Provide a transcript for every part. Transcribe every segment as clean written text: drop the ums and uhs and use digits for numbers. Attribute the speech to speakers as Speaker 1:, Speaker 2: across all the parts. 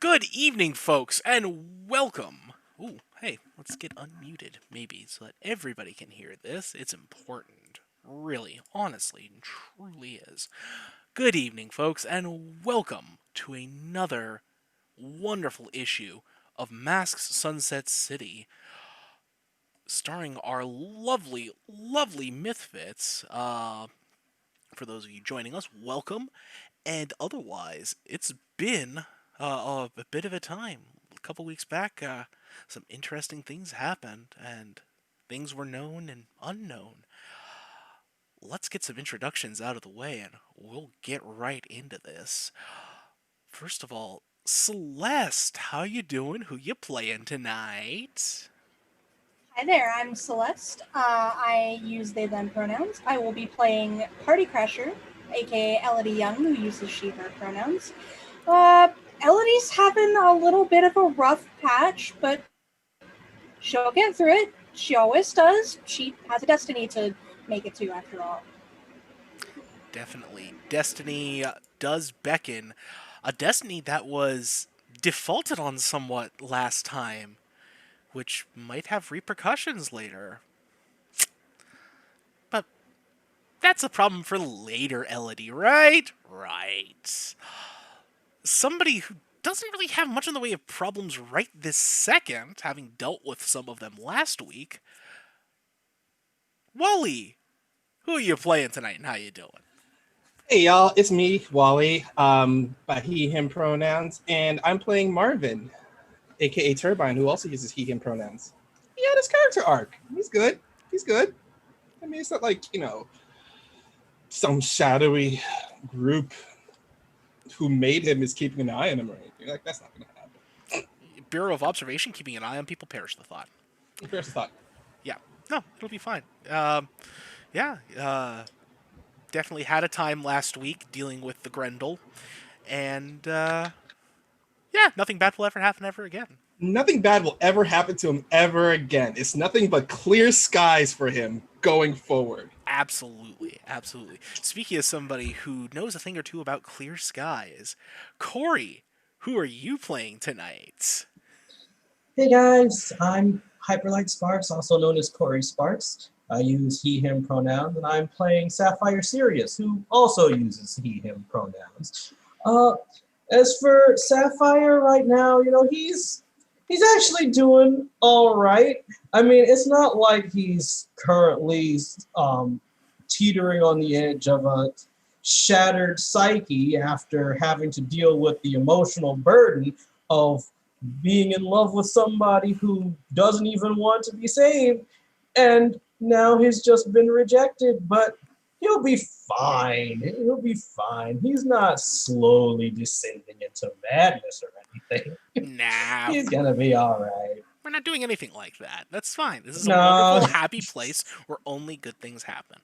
Speaker 1: Good evening, folks, and welcome. Ooh, hey, let's get unmuted, maybe, so that everybody can hear this. It's important. Really, honestly, and truly is. Good evening, folks, and welcome to another wonderful issue of Masks Sunset City, starring our lovely, lovely Mythfits. For those of you joining us, welcome. And otherwise, it's been a bit of a time. A couple weeks back, some interesting things happened, and things were known and unknown. Let's get some introductions out of the way, and we'll get right into this. First of all, Celeste, how you doing? Who you playing tonight?
Speaker 2: Hi there, I'm Celeste. I use they them pronouns. I will be playing Party Crasher, aka Elodie Young, who uses she her pronouns. Elodie's having a little bit of a rough patch, but she'll get through it. She always does. She has a destiny to make it to, after all.
Speaker 1: Definitely. Destiny does beckon. A destiny that was defaulted on somewhat last time, which might have repercussions later. But that's a problem for later, Elodie, right? Right. Somebody who doesn't really have much in the way of problems right this second, having dealt with some of them last week. Wally, who are you playing tonight and how you doing?
Speaker 3: Hey y'all, it's me, Wally, by he, him pronouns, and I'm playing Marvin, aka Turbine, who also uses he, him pronouns. He had his character arc. He's good. He's good. I mean, it's not like, some shadowy group who made him is keeping an eye on him or anything. Like, that's not going to happen.
Speaker 1: Bureau of Observation, keeping an eye on people, perish the thought.
Speaker 3: Here's the thought.
Speaker 1: Yeah. No, it'll be fine. Yeah, definitely had a time last week dealing with the Grendel, and yeah, nothing bad will ever happen ever again.
Speaker 3: Nothing bad will ever happen to him ever again. It's nothing but clear skies for him going forward.
Speaker 1: Absolutely, absolutely. Speaking of somebody who knows a thing or two about clear skies, Corey, who are you playing tonight?
Speaker 4: Hey guys, I'm Hyperlight Sparks, also known as Corey Sparks. I use he, him pronouns, and I'm playing Sapphire Sirius, who also uses he, him pronouns. As for Sapphire right now, he's actually doing all right. I mean, it's not like he's currently teetering on the edge of a shattered psyche after having to deal with the emotional burden of being in love with somebody who doesn't even want to be saved, and now he's just been rejected. But He'll be fine. He'll be fine. He's not slowly descending into madness or anything.
Speaker 1: Nah,
Speaker 4: He's gonna be all right.
Speaker 1: we're not doing anything like that. That's fine. This is a
Speaker 4: No,
Speaker 1: wonderful, happy place where only good things happen.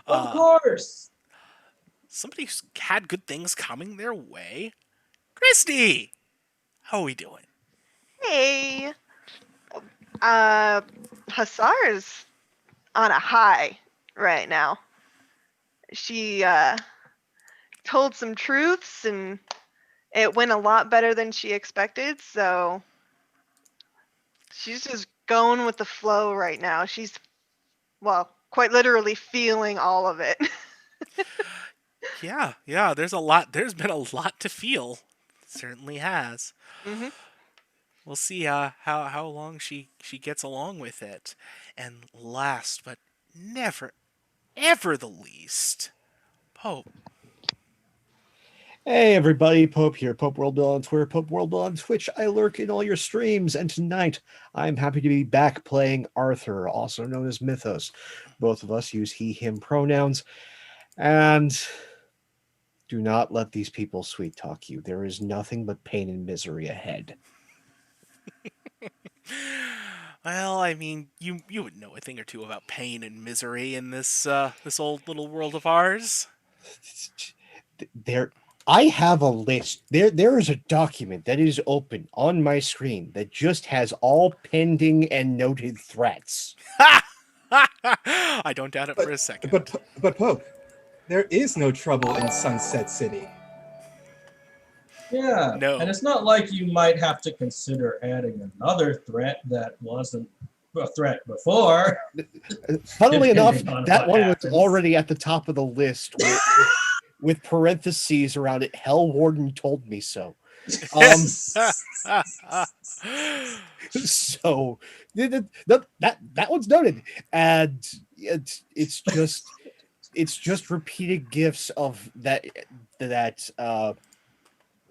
Speaker 4: of course.
Speaker 1: Somebody's had good things coming their way. Christy, how are we doing?
Speaker 5: Hey, uh, Hasar's on a high right now. She told some truths and it went a lot better than she expected, so she's just going with the flow right now. She's, well, quite literally feeling all of it.
Speaker 1: Yeah, there's a lot. There's been a lot to feel. Certainly has.
Speaker 5: hmm
Speaker 1: We'll see how long she gets along with it. And last but never ever the least, Pope.
Speaker 6: Hey everybody, Pope here. Pope World Bill on Twitter, Pope World Bill on Twitch. I lurk in all your streams, and tonight I'm happy to be back playing Arthur, also known as Mythos. Both of us use he, him pronouns, and do not let these people sweet talk you. There is nothing but pain and misery ahead.
Speaker 1: Well, I mean, you would know a thing or two about pain and misery in this this old little world of ours.
Speaker 6: I have a list. There is a document that is open on my screen that just has all pending and noted threats.
Speaker 1: I don't doubt it for a second.
Speaker 3: But Pope, there is no trouble in Sunset City.
Speaker 4: Yeah.
Speaker 1: No.
Speaker 4: And it's not like you might have to consider adding another threat that wasn't a threat before.
Speaker 6: Funnily enough,
Speaker 4: Depending on
Speaker 6: that
Speaker 4: what
Speaker 6: one
Speaker 4: happens.
Speaker 6: was already at the top of the list with parentheses around it. Hell Warden told me so. So that one's noted, and it's just repeated gifs of that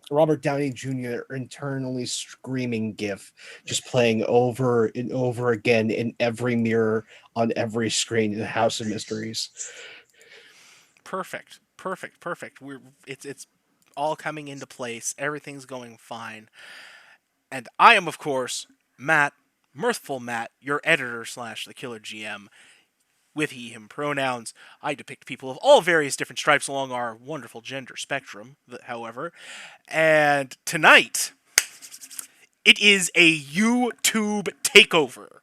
Speaker 6: Robert Downey Jr. internally screaming gif, just playing over and over again in every mirror on every screen in the House of Mysteries.
Speaker 1: Perfect. It's all coming into place. Everything's going fine. And I am, of course, Matt, Mirthful Matt, your editor / the killer GM. With he, him pronouns, I depict people of all various different stripes along our wonderful gender spectrum, however. And tonight, it is a YouTube takeover.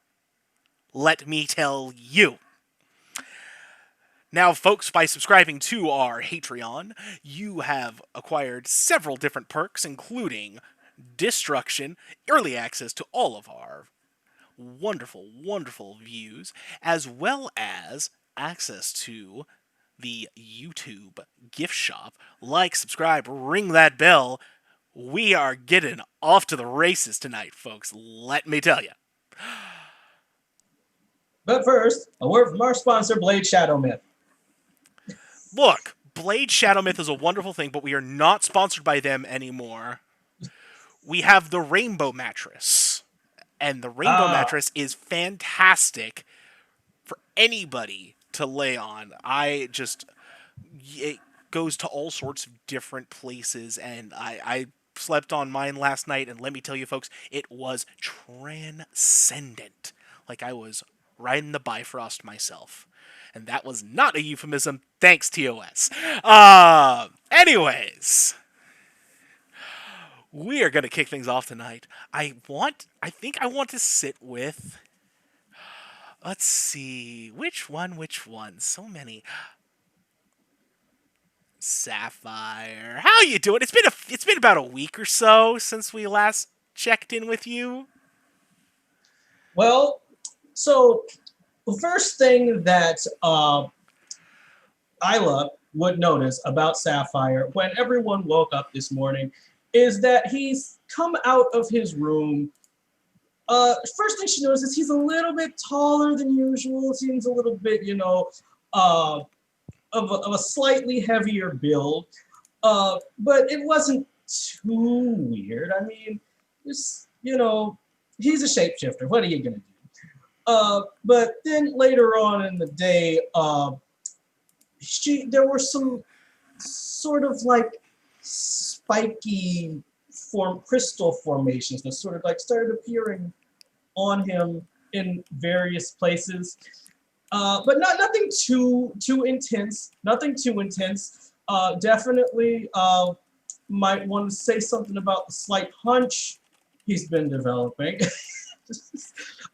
Speaker 1: Let me tell you. Now, folks, by subscribing to our Hatreon, you have acquired several different perks, including destruction, early access to all of our wonderful views, as well as access to the YouTube gift shop. Like, subscribe, ring that bell. We are getting off to the races tonight, folks. Let me tell you.
Speaker 4: But first, a word from our sponsor, Blade Shadow Myth.
Speaker 1: Look, Blade Shadow Myth is a wonderful thing, but we are not sponsored by them anymore. We have the Rainbow Mattress. And the Rainbow Mattress is fantastic for anybody to lay on. It goes to all sorts of different places, and I slept on mine last night, and let me tell you, folks, it was transcendent. Like I was riding the Bifrost myself. And that was not a euphemism, thanks TOS. Anyways, we are going to kick things off tonight. I think I want to sit with, let's see, which one? So many. Sapphire. How you doing? It's been about a week or so since we last checked in with you.
Speaker 4: Well, so the first thing that Isla would notice about Sapphire when everyone woke up this morning is that he's come out of his room. First thing she notices, he's a little bit taller than usual. Seems a little bit, of a slightly heavier build. But it wasn't too weird. I mean, he's a shapeshifter. What are you gonna do? But then later on in the day, there were some sort of like spiky crystal formations that sort of like started appearing on him in various places, but nothing too intense. Nothing too intense. Definitely might want to say something about the slight hunch he's been developing.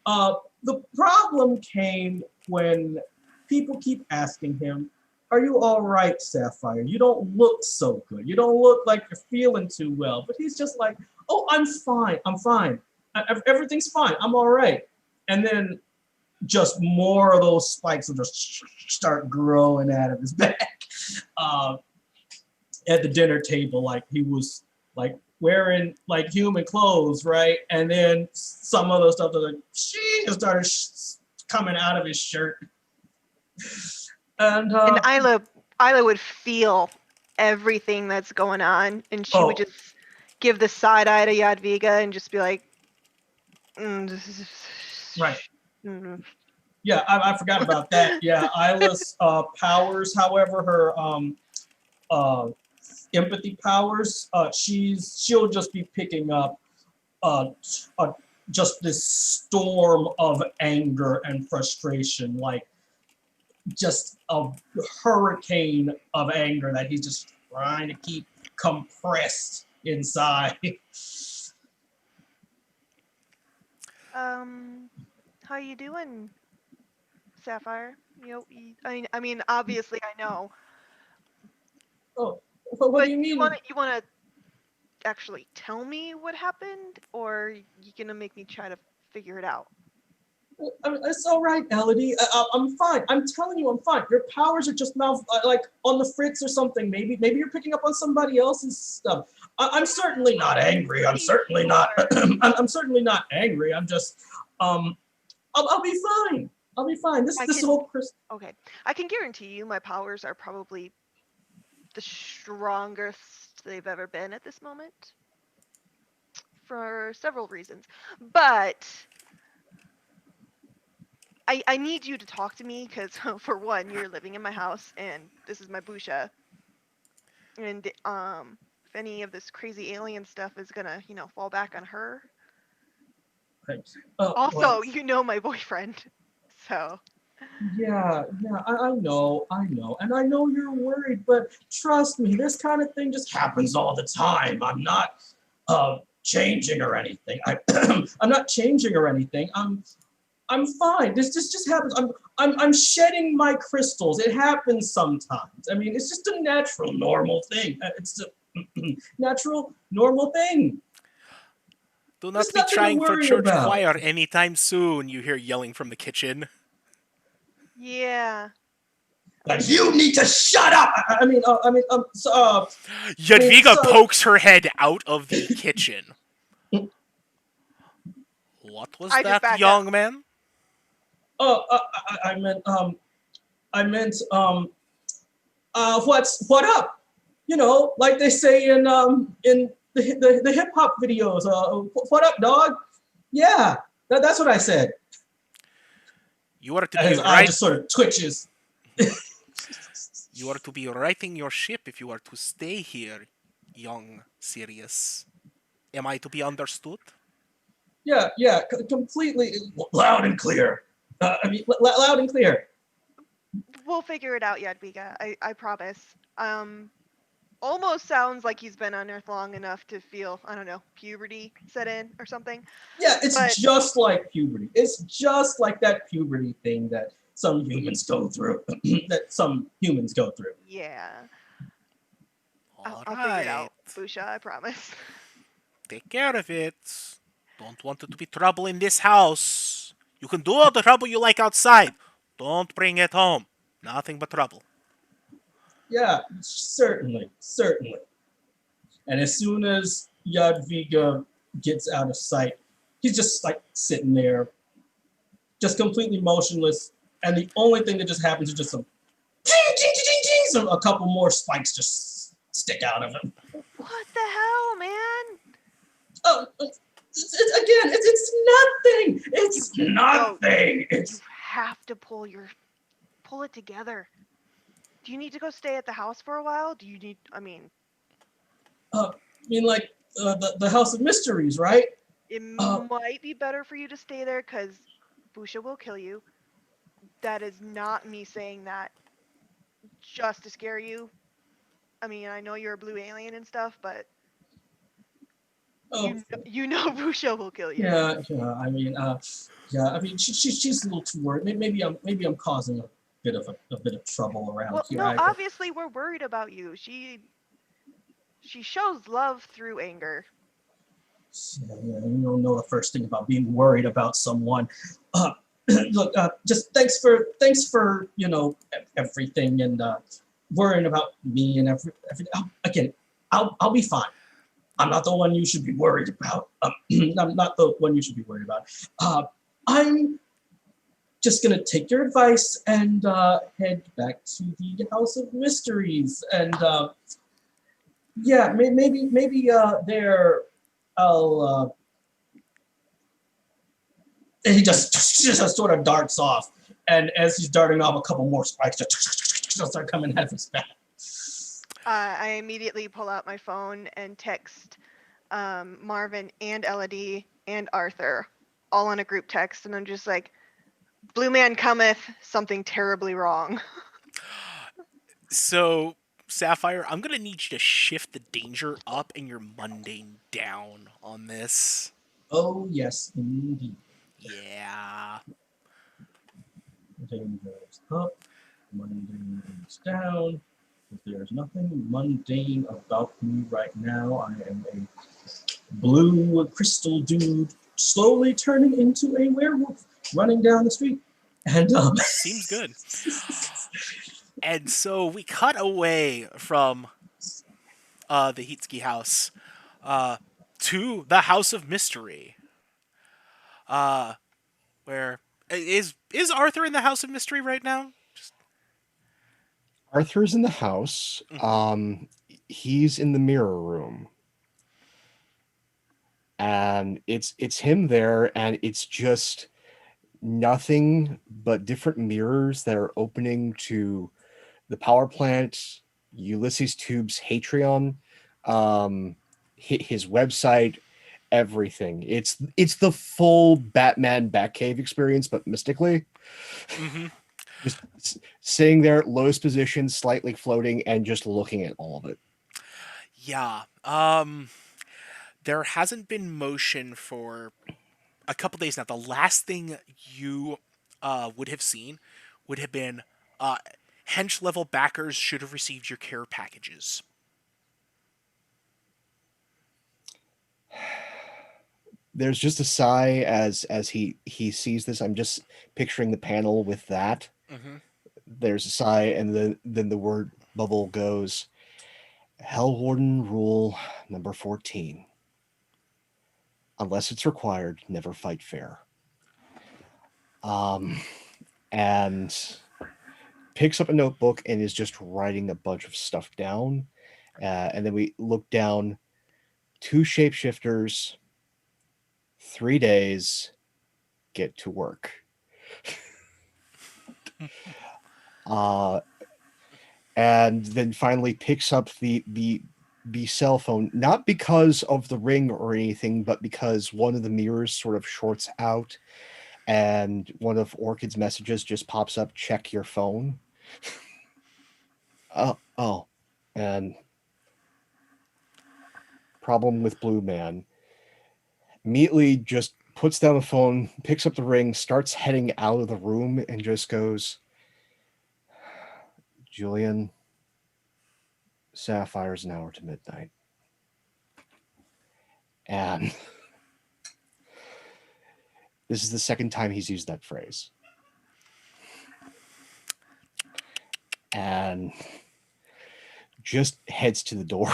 Speaker 4: The problem came when people keep asking him, "Are you all right, Sapphire? You don't look so good. You don't look like you're feeling too well." But he's just like, "Oh, I'm fine. I'm fine. Everything's fine. I'm all right." And then just more of those spikes will just start growing out of his back. At the dinner table, like he was like wearing like human clothes, right? And then some of those stuff that like just started coming out of his shirt. And
Speaker 5: Isla would feel everything that's going on, and she would just give the side eye to Jadwiga and just be like,
Speaker 4: right. Yeah, I forgot about that. Yeah, Isla's powers, however, her empathy powers, she'll just be picking up just this storm of anger and frustration, like just a hurricane of anger that he's just trying to keep compressed inside.
Speaker 5: How you doing, Sapphire? I mean, obviously I know.
Speaker 4: Oh, but what do you mean?
Speaker 5: You wanna actually tell me what happened, or you gonna make me try to figure it out?
Speaker 4: It's all right, Elodie. I'm fine. I'm telling you, I'm fine. Your powers are just like on the fritz or something. Maybe you're picking up on somebody else's stuff. I'm certainly not angry. I'm certainly not. I'm certainly not angry. I'm just. I'll be fine. I'll be fine. This whole person.
Speaker 5: Okay, I can guarantee you, my powers are probably the strongest they've ever been at this moment, for several reasons. But I need you to talk to me because, for one, you're living in my house, and this is my Busha. And if any of this crazy alien stuff is gonna, fall back on her.
Speaker 4: Right.
Speaker 5: Also,
Speaker 4: well,
Speaker 5: you know my boyfriend, so.
Speaker 4: Yeah, I know, and I know you're worried, but trust me, this kind of thing just happens all the time. I'm not changing or anything. I'm not changing or anything. I'm fine. This just happens. I'm shedding my crystals. It happens sometimes. I mean, it's just a natural, normal thing. It's a natural, normal thing.
Speaker 1: Do not be trying for church choir anytime soon, you hear yelling from the kitchen.
Speaker 5: Yeah.
Speaker 4: But you need to shut up!
Speaker 1: Jadwiga pokes her head out of the kitchen. What was that, young man?
Speaker 4: I meant, what up? You know, like they say in the hip hop videos. What up, dog? Yeah, that's what I said.
Speaker 1: You are to be
Speaker 4: his eye just sort of twitches.
Speaker 1: You are to be righting your ship if you are to stay here, young Sirius. Am I to be understood?
Speaker 4: Yeah, completely loud and clear. Loud and clear.
Speaker 5: We'll figure it out, Jadwiga. I promise. Almost sounds like he's been on Earth long enough to feel, I don't know, puberty set in or something.
Speaker 4: Yeah, it's just like puberty. It's just like that puberty thing that some humans go through.
Speaker 5: Yeah.
Speaker 1: All
Speaker 5: I'll figure it out, Busha, I promise.
Speaker 1: Take care of it. Don't want it to be trouble in this house. You can do all the trouble you like outside. Don't bring it home. Nothing but trouble.
Speaker 4: Yeah, certainly. And as soon as Jadwiga gets out of sight, he's just like sitting there, just completely motionless. And the only thing that just happens is just some a couple more spikes just stick out of him.
Speaker 5: What the hell, man?
Speaker 4: Oh, it's nothing. It's nothing.
Speaker 5: You have to pull it together. Do you need to go stay at the house for a while? Do you need? I mean,
Speaker 4: I mean, like the House of Mysteries, right?
Speaker 5: it
Speaker 4: Uh,
Speaker 5: might be better for you to stay there because Busha will kill you. That is not me saying that just to scare you. I mean, I know you're a blue alien and stuff, but
Speaker 4: oh,
Speaker 5: you know Busha will kill you.
Speaker 4: yeah, yeah. I mean, yeah. I mean, she's a little too worried. Maybe I'm causing a bit of trouble around
Speaker 5: Well,
Speaker 4: here.
Speaker 5: no, obviously we're worried about you. She shows love through anger.
Speaker 4: Yeah, you don't know the first thing about being worried about someone. Uh, look, just thanks for everything and worrying about me and everything. Again, I'll be fine. I'm not the one you should be worried about. I'm not the one you should be worried about. I'm just gonna take your advice and head back to the House of Mysteries. And yeah, maybe there I'll. And he just sort of darts off, and as he's darting off, a couple more spikes just start coming out of his back.
Speaker 5: I immediately pull out my phone and text Marvin and Elodie and Arthur all on a group text, and I'm just like, "Blue man cometh, something terribly wrong."
Speaker 1: So, Sapphire, I'm gonna need you to shift the danger up and your mundane down on this.
Speaker 4: Oh yes, indeed.
Speaker 1: Yeah.
Speaker 4: Danger is up, mundane is down. If there's nothing mundane about me right now, I am a blue crystal dude slowly turning into a werewolf running down the street. And
Speaker 1: Seems good. And so we cut away from the Hitsuki house to the House of Mystery. Uh, where is Arthur in the House of Mystery right now?
Speaker 6: Arthur's in the house. He's in the mirror room. And it's him there, and it's just nothing but different mirrors that are opening to the power plant, Ulysses Tube's Hatreon, his website, everything. It's the full Batman Batcave experience, but mystically.
Speaker 1: Mm-hmm.
Speaker 6: Just sitting there, lowest position, slightly floating, and just looking at all of it.
Speaker 1: Yeah. There hasn't been motion for a couple days now. The last thing you would have seen would have been hench level backers should have received your care packages.
Speaker 6: There's just a sigh as he sees this. I'm just picturing the panel with that.
Speaker 1: Mm-hmm.
Speaker 6: There's a sigh, and then the word bubble goes. Hell Warden rule number 14. Unless it's required, never fight fair. And picks up a notebook and is just writing a bunch of stuff down. And then we look down. 2 shapeshifters, 3 days, get to work. And then finally picks up the cell phone, not because of the ring or anything, but because one of the mirrors sort of shorts out, and one of Orchid's messages just pops up, check your phone. Oh, and problem with Blue Man. Immediately just puts down the phone, picks up the ring, starts heading out of the room, and just goes, Julian, Sapphire's an hour to midnight. And this is the second time he's used that phrase. And just heads to the door.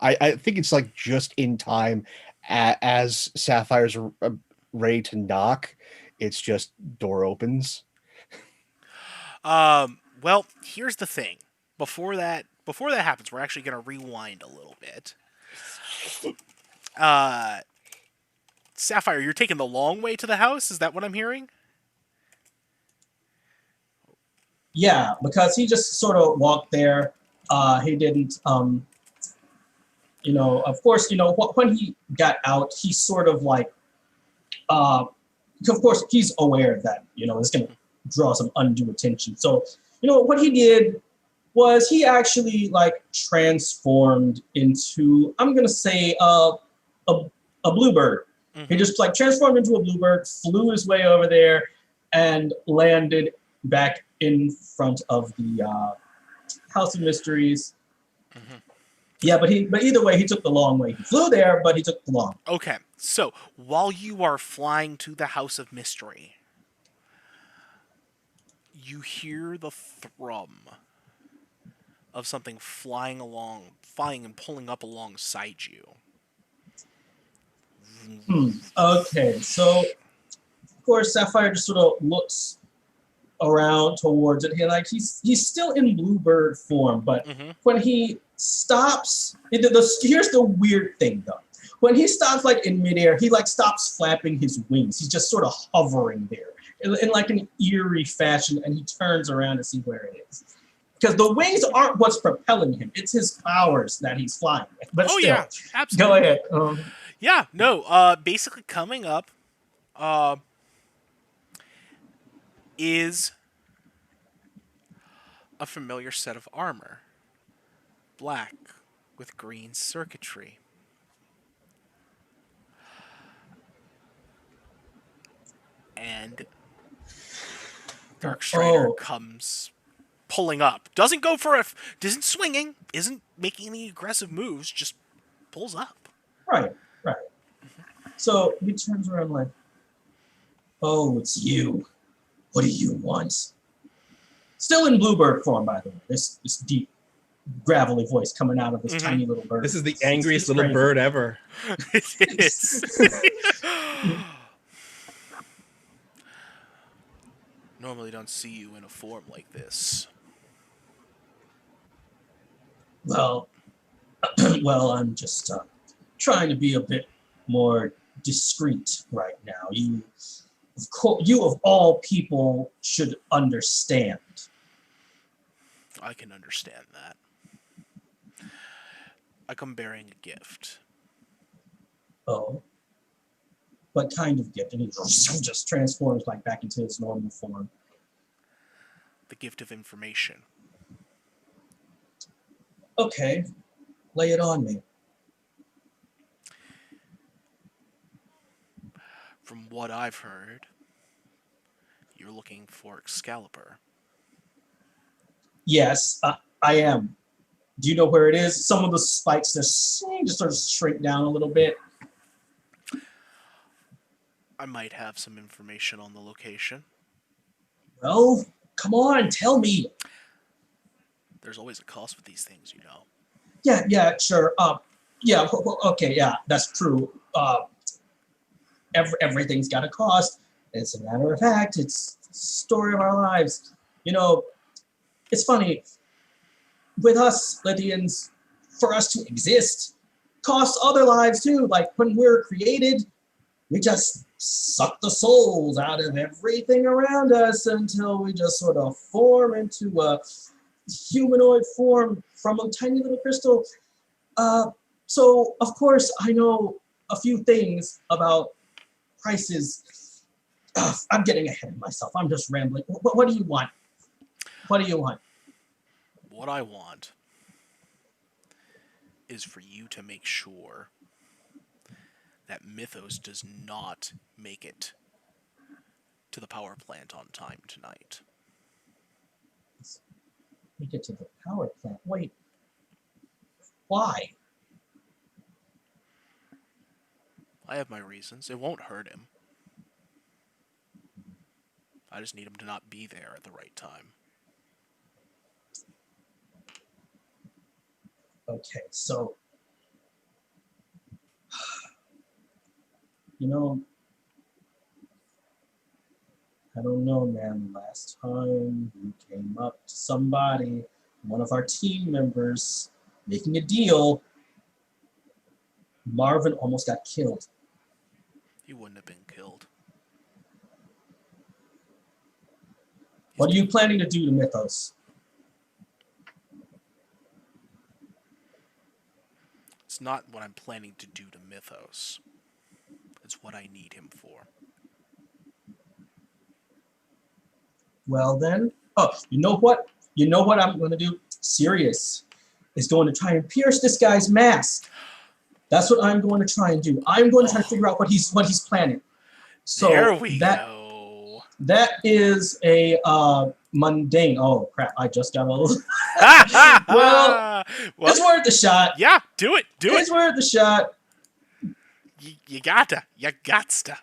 Speaker 6: I think it's like just in time as Sapphire's ready to knock. It's just door opens.
Speaker 1: Well, here's the thing. Before that happens, we're actually gonna rewind a little bit. Sapphire, you're taking the long way to the house? Is that what I'm hearing?
Speaker 4: Yeah, because he just sort of walked there. He didn't, of course, when he got out, he sort of like, of course, he's aware that, it's going to draw some undue attention. So, what he did was he actually like transformed into, I'm going to say, a bluebird. He just like transformed into a bluebird, flew his way over there, and landed back in front of the House of Mysteries. Yeah, but either way, he took the long way. He flew there, but he took the long.
Speaker 1: Okay, so while you are flying to the House of Mystery, you hear the thrum of something flying and pulling up alongside you.
Speaker 4: Okay, so of course Sapphire just sort of looks around towards it. He's still in bluebird form, but when he stops, here's the weird thing though. When he stops like in midair, he like stops flapping his wings. He's just sort of hovering there in like an eerie fashion, and he turns around to see where it is. Because the wings aren't what's propelling him; it's his powers that he's flying with. But still,
Speaker 1: yeah, absolutely.
Speaker 4: Go ahead.
Speaker 1: Yeah, no. Basically, coming up, is a familiar set of armor, black with green circuitry. And Darkstrider comes pulling up. Doesn't go for isn't swinging, isn't making any aggressive moves, just pulls up.
Speaker 4: Right. So he turns around like, "Oh, it's you. What do you want?" Still in bluebird form, by the way. This deep, gravelly voice coming out of this tiny little bird.
Speaker 3: This is the angriest little
Speaker 4: crazy.
Speaker 3: bird ever.
Speaker 1: It is. Normally don't see you in a form like this.
Speaker 4: Well, I'm just trying to be a bit more discreet right now. You of all people should understand.
Speaker 1: I can understand that. I come bearing a gift.
Speaker 4: Oh. What kind of gift? And he just transforms like back into his normal form.
Speaker 1: The gift of information.
Speaker 4: Okay. Lay it on me.
Speaker 1: From what I've heard, you're looking for Excalibur.
Speaker 4: Yes, I am. Do you know where it is? Some of the spikes just sort of shrink down a little bit.
Speaker 1: I might have some information on the location.
Speaker 4: Well, come on, tell me.
Speaker 1: There's always a cost with these things, you know.
Speaker 4: Yeah, sure. Yeah, okay, yeah, that's true. Everything's got a cost. As a matter of fact, it's the story of our lives. It's funny. With us, Lydians, for us to exist, costs other lives too. Like when we're created, we just suck the souls out of everything around us until we just sort of form into a humanoid form from a tiny little crystal. So, of course, I know a few things about prices. I'm getting ahead of myself. I'm just rambling. What do you want? What do you want?
Speaker 1: What I want is for you to make sure that Mythos does not make it to the power plant on time tonight.
Speaker 4: Make it to the power plant? Wait. Why?
Speaker 1: I have my reasons. It won't hurt him. I just need him to not be there at the right time.
Speaker 4: Okay, so, I don't know, man. Last time you came up to somebody, one of our team members, making a deal, Marvin almost got killed.
Speaker 1: He wouldn't have been killed.
Speaker 4: What are you planning to do to Mythos?
Speaker 1: It's not what I'm planning to do to Mythos. It's what I need him for.
Speaker 4: Well then, oh, you know what? You know what I'm going to do? Sirius is going to try and pierce this guy's mask. That's what I'm going to try and do. I'm going to try to figure out what he's planning. So
Speaker 1: there we go.
Speaker 4: That is a mundane. Oh crap! I just got a little. Well, it's worth a shot.
Speaker 1: Yeah, do it.
Speaker 4: It's worth a shot.
Speaker 1: You gotta. You gotsta.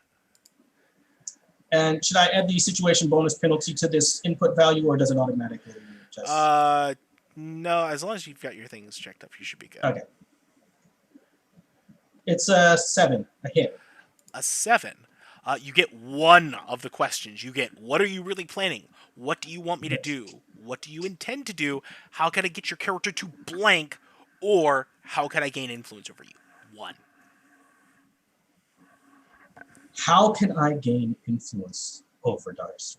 Speaker 4: And should I add the situation bonus penalty to this input value, or does it automatically just?
Speaker 1: No. As long as you've got your things checked up, you should be good.
Speaker 4: Okay. It's a 7, a hit.
Speaker 1: A 7. You get one of the questions. You get, what are you really planning? What do you want me to do? What do you intend to do? How can I get your character to blank? Or how can I gain influence over you? 1.
Speaker 4: How can I gain influence over Darkstrider?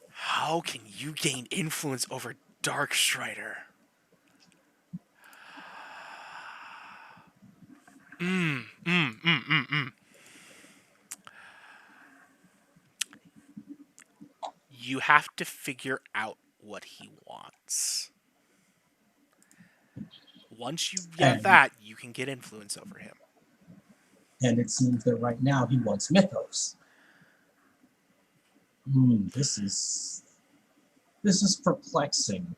Speaker 1: How can you gain influence over Darkstrider? You have to figure out what he wants. Once you get that, you can get influence over him.
Speaker 4: And it seems that right now he wants Mythos. This is perplexing.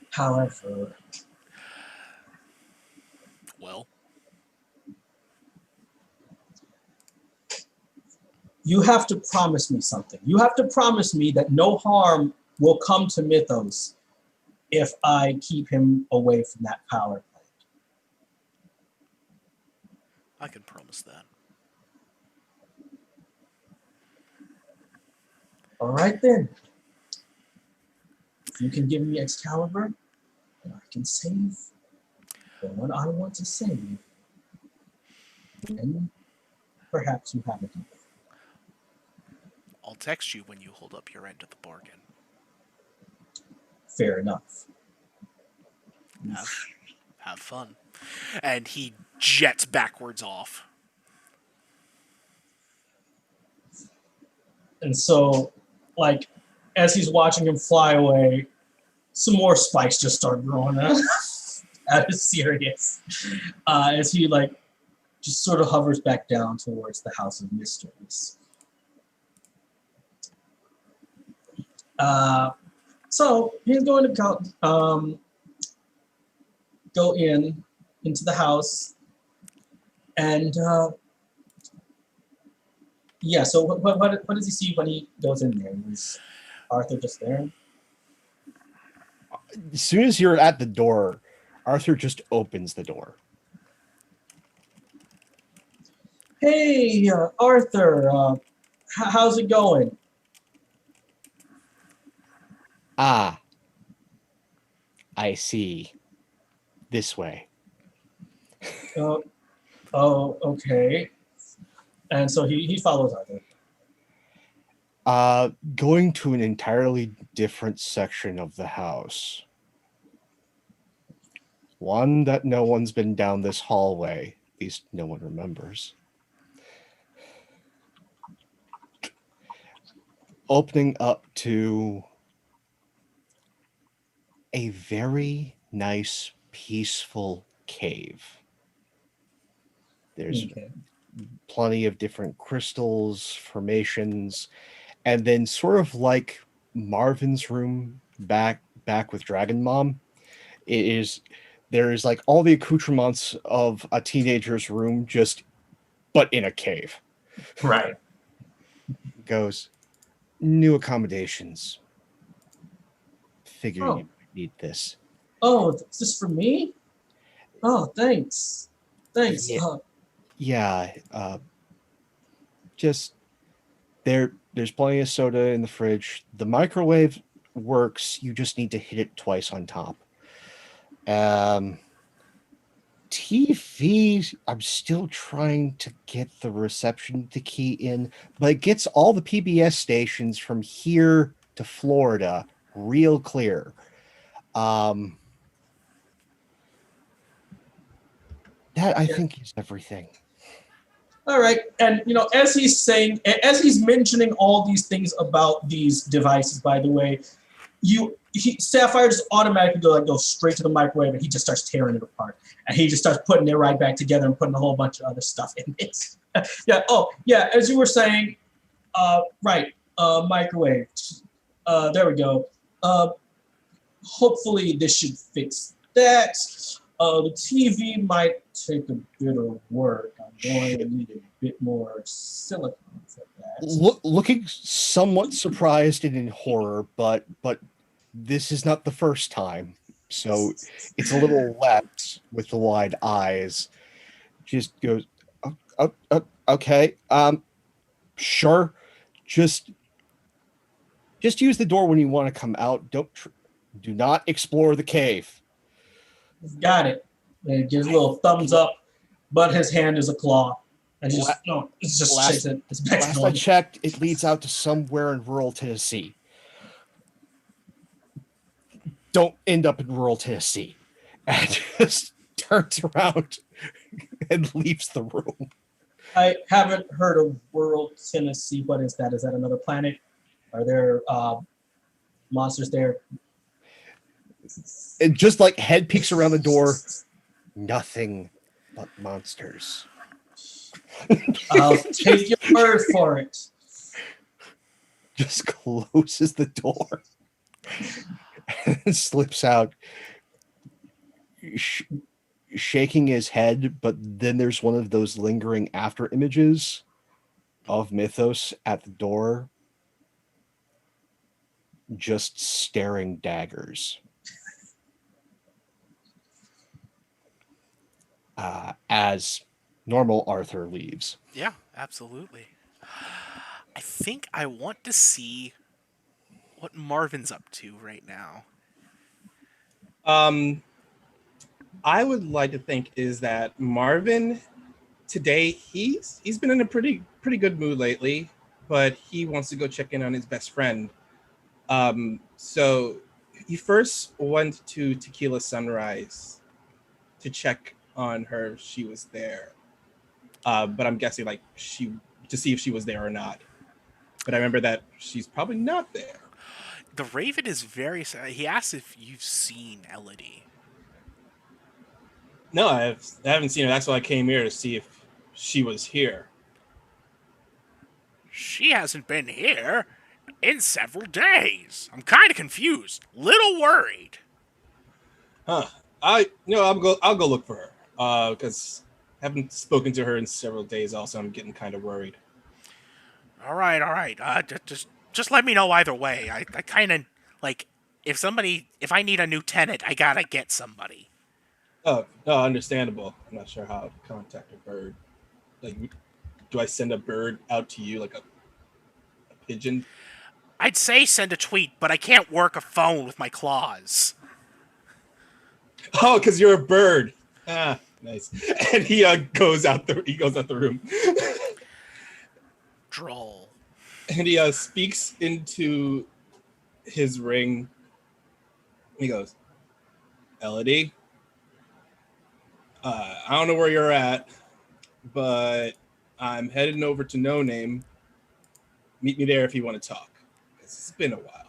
Speaker 4: However,
Speaker 1: Well,
Speaker 4: you have to promise me something. You have to promise me that no harm will come to Mythos if I keep him away from that power plant.
Speaker 1: I can promise that.
Speaker 4: All right then. If you can give me Excalibur, then I can save the one I want to save. And perhaps you have a deal.
Speaker 1: I'll text you when you hold up your end of the bargain.
Speaker 4: Fair enough.
Speaker 1: Have fun. And he jets backwards off.
Speaker 4: And so, like, as he's watching him fly away, some more spikes just start growing out of Sirius. As he, like, just sort of hovers back down towards the House of Mysteries. So he's going to go into the house, and yeah. So what does he see when he goes in there? Is Arthur just there?
Speaker 6: As soon as you're at the door, Arthur just opens the door.
Speaker 4: Hey, Arthur, how's it going?
Speaker 6: Ah, I see. This way.
Speaker 4: Oh, okay. And so he follows Arthur.
Speaker 6: Going to an entirely different section of the house. One that no one's been down this hallway. At least no one remembers. Opening up to a very peaceful cave. There's plenty of different crystals, formations, and then sort of like Marvin's room back with Dragon Mom. There is like all the accoutrements of a teenager's room, but in a cave.
Speaker 4: Right.
Speaker 6: Goes, new accommodations. Figure you might need this.
Speaker 4: Oh, is this for me? Oh, thanks. Thanks.
Speaker 6: Yeah. Just there's plenty of soda in the fridge. The microwave works. You just need to hit it twice on top. TV, I'm still trying to get the reception to key in, but it gets all the PBS stations from here to Florida real clear. That I think is everything.
Speaker 4: All right, and as he's saying, as he's mentioning all these things about these devices, by the way, Sapphire just automatically goes straight to the microwave, and he just starts tearing it apart, and he just starts putting it right back together and putting a whole bunch of other stuff in it. Yeah. Oh, yeah. As you were saying, right. Microwave. There we go. Hopefully this should fix that. The TV might take a bit of work. I'm going to need a bit more silicone for that.
Speaker 6: Looking somewhat surprised and in horror, but this is not the first time, so it's a little less with the wide eyes. Just goes, okay, sure. Just use the door when you want to come out. Do not explore the cave.
Speaker 4: Got it. And he gives a little thumbs up, but his hand is a claw. And it's just
Speaker 6: last I checked, it leads out to somewhere in rural Tennessee. Don't end up in rural Tennessee. And just turns around and leaves the room.
Speaker 4: I haven't heard of rural Tennessee. What is that? Is that another planet? Are there monsters there?
Speaker 6: And just like head peeks around the door, nothing but monsters.
Speaker 4: I'll take your word for it.
Speaker 6: Just closes the door and slips out, shaking his head. But then there's one of those lingering after images of Mythos at the door, just staring daggers. As normal Arthur leaves.
Speaker 1: Yeah, absolutely. I think I want to see what Marvin's up to right now.
Speaker 3: I would like to think is that Marvin today he's been in a pretty good mood lately, but he wants to go check in on his best friend. So he first went to Tequila Sunrise to check on her. She was there, but I'm guessing to see if she was there or not. But I remember that she's probably not there.
Speaker 1: The Raven is very sad. He asks if you've seen Elodie.
Speaker 3: No, I haven't seen her. That's why I came here to see if she was here.
Speaker 1: She hasn't been here in several days. I'm kind of confused, little worried.
Speaker 3: Huh. I'll go look for her. Because I haven't spoken to her in several days. Also, I'm getting kind of worried.
Speaker 1: All right. Just let me know either way. I kind of like if I need a new tenant, I gotta get somebody.
Speaker 3: Oh, no, understandable. I'm not sure how to contact a bird. Like, do I send a bird out to you like a pigeon?
Speaker 1: I'd say send a tweet, but I can't work a phone with my claws.
Speaker 3: Oh, because you're a bird. Ah, nice. And he goes out the room.
Speaker 1: Droll.
Speaker 3: And he speaks into his ring. He goes, Elodie, I don't know where you're at, but I'm heading over to No Name. Meet me there if you want to talk. It's been a while.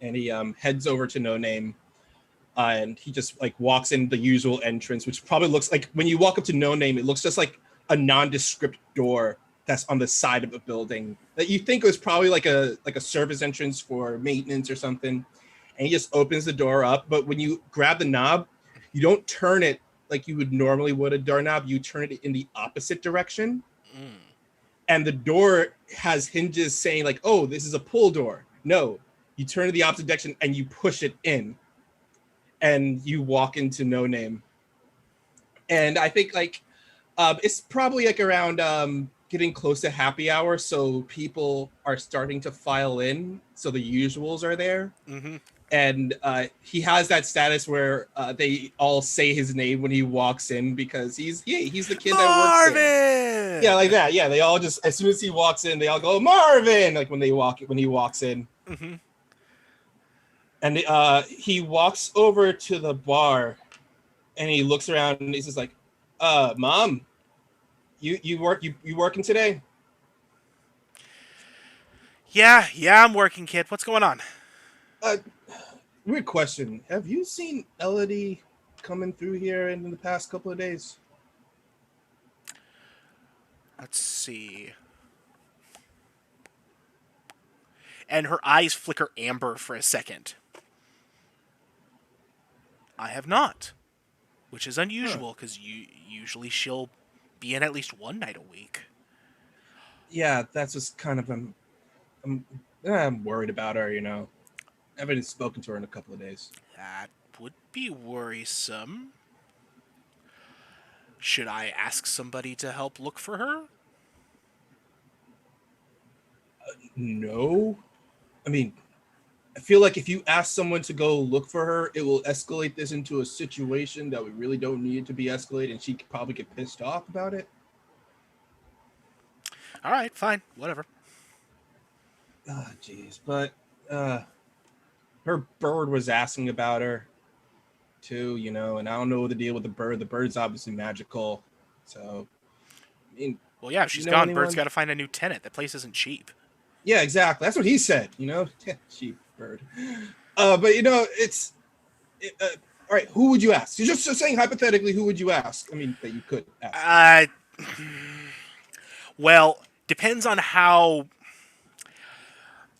Speaker 3: And he heads over to No Name. And he just walks in the usual entrance, which probably looks like when you walk up to No Name, it looks just like a nondescript door that's on the side of a building that you think was probably like a service entrance for maintenance or something. And he just opens the door up. But when you grab the knob, you don't turn it like you would normally would a doorknob. You turn it in the opposite direction. Mm. And the door has hinges saying oh, this is a pull door. No, you turn it the opposite direction and you push it in. And you walk into No Name. And I think it's probably around getting close to happy hour. So people are starting to file in. So the usuals are there.
Speaker 1: Mm-hmm.
Speaker 3: and he has that status where they all say his name when he walks in because he's the kid that works there.
Speaker 1: Marvin!
Speaker 3: Yeah, like that. Yeah, they all just as soon as he walks in, they all go Marvin, like when he walks in.
Speaker 1: Mm-hmm.
Speaker 3: And he walks over to the bar, and he looks around, and he's just like, Mom, you working today?"
Speaker 1: Yeah, I'm working, kid. What's going on?
Speaker 3: Weird question. Have you seen Elodie coming through here in the past couple of days?
Speaker 1: Let's see. And her eyes flicker amber for a second. I have not, which is unusual because usually she'll be in at least one night a week.
Speaker 3: Yeah, that's just kind of I'm worried about her. I haven't spoken to her in a couple of days.
Speaker 1: That would be worrisome. Should I ask somebody to help look for her?
Speaker 3: No, I mean, I feel like if you ask someone to go look for her, it will escalate this into a situation that we really don't need to be escalated, and she could probably get pissed off about it.
Speaker 1: All right, fine, whatever.
Speaker 3: Oh, jeez. But her bird was asking about her too, and I don't know the deal with the bird. The bird's obviously magical. So, I mean,
Speaker 1: Well, yeah, if she's gone, Bird's got to find a new tenant. The place isn't cheap.
Speaker 3: Yeah, exactly. That's what he said, Cheap bird. But, it's... all right, who would you ask? You're just saying hypothetically, who would you ask? I mean, that you could ask.
Speaker 1: Well, depends on how...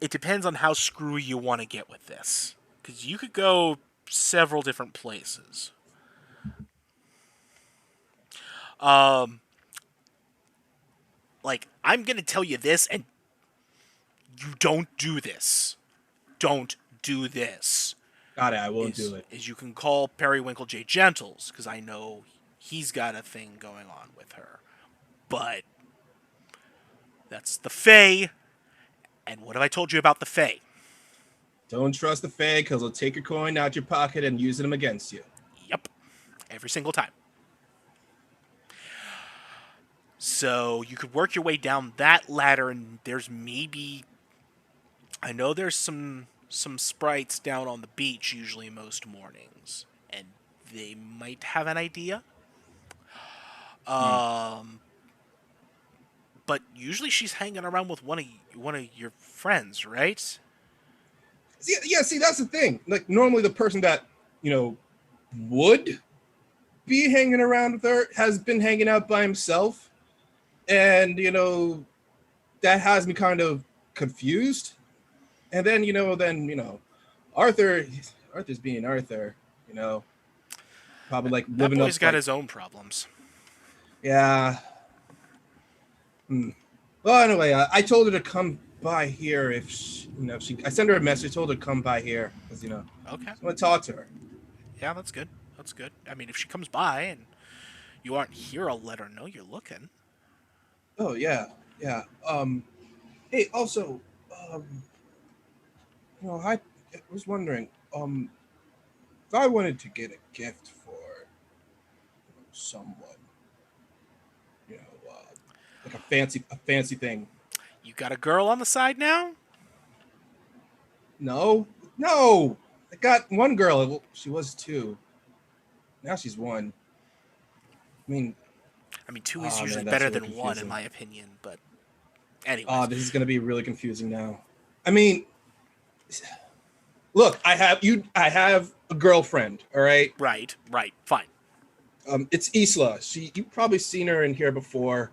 Speaker 1: It depends on how screwy you want to get with this. Because you could go several different places. Like, I'm going to tell you this, and you don't do this. Don't do this.
Speaker 3: Got it, I won't do it.
Speaker 1: Is you can call Periwinkle J. Gentles, because I know he's got a thing going on with her. But that's the Fae. And what have I told you about the Fae?
Speaker 3: Don't trust the Fae, because they'll take your coin out your pocket and use them against you.
Speaker 1: Yep. Every single time. So you could work your way down that ladder, and there's maybe... I know there's some sprites down on the beach usually most mornings, and they might have an idea. But usually she's hanging around with one of your friends, right?
Speaker 3: Yeah, see, that's the thing. Like, normally the person that, would be hanging around with her has been hanging out by himself. And, that has me kind of confused. And then, Arthur's being Arthur, probably like living
Speaker 1: that
Speaker 3: up.
Speaker 1: boy's got his own problems.
Speaker 3: Yeah. Well, anyway, I told her to come by here if I sent her a message, told her to come by here because
Speaker 1: Okay.
Speaker 3: I want to talk to her.
Speaker 1: Yeah, that's good. That's good. I mean, if she comes by and you aren't here, I'll let her know you're looking.
Speaker 3: Oh yeah. Hey, also, I was wondering, if I wanted to get a gift for someone, like a fancy thing.
Speaker 1: You got a girl on the side now?
Speaker 3: No. I got one girl. Well, she was two. Now she's one. I mean,
Speaker 1: two is usually
Speaker 3: man,
Speaker 1: better
Speaker 3: really
Speaker 1: than one, in
Speaker 3: confusing.
Speaker 1: my opinion. But anyway.
Speaker 3: This is going to be really confusing now. I mean, look, I have a girlfriend. All right.
Speaker 1: Right. Fine.
Speaker 3: It's Isla. You've probably seen her in here before.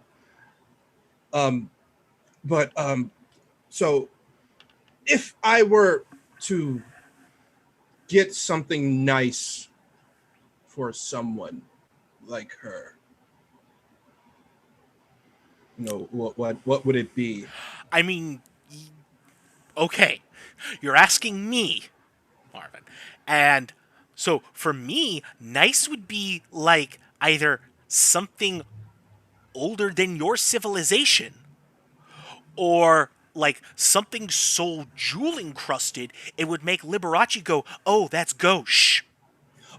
Speaker 3: So if I were to get something nice for someone like her, what would it be?
Speaker 1: I mean, okay, you're asking me, Marvin. And so for me, nice would be like either something older than your civilization or like something so jewel encrusted it would make Liberace go, "Oh, that's gauche."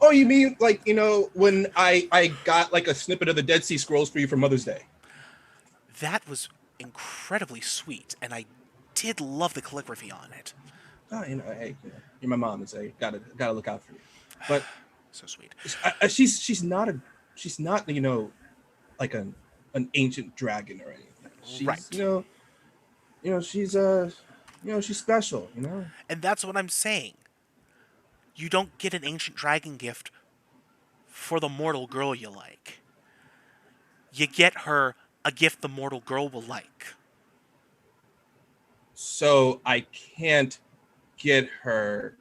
Speaker 3: Oh, you mean like, when I got like a snippet of the Dead Sea Scrolls for you for Mother's Day?
Speaker 1: That was incredibly sweet, and I did love the calligraphy on it.
Speaker 3: Oh, hey, you're my mom, and say gotta look out for you. But
Speaker 1: So sweet.
Speaker 3: she's not like an ancient dragon or anything. She's
Speaker 1: Right.
Speaker 3: she's special.
Speaker 1: And that's what I'm saying. You don't get an ancient dragon gift for the mortal girl you like. You get her a gift the mortal girl will like.
Speaker 3: So I can't get her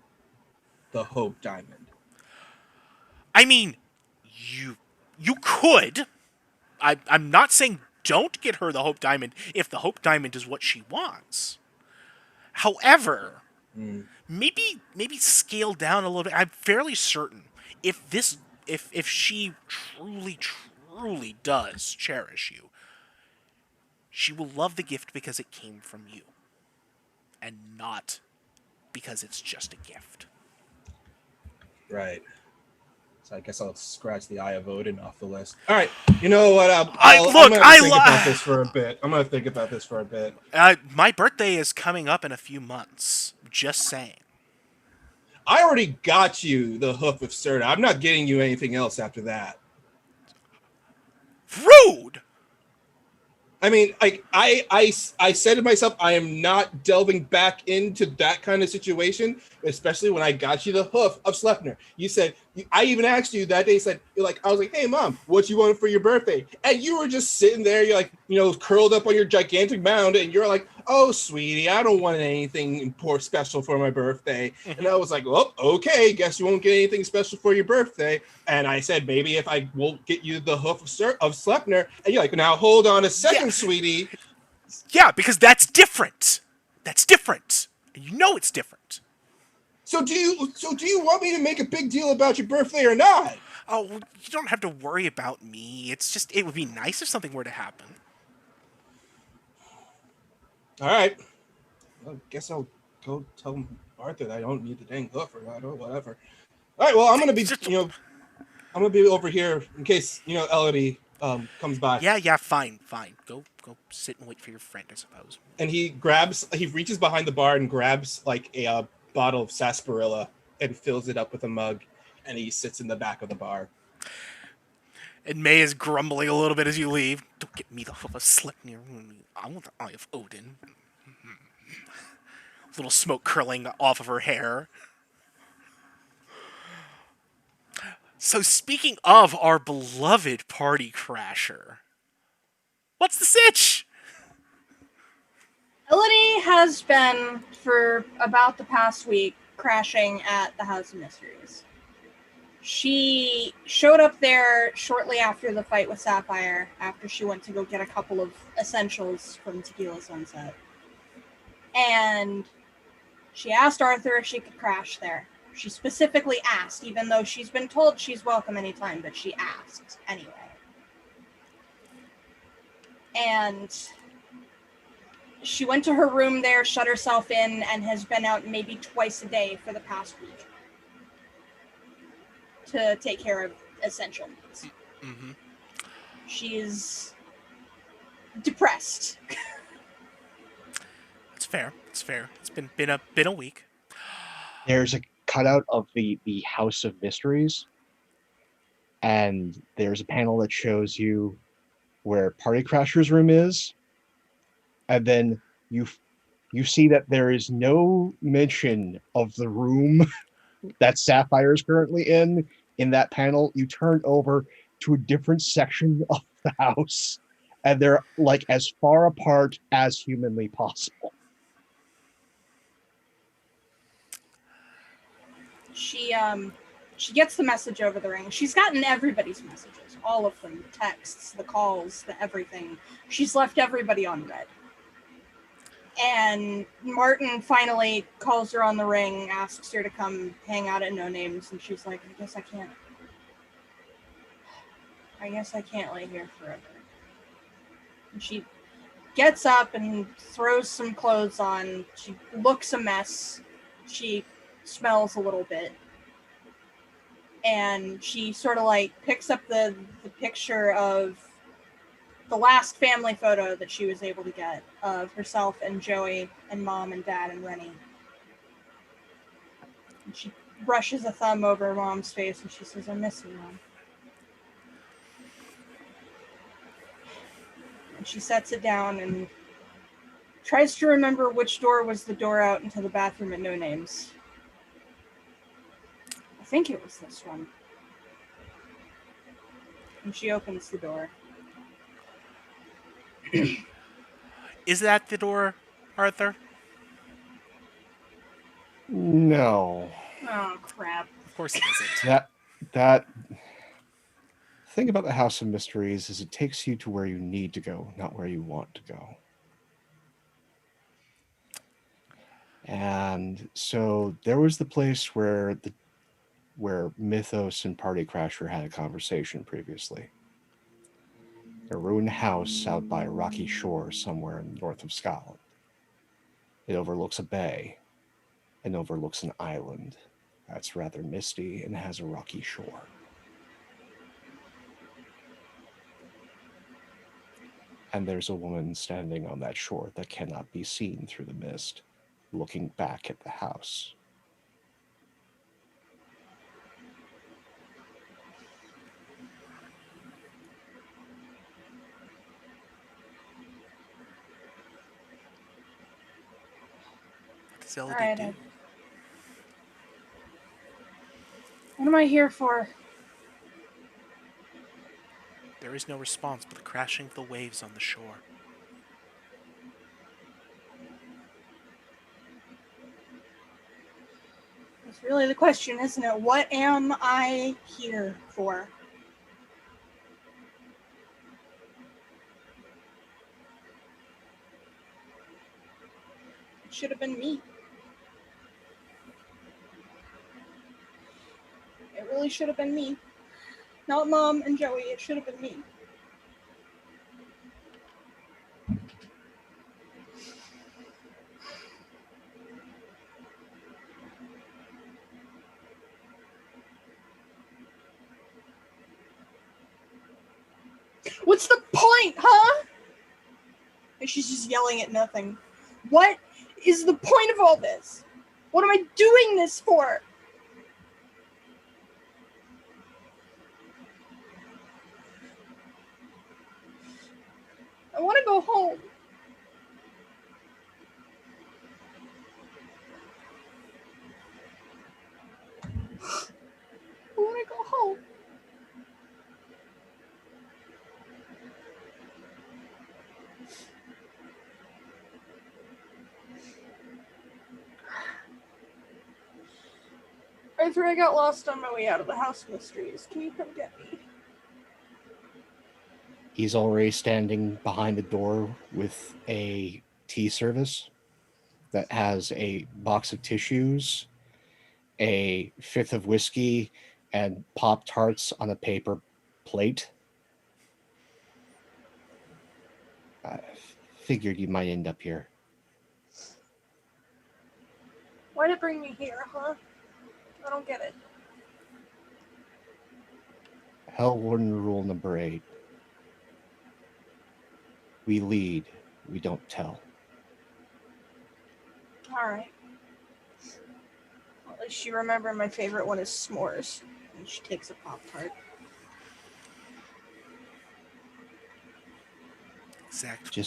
Speaker 3: the Hope Diamond.
Speaker 1: I mean, you could. I'm not saying don't get her the Hope Diamond if the Hope Diamond is what she wants. However, maybe scale down a little bit. I'm fairly certain if she truly does cherish you, she will love the gift because it came from you, and not because it's just a gift.
Speaker 3: Right. So I guess I'll scratch the Eye of Odin off the list. All right. You know what? I'm gonna think about this for a bit.
Speaker 1: My birthday is coming up in a few months. Just saying.
Speaker 3: I already got you the Hoof of Serta. I'm not getting you anything else after that.
Speaker 1: Rude!
Speaker 3: I mean, I said to myself, I am not delving back into that kind of situation, especially when I got you the Hoof of Sleipnir. You said, I even asked you that day, I was like, hey, Mom, what you want for your birthday? And you were just sitting there, you're like, curled up on your gigantic mound, and you're like, oh, sweetie, I don't want anything special for my birthday. And I was like, well, okay, guess you won't get anything special for your birthday. And I said, maybe if I won't get you the Hoof of Sleipnir. And you're like, now hold on a second, sweetie.
Speaker 1: Yeah, because that's different. That's different. And you know it's different.
Speaker 3: So do you want me to make a big deal about your birthday or not?
Speaker 1: Oh, you don't have to worry about me. It's just, it would be nice if something were to happen.
Speaker 3: All right. Well, I guess I'll go tell Arthur that I don't need the dang hoof or whatever. All right. Well, I'm gonna be, I'm gonna be over here in case Elodie comes by.
Speaker 1: Yeah, fine. Go sit and wait for your friend, I suppose.
Speaker 3: And he reaches behind the bar and grabs like a bottle of sarsaparilla and fills it up with a mug, and he sits in the back of the bar.
Speaker 1: And May is grumbling a little bit as you leave. Don't get me the hoof of Sleipnir. I want the Eye of Odin. Little smoke curling off of her hair. So speaking of our beloved party crasher, what's the sitch?
Speaker 2: Elodie has been, for about the past week, crashing at the House of Mysteries. She showed up there shortly after the fight with Sapphire, after she went to go get a couple of essentials from Tequila Sunset. And she asked Arthur if she could crash there. She specifically asked, even though she's been told she's welcome anytime, but she asked anyway. And she went to her room there, shut herself in, and has been out maybe twice a day for the past week to take care of essential needs.
Speaker 1: Mm-hmm.
Speaker 2: She's depressed.
Speaker 1: It's fair. It's been a week.
Speaker 6: There's a cutout of the House of Mysteries, and there's a panel that shows you where Party Crasher's room is, and then you see that there is no mention of the room that Sapphire is currently in that panel. You turn over to a different section of the house, and they're like as far apart as humanly possible.
Speaker 2: She gets the message over the ring. She's gotten everybody's messages, all of them, the texts, the calls, the everything. She's left everybody on red. And Martin finally calls her on the ring, asks her to come hang out at No Names, and she's like, I guess I can't lay here forever. And she gets up and throws some clothes on. She looks a mess. She smells a little bit. And she sort of like picks up the picture of the last family photo that she was able to get of herself and Joey and Mom and Dad and Rennie. And she brushes a thumb over Mom's face and she says, "I miss you, Mom." And she sets it down and tries to remember which door was the door out into the bathroom at No Names. I think it was this one. And she opens the door.
Speaker 1: Is that the door, Arthur?
Speaker 6: No.
Speaker 2: Oh, crap.
Speaker 1: Of course it isn't.
Speaker 6: That thing about the House of Mysteries is it takes you to where you need to go, not where you want to go. And so there was the place where Mythos and Party Crasher had a conversation previously. A ruined house out by a rocky shore somewhere in the north of Scotland. It overlooks a bay and overlooks an island that's rather misty and has a rocky shore. And there's a woman standing on that shore that cannot be seen through the mist, looking back at the house.
Speaker 1: What does Elodie
Speaker 2: Alright,
Speaker 1: do?
Speaker 2: what am I here for?
Speaker 1: There is no response but the crashing of the waves on the shore.
Speaker 2: That's really the question, isn't it? What am I here for? It should have been me. It really should have been me. Not Mom and Joey, it should have been me. What's the point, huh? And she's just yelling at nothing. What is the point of all this? What am I doing this for? I want to go home. I want to go home. Arthur, I got lost on my way out of the House of Mysteries. Can you come get me?
Speaker 6: He's already standing behind the door with a tea service that has a box of tissues, a fifth of whiskey, and Pop-Tarts on a paper plate. I figured you might end up here.
Speaker 2: Why'd it bring me here, huh? I don't get it.
Speaker 6: Hell Warden rule number 8. We lead, we don't tell.
Speaker 2: Alright. Well, at least you remember my favorite one is s'mores. And she takes a Pop-Tart.
Speaker 1: Exactly.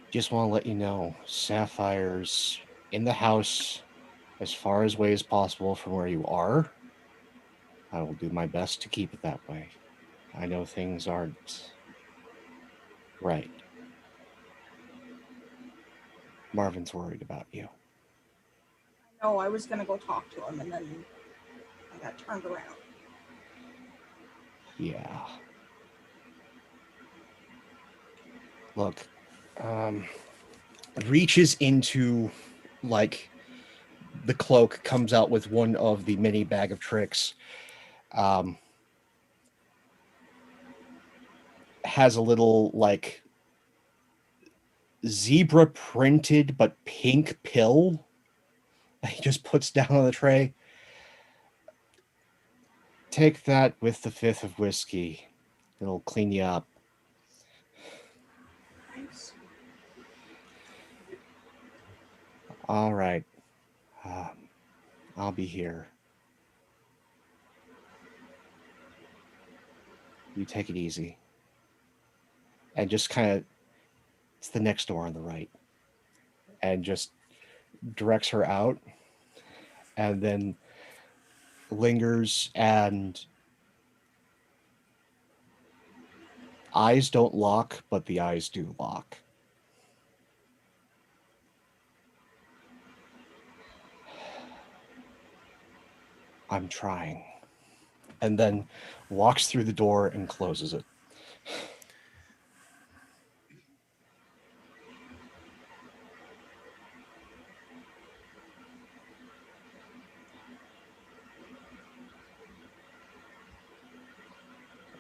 Speaker 6: Just want to let you know, Sapphire's in the house as far away as possible from where you are. I will do my best to keep it that way. I know things aren't right. Marvin's worried about you.
Speaker 2: No, I was gonna go talk to him and then I got turned around.
Speaker 6: Yeah. Look, reaches into, like, the cloak, comes out with one of the mini bag of tricks, has a little, like, zebra printed but pink pill that he just puts down on the tray. Take that with the 5th of whiskey. It'll clean you up.
Speaker 2: Thanks.
Speaker 6: All right. I'll be here. You take it easy. And just kind of, it's the next door on the right. And just directs her out. And then lingers, and eyes don't lock, but the eyes do lock. I'm trying. And then walks through the door and closes it.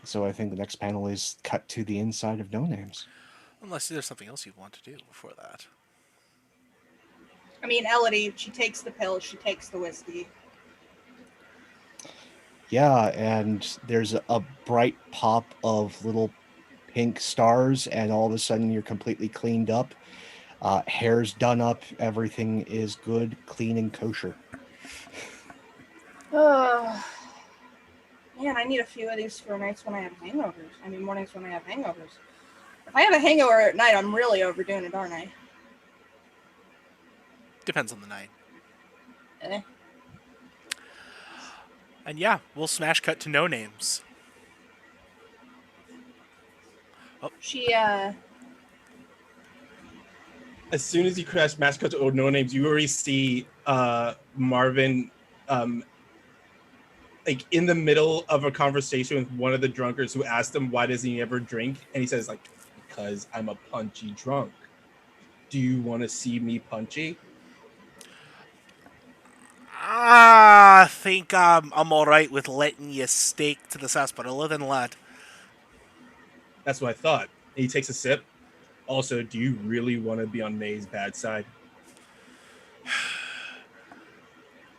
Speaker 6: So I think the next panel is cut to the inside of No Names.
Speaker 1: Unless there's something else you want to do before that.
Speaker 2: I mean, Elodie, she takes the pill, she takes the whiskey.
Speaker 6: Yeah, and there's a bright pop of little pink stars, and all of a sudden you're completely cleaned up. Hair's done up, everything is good, clean, and kosher.
Speaker 2: Man, I need a few of these for nights when I have hangovers. I mean, mornings when I have hangovers. If I have a hangover at night, I'm really overdoing it, aren't I?
Speaker 1: Depends on the night.
Speaker 2: Eh.
Speaker 1: And yeah, we'll smash cut to No Names.
Speaker 2: She,
Speaker 3: As soon as you crash mascot or No Names, you already see Marvin like in the middle of a conversation with one of the drunkards who asked him why doesn't he ever drink, and he says like, because I'm a punchy drunk. Do you want to see me punchy?
Speaker 1: I think I'm alright with letting you stake to the sarsaparilla then, lad.
Speaker 3: That's what I thought. And he takes a sip. Also, do you really want to be on May's bad side?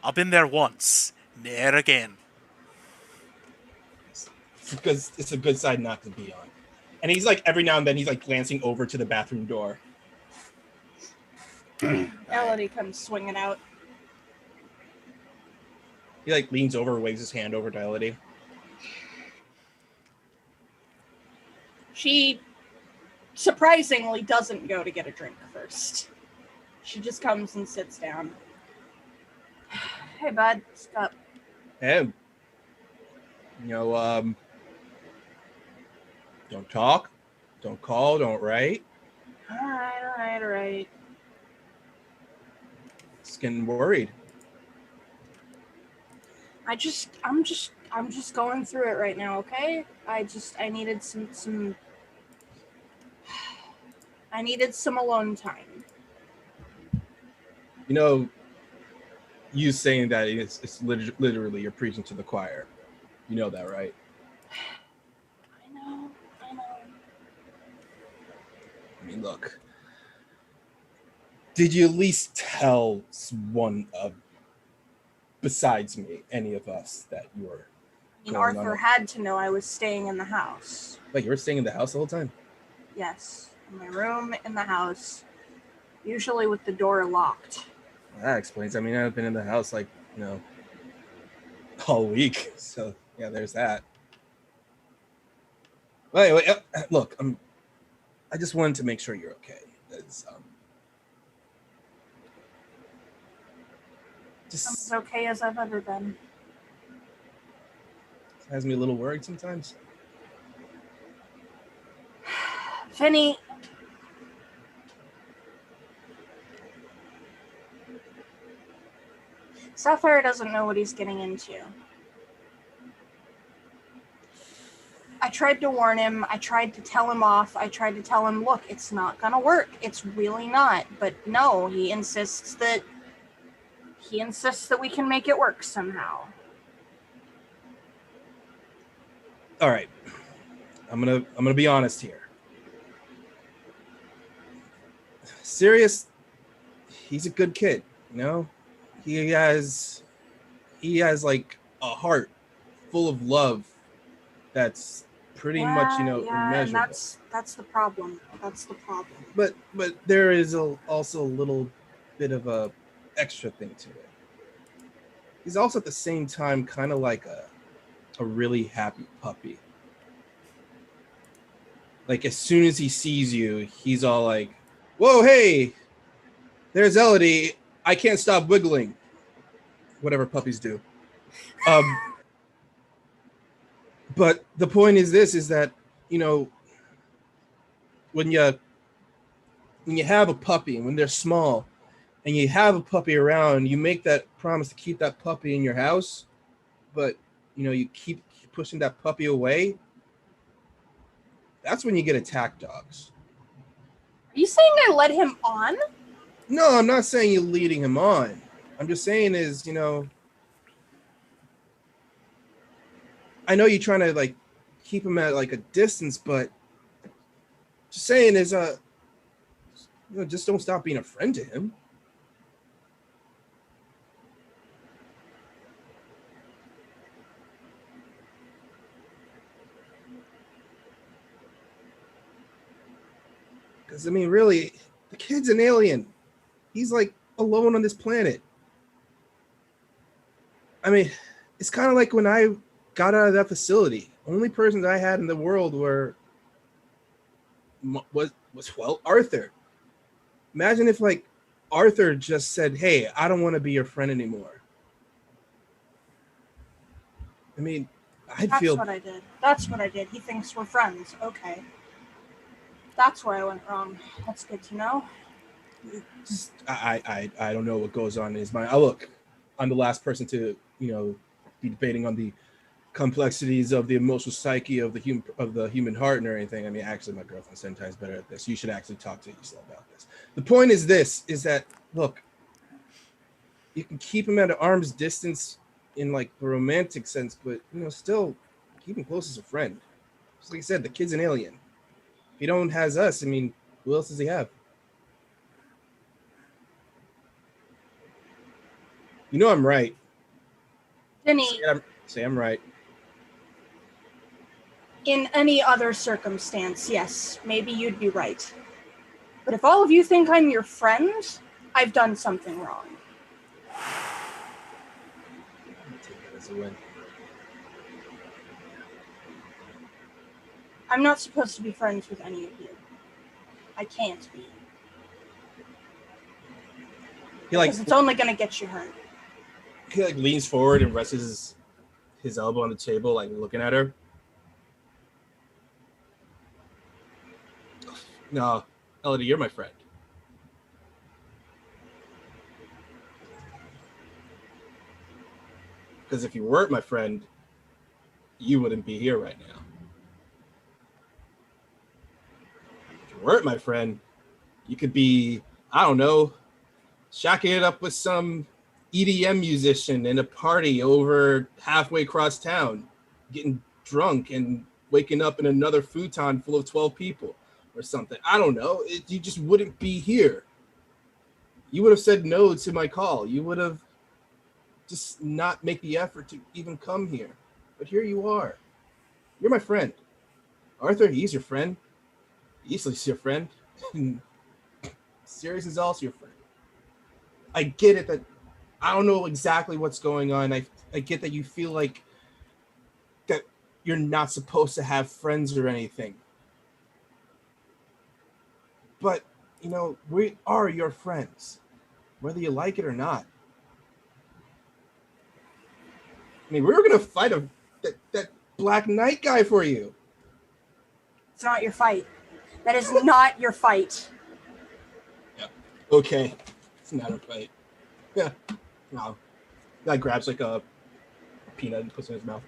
Speaker 1: I've been there once. Ne'er again.
Speaker 3: Because it's a good side not to be on. And he's like, every now and then, he's like glancing over to the bathroom door.
Speaker 2: Elodie comes swinging out.
Speaker 3: He like leans over, waves his hand over to Elodie.
Speaker 2: She surprisingly doesn't go to get a drink first. She just comes and sits down. Hey, bud, stop.
Speaker 3: And, you know, don't talk, don't call, don't write.
Speaker 2: All right.
Speaker 3: Just getting worried.
Speaker 2: I'm just going through it right now, okay? I needed some I needed some alone time.
Speaker 3: You know, you saying that it's literally you're preaching to the choir. You know that, right?
Speaker 2: I know.
Speaker 3: I mean, look. Did you at least tell one of, besides me, any of us that you were?
Speaker 2: I mean, Arthur had to know I was staying in the house.
Speaker 3: Wait, you were staying in the house the whole time?
Speaker 2: Yes, in my room in the house, usually with the door locked.
Speaker 3: Well, that explains. I mean, I've been in the house like, all week. So yeah, there's that. Well, anyway, look, I just wanted to make sure you're okay. It's,
Speaker 2: I'm as okay as I've ever been.
Speaker 3: has me a little worried sometimes.
Speaker 2: Finny, Sapphire doesn't know what he's getting into. I tried to warn him. I tried to tell him off. I tried to tell him, look, it's not gonna work. It's really not. But no, he insists that we can make it work somehow.
Speaker 3: All right, I'm gonna be honest here. Sirius, he's a good kid, you know? He has like a heart full of love that's pretty much,
Speaker 2: and
Speaker 3: immeasurable.
Speaker 2: that's the problem. That's the problem.
Speaker 3: But there is also a little bit of a extra thing to it. He's also at the same time kind of like a really happy puppy. Like as soon as he sees you, he's all like, "Whoa, hey, there's Elodie. I can't stop wiggling." Whatever puppies do. But the point is this: is that when you have a puppy, when they're small, and you have a puppy around, you make that promise to keep that puppy in your house, but you keep pushing that puppy away. That's when you get attack dogs.
Speaker 2: Are you saying I led him on?
Speaker 3: No, I'm not saying you're leading him on. I'm just saying is, I know you're trying to like keep him at like a distance, but just saying is just don't stop being a friend to him. Because I mean, really, the kid's an alien. He's like alone on this planet. I mean, it's kind of like when I got out of that facility. Only persons I had in the world was Arthur. Imagine if like Arthur just said, "Hey, I don't want to be your friend anymore." I mean,
Speaker 2: That's what I did. That's what I did. He thinks we're friends. Okay. That's where I went wrong. That's good to know.
Speaker 3: I don't know what goes on in his mind. Look, I'm the last person to be debating on the complexities of the emotional psyche of the human heart and anything. I mean, actually, my girlfriend's 10 times better at this. You should actually talk to Isla about this. The point is that look, you can keep him at an arm's distance in like the romantic sense, but still keep him close as a friend. Just like I said, the kid's an alien. If he don't has us, I mean, who else does he have? I'm right.
Speaker 2: Denny,
Speaker 3: Say I'm right.
Speaker 2: in any other circumstance, yes, maybe you'd be right. But if all of you think I'm your friend, I've done something wrong.
Speaker 3: I'll take that as a win.
Speaker 2: I'm not supposed to be friends with any of you. I can't be. Because it's only going to get you hurt.
Speaker 3: He like leans forward and rests his elbow on the table, like looking at her. No, Elodie, you're my friend. Because if you weren't my friend, you wouldn't be here right now. If you weren't my friend, you could be, I don't know, shacking it up with some EDM musician in a party over halfway across town, getting drunk and waking up in another futon full of 12 people or something. I don't know. You just wouldn't be here. You would have said no to my call. You would have just not make the effort to even come here. But here you are. You're my friend. Arthur, he's your friend. Islay's your friend. Sirius is also your friend. I get it that I don't know exactly what's going on. I get that you feel like that you're not supposed to have friends or anything. But, we are your friends, whether you like it or not. I mean, we were going to fight that Black Knight guy for you.
Speaker 2: It's not your fight. That is not your fight.
Speaker 3: Yeah. Okay. It's not a fight. Yeah. No. Guy grabs like a peanut and puts it in his mouth.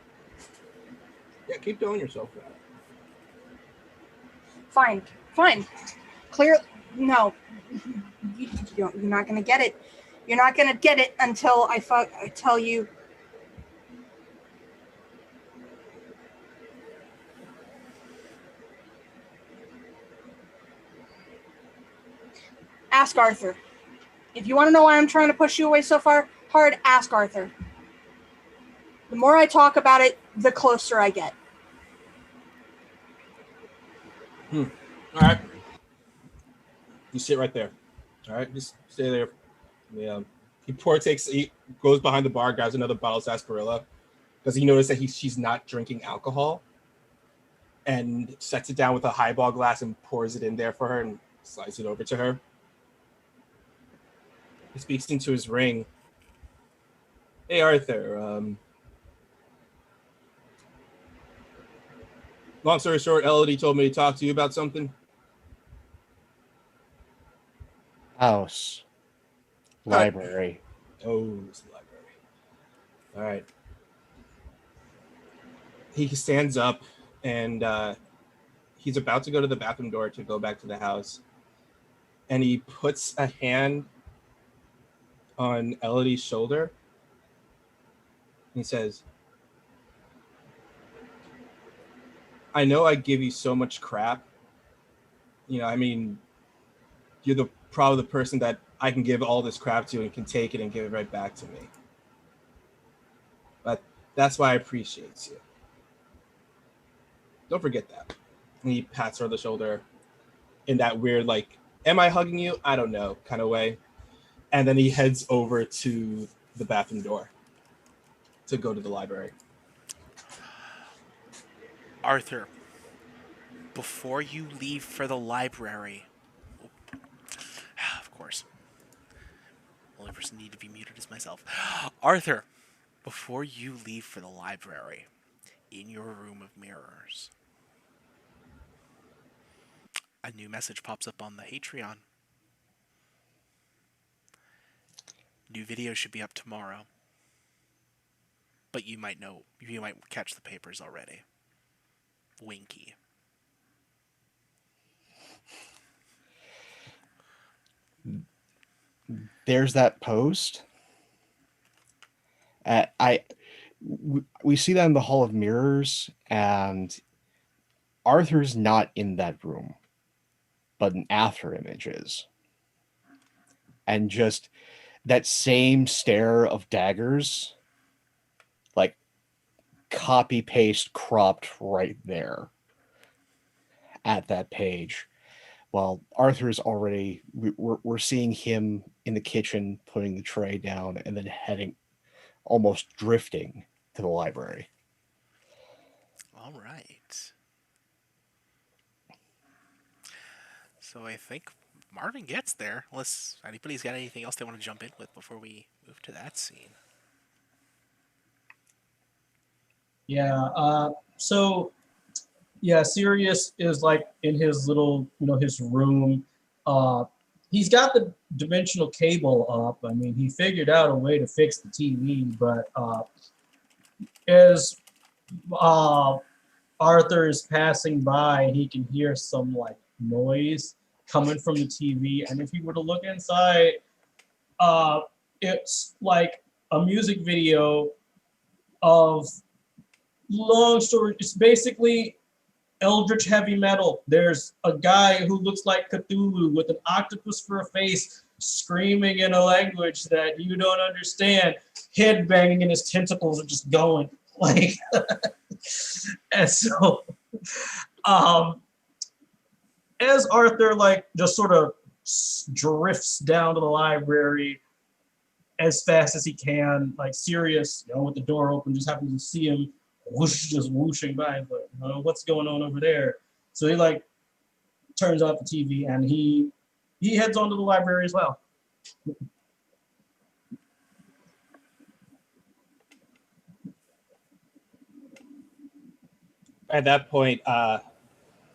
Speaker 3: Yeah, keep doing yourself that.
Speaker 2: Fine. Clear. No. You're not going to get it. You're not going to get it until I tell you. Ask Arthur. If you want to know why I'm trying to push you away so far hard, ask Arthur. The more I talk about it, the closer I get.
Speaker 3: All right. You sit right there. All right, just stay there. Yeah. He goes behind the bar, grabs another bottle of sarsaparilla because he noticed that she's not drinking alcohol, and sets it down with a highball glass and pours it in there for her and slides it over to her. He speaks into his ring. Hey, Arthur. Long story short, Elodie told me to talk to you about something.
Speaker 6: House. Library.
Speaker 3: Oh, it's the library. All right. He stands up and he's about to go to the bathroom door to go back to the house. And he puts a hand on Elodie's shoulder. He says, I know I give you so much crap. You know, I mean, you're probably the person that I can give all this crap to and can take it and give it right back to me. But that's why I appreciate you. Don't forget that. And he pats her on the shoulder in that weird, like, am I hugging you? I don't know, kind of way. And then he heads over to the bathroom door to go to the library.
Speaker 1: Arthur, before you leave for the library... Of course. The only person need to be muted is myself. Arthur, before you leave for the library, in your room of mirrors, a new message pops up on the Hatreon. New video should be up tomorrow. But you might catch the papers already. Winky.
Speaker 6: There's that post. We see that in the Hall of Mirrors, and Arthur's not in that room, but an after image is. And just that same stare of daggers, like copy paste cropped right there at that page. Well, Arthur's already, we're seeing him in the kitchen putting the tray down and then heading, almost drifting to the library.
Speaker 1: All right. So I think Marvin gets there, unless anybody's got anything else they want to jump in with before we move to that scene.
Speaker 4: Yeah. Sirius is like in his little, his room. He's got the dimensional cable up. I mean, he figured out a way to fix the TV, but as Arthur is passing by, he can hear some like noise coming from the TV, and if you were to look inside, it's like a music video of, long story, it's basically eldritch heavy metal. There's a guy who looks like Cthulhu with an octopus for a face, screaming in a language that you don't understand, head banging, and his tentacles are just going like. And so as Arthur like just sort of drifts down to the library as fast as he can, like Sirius, with the door open, just happens to see him just whooshing by. He's like, what's going on over there? So he like turns off the TV and he heads on to the library as well.
Speaker 3: At that point,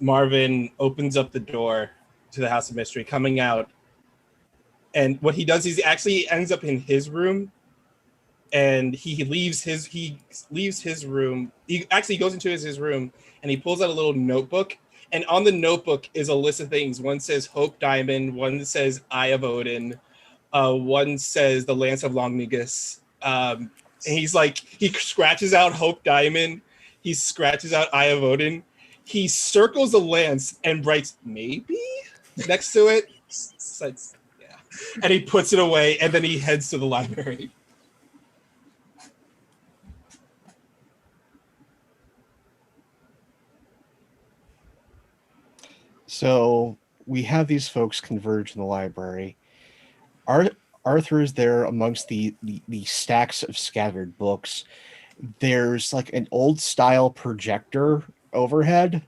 Speaker 3: Marvin opens up the door to the House of Mystery, coming out. And what he does is he actually ends up in his room, and he leaves his room. He actually goes into his room, and he pulls out a little notebook. And on the notebook is a list of things. One says Hope Diamond. One says Eye of Odin. One says the Lance of Longnegus. And he's like, he scratches out Hope Diamond. He scratches out Eye of Odin. He circles the lance and writes maybe next to it. It's like, And he puts it away, and then he heads to the library.
Speaker 6: So we have these folks converge in the library. Arthur is there amongst the stacks of scattered books. There's like an old style projector overhead,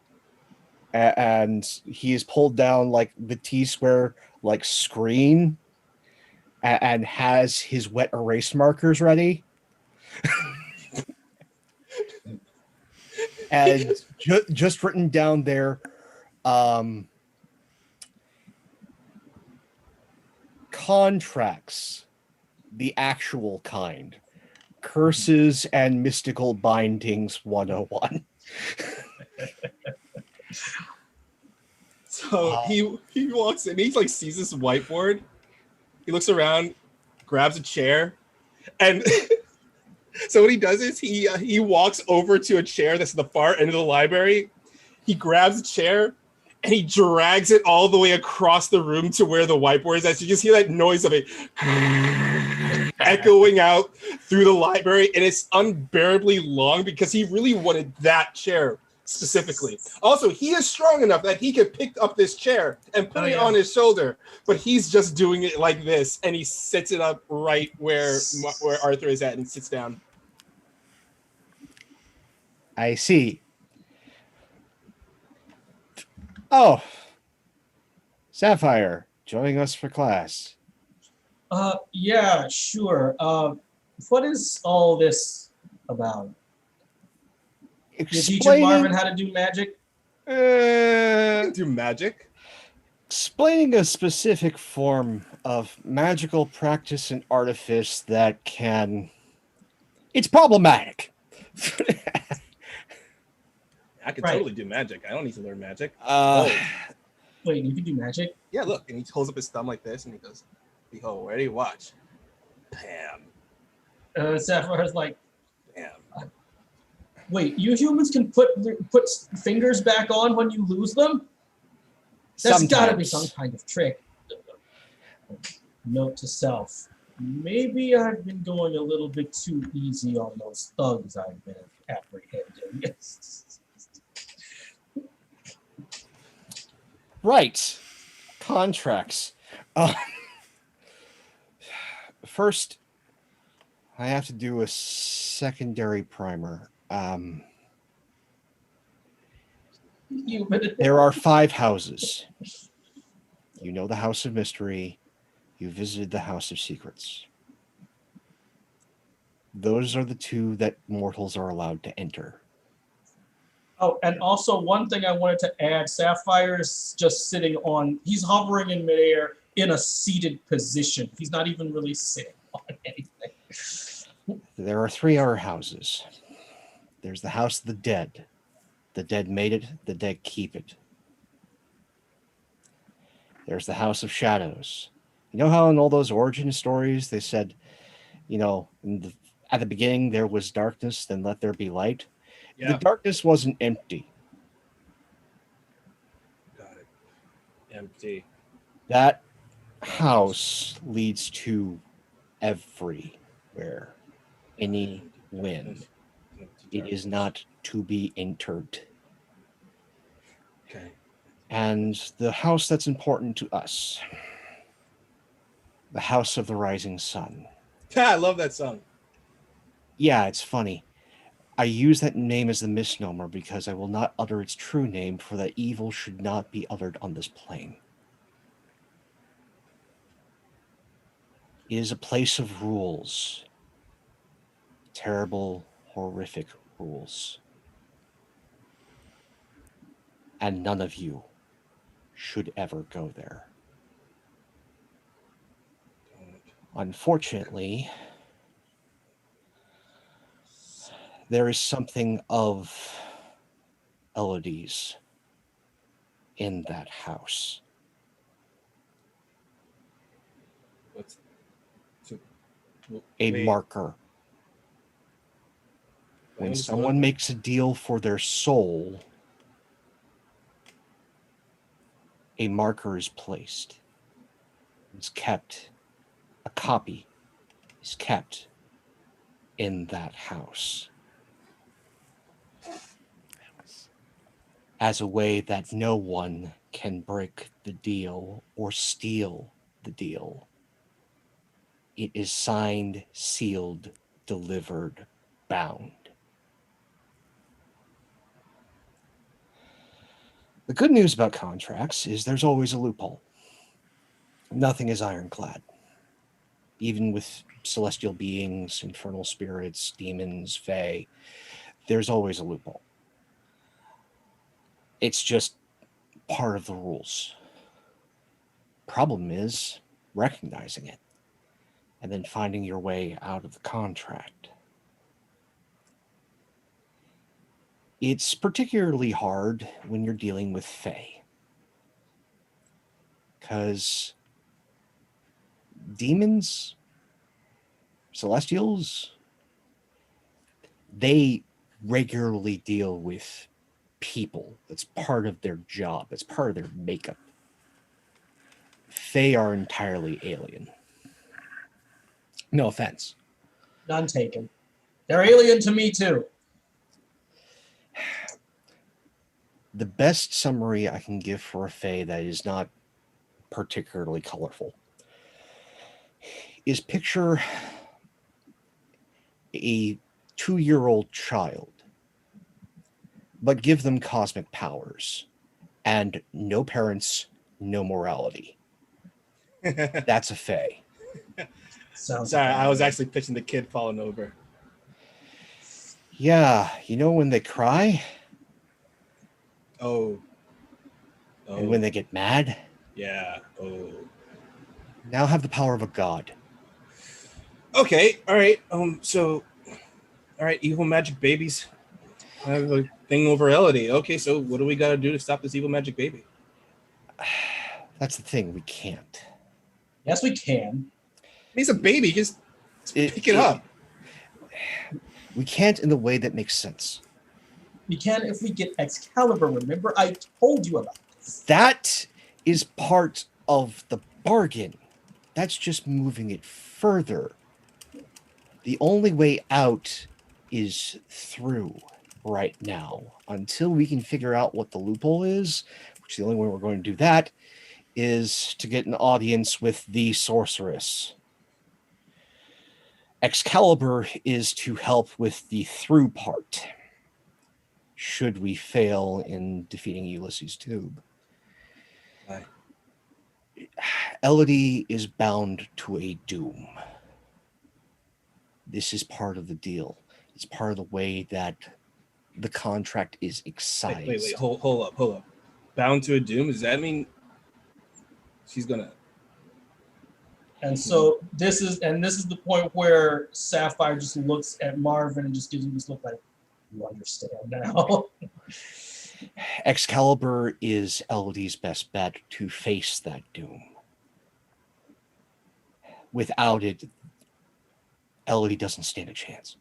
Speaker 6: and he has pulled down like the T-square like screen, and has his wet erase markers ready. And just written down there, contracts, the actual kind, curses and mystical bindings 101.
Speaker 3: So he walks in, he like sees this whiteboard. He looks around, grabs a chair, and so what he does is he walks over to a chair that's at the far end of the library. He grabs a chair and he drags it all the way across the room to where the whiteboard is. As you just hear that noise of it echoing out through the library, and it's unbearably long because he really wanted that chair specifically. Also, he is strong enough that he could pick up this chair and put it on his shoulder, but he's just doing it like this, and he sits it up right where Arthur is at and sits down.
Speaker 6: I see. Oh, Sapphire, joining us for class.
Speaker 4: Yeah, sure. What is all this about? You're teaching Marvin how to do magic?
Speaker 3: Do magic?
Speaker 6: Explaining a specific form of magical practice and artifice that can... It's problematic.
Speaker 3: I could totally do magic. I don't need to learn magic.
Speaker 4: Wait, you can do magic?
Speaker 3: Yeah, look. And he holds up his thumb like this, and he goes, "Behold, ready, watch." Bam.
Speaker 4: Sapphire's like,
Speaker 3: Bam.
Speaker 4: Wait, you humans can put fingers back on when you lose them? That's gotta be some kind of trick. Note to self. Maybe I've been going a little bit too easy on those thugs I've been apprehending.
Speaker 6: Right. Contracts. First, I have to do a secondary primer. There are 5 houses. You know the House of Mystery. You visited the House of Secrets. Those are the 2 that mortals are allowed to enter.
Speaker 4: Oh, and also one thing I wanted to add, Sapphire is just sitting on, he's hovering in midair in a seated position. He's not even really sitting on anything.
Speaker 6: There are 3 other houses. There's the House of the Dead. The dead made it, the dead keep it. There's the House of Shadows. You know how in all those origin stories they said, you know, at the beginning there was darkness, then let there be light? Yeah. The darkness wasn't empty.
Speaker 3: Got it. Empty.
Speaker 6: That house leads to everywhere. Any wind. It is not to be entered.
Speaker 3: Okay.
Speaker 6: And the house that's important to us, the House of the Rising Sun.
Speaker 3: I love that song.
Speaker 6: Yeah, it's funny. I use that name as the misnomer because I will not utter its true name, for that evil should not be uttered on this plane. It is a place of rules. Terrible, horrific rules. And none of you should ever go there. Unfortunately, there is something of Elodie's in that house. A marker. When someone makes a deal for their soul, a marker is placed. is kept, a copy is kept in that house as a way that no one can break the deal or steal the deal. It is signed, sealed, delivered, bound. The good news about contracts is there's always a loophole. Nothing is ironclad. Even with celestial beings, infernal spirits, demons, fae, there's always a loophole. It's just part of the rules. Problem is recognizing it and then finding your way out of the contract. It's particularly hard when you're dealing with fae, because demons, celestials, they regularly deal with people. That's part of their job. That's part of their makeup. Fae are entirely alien. No offense.
Speaker 4: None taken. They're alien to me too.
Speaker 6: The best summary I can give for a fae that is not particularly colorful is picture a 2-year-old child, but give them cosmic powers and no parents, no morality. That's a fae.
Speaker 4: Sounds
Speaker 3: Sorry, I was
Speaker 4: bad.
Speaker 3: actually pitching the kid falling over.
Speaker 6: Yeah, you know when they cry
Speaker 3: Oh.
Speaker 6: and when they get mad?
Speaker 3: Yeah. Oh.
Speaker 6: Now have the power of a god.
Speaker 3: Okay. All right. So, all right. Evil magic babies. I have a thing over Elodie. Okay. So, what do we got to do to stop this evil magic baby?
Speaker 6: That's the thing, we can't.
Speaker 4: Yes, we can.
Speaker 3: He's a baby. Just pick it up.
Speaker 6: We can't in the way that makes sense.
Speaker 4: We can if we get Excalibur. Remember, I told you about this.
Speaker 6: That is part of the bargain. That's just moving it further. The only way out is through right now. Until we can figure out what the loophole is, which the only way we're going to do that is to get an audience with the sorceress. Excalibur is to help with the through part, should we fail in defeating Ulysses Tube.
Speaker 3: Right.
Speaker 6: Elodie is bound to a doom. This is part of the deal. It's part of the way that the contract is excised.
Speaker 3: Wait. Hold up. Bound to a doom. Does that mean she's gonna?
Speaker 4: And so this is the point where Sapphire just looks at Marvin and just gives him this look like, you understand now.
Speaker 6: Excalibur is Elodie's best bet to face that doom. Without it, Elodie doesn't stand a chance.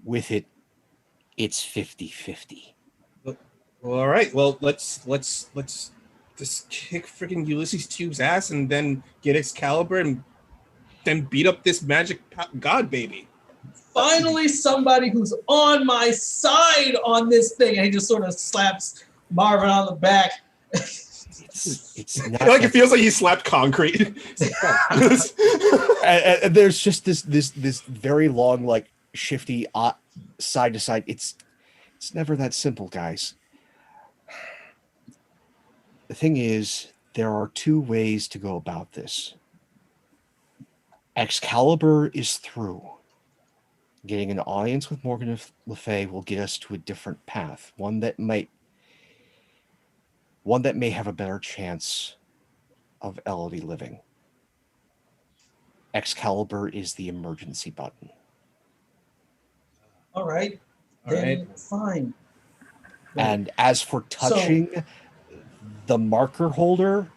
Speaker 6: With it, it's 50-50.
Speaker 3: Well, all right. Well, let's just kick freaking Ulysses Tube's ass and then get Excalibur and then beat up this magic god baby.
Speaker 4: Finally, somebody who's on my side on this thing. And he just sort of slaps Marvin on the back.
Speaker 6: It's not
Speaker 3: Like it feels like he slapped concrete.
Speaker 6: and there's just this very long, like, shifty side to side. It's never that simple, guys. The thing is, there are two ways to go about this. Excalibur is through. Getting an audience with Morgan Le Fey will get us to a different path, one that may have a better chance of Elodie living. Excalibur is the emergency button.
Speaker 4: All right.
Speaker 3: All
Speaker 4: Then
Speaker 3: right.
Speaker 4: fine.
Speaker 6: And as for touching the marker holder,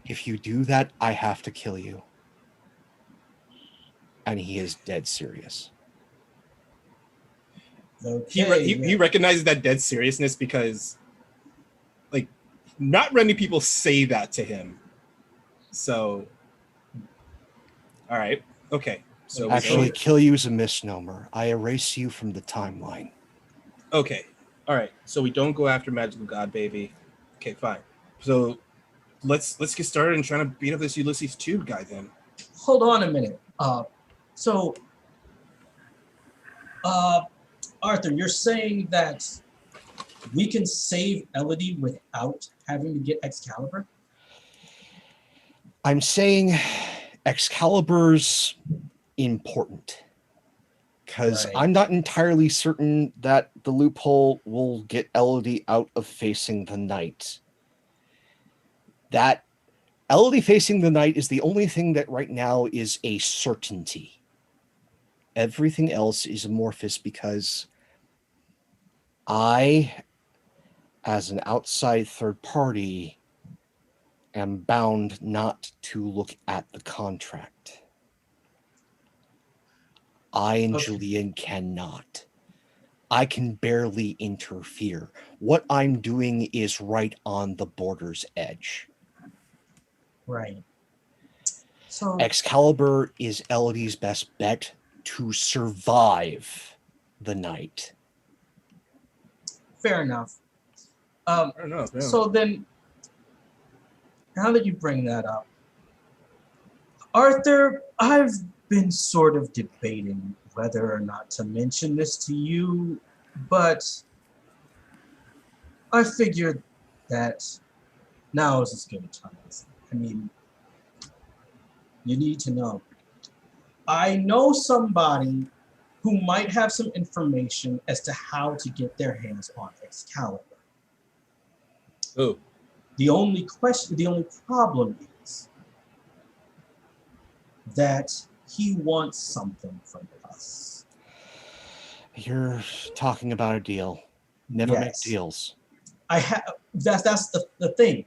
Speaker 6: if you do that, I have to kill you. And he is dead serious.
Speaker 4: Okay.
Speaker 3: He recognizes that dead seriousness because, like, not many people say that to him. So, all right, okay. So
Speaker 6: Actually, kill you is a misnomer. I erase you from the timeline.
Speaker 3: okay, all right. So we don't go after Magical God Baby. Okay, fine. So let's get started and trying to beat up this Ulysses Tube guy then.
Speaker 4: Hold on a minute. Arthur, you're saying that we can save Elodie without having to get Excalibur?
Speaker 6: I'm saying Excalibur's important because
Speaker 4: Right.
Speaker 6: I'm not entirely certain that the loophole will get Elodie out of facing the knight. That Elodie facing the knight is the only thing that right now is a certainty. Everything else is amorphous because I, as an outside third party, am bound not to look at the contract. I and
Speaker 4: Okay.
Speaker 6: Julian cannot. I can barely interfere. What I'm doing is right on the border's edge.
Speaker 4: Right. So
Speaker 6: Excalibur is Elodie's best bet to survive the night.
Speaker 4: fair enough.
Speaker 3: I don't know. Yeah.
Speaker 4: So then, now that you bring that up, Arthur, I've been sort of debating whether or not to mention this to you, but I figured that now is as good a time as any. I mean, you need to know. I know somebody who might have some information as to how to get their hands on Excalibur.
Speaker 3: Oh,
Speaker 4: The only problem is that he wants something from us.
Speaker 6: You're talking about a deal. Never make
Speaker 4: Yes.
Speaker 6: deals.
Speaker 4: That's the thing.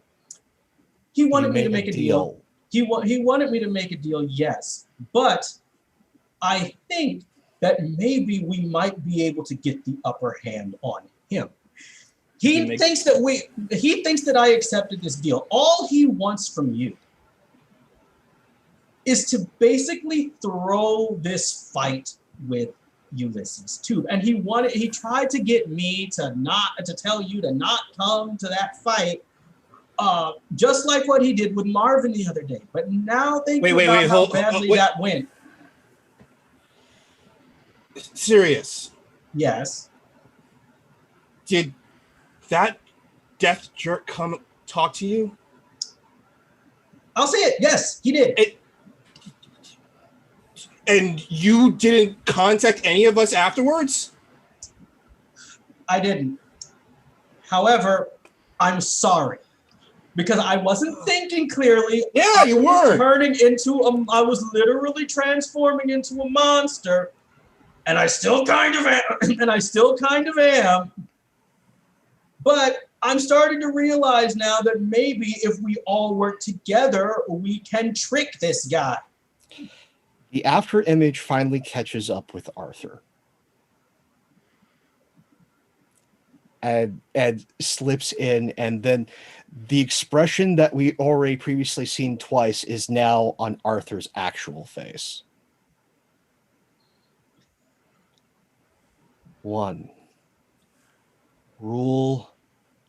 Speaker 4: He wanted
Speaker 6: You
Speaker 4: me to
Speaker 6: made
Speaker 4: make a deal. He wanted me to make a deal, yes. But I think that maybe we might be able to get the upper hand on him. He thinks that I accepted this deal. All he wants from you is to basically throw this fight with Ulysses Tube. And he tried to get me to tell you to not come to that fight. Just like what he did with Marvin the other day. But now think about how badly that went.
Speaker 3: Serious.
Speaker 4: Yes.
Speaker 3: Did that death jerk come talk to you?
Speaker 4: I'll say it. Yes, he did.
Speaker 3: And you didn't contact any of us afterwards?
Speaker 4: I didn't. However, I'm sorry. Because I wasn't thinking clearly.
Speaker 3: Yeah, you were.
Speaker 4: I was literally transforming into a monster. And I still kind of am. But I'm starting to realize now that maybe if we all work together, we can trick this guy.
Speaker 6: The after image finally catches up with Arthur. And slips in, and then the expression that we already previously seen twice is now on Arthur's actual face. 1. Rule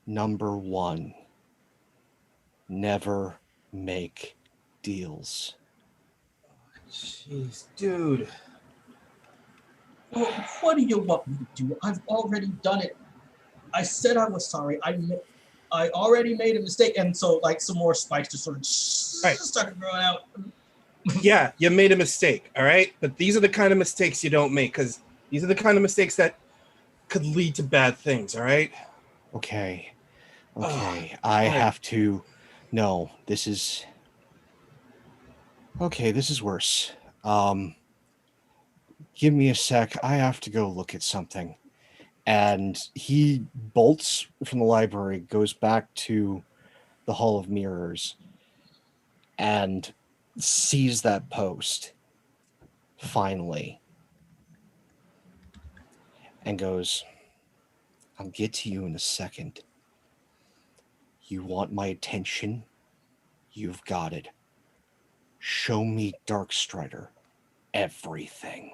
Speaker 6: number 1. Never make deals.
Speaker 3: Jeez, dude.
Speaker 4: Well, what do you want me to do? I've already done it. I said I was sorry. I already made a mistake. And so like some more spikes just sort of started growing out.
Speaker 3: Yeah, you made a mistake, all right? But these are the kind of mistakes you don't make, because these are the kind of mistakes that could lead to bad things, all right?
Speaker 6: Okay. I have to... No, this is... Okay, this is worse. Give me a sec. I have to go look at something. And he bolts from the library, goes back to the Hall of Mirrors, and sees that post, finally, and goes, I'll get to you in a second. You want my attention? You've got it. Show me Darkstrider. Everything.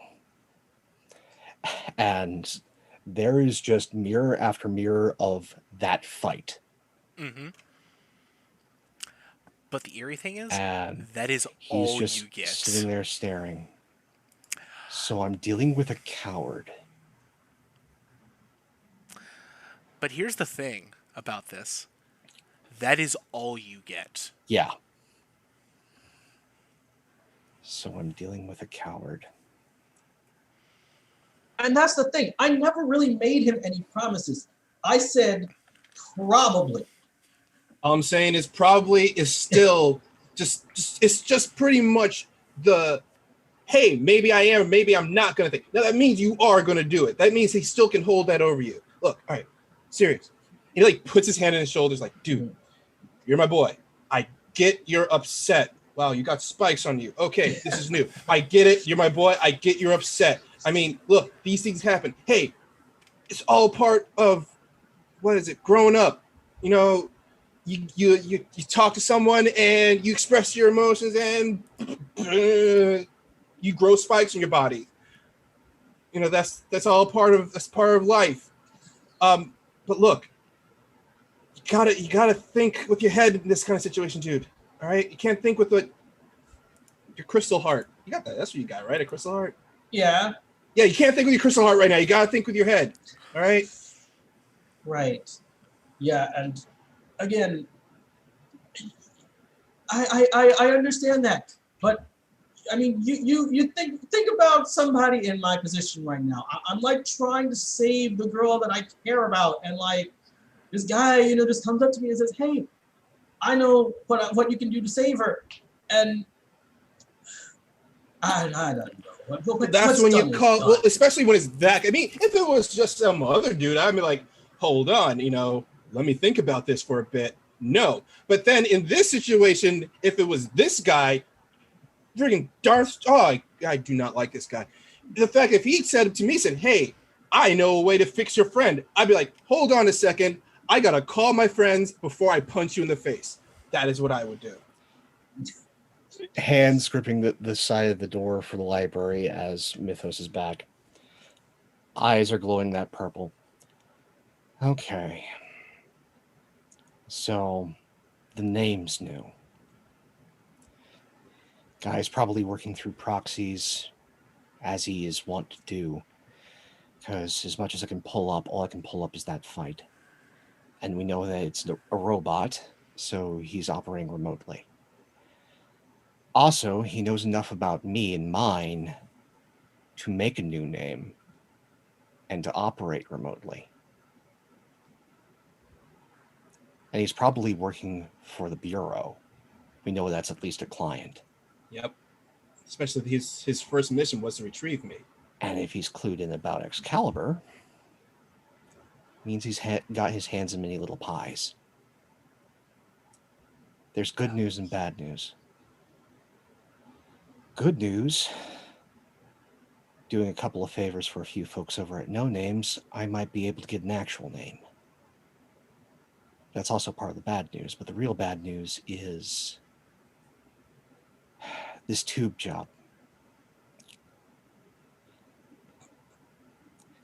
Speaker 6: And there is just mirror after mirror of that fight.
Speaker 1: Mm-hmm. But the eerie thing is,
Speaker 6: And
Speaker 1: that is
Speaker 6: he's
Speaker 1: all
Speaker 6: just
Speaker 1: you get.
Speaker 6: sitting there staring. So I'm dealing with a coward.
Speaker 1: But here's the thing about this. That is all you get.
Speaker 6: Yeah. So I'm dealing with a coward.
Speaker 4: And that's the thing. I never really made him any promises. I said probably.
Speaker 3: All I'm saying is probably is still just it's just pretty much the hey, maybe I am, maybe I'm not gonna think. Now that means you are gonna do it. That means he still can hold that over you. Look, all right, serious. He like puts his hand on his shoulders, like, dude, you're my boy. I get you're upset. Wow, you got spikes on you. Okay, this is new. I get it. You're my boy. I get you're upset. I mean, look, these things happen. Hey, it's all part of what is it? Growing up. You know, you talk to someone and you express your emotions and you grow spikes in your body. You know, that's all part of life. But look, you gotta think with your head in this kind of situation, dude. All right, you can't think with your crystal heart. You got that? That's what you got, right? A crystal heart.
Speaker 4: Yeah.
Speaker 3: Yeah, you can't think with your crystal heart right now. You gotta think with your head. All right.
Speaker 4: Right. Yeah, and again, I understand that, but I mean, you think about somebody in my position right now. I'm like trying to save the girl that I care about, and like this guy, just comes up to me and says, "Hey, I know what you can do to save her," and I don't know.
Speaker 3: That's when you call. Well, especially when it's that. I mean, if it was just some other dude, I'd be like, hold on, let me think about this for a bit. No, but then in this situation, if it was this guy, freaking Darth. Oh, I do not like this guy. The fact if he said to me, "Hey, I know a way to fix your friend," I'd be like, hold on a second. I gotta call my friends before I punch you in the face. That is what I would do.
Speaker 6: Hands gripping the side of the door for the library as Mythos is back. Eyes are glowing that purple. Okay. So, the name's new. Guy's probably working through proxies, as he is wont to do. Because as much as I can pull up, all I can pull up is that fight. And we know that it's a robot, so he's operating remotely. Also, he knows enough about me and mine to make a new name and to operate remotely. And he's probably working for the Bureau. We know that's at least a client.
Speaker 3: Yep. Especially if his first mission was to retrieve me.
Speaker 6: And if he's clued in about Excalibur, means he's got his hands in many little pies. There's good news and bad news. Good news, doing a couple of favors for a few folks over at No Names, I might be able to get an actual name. That's also part of the bad news, but the real bad news is this tube job.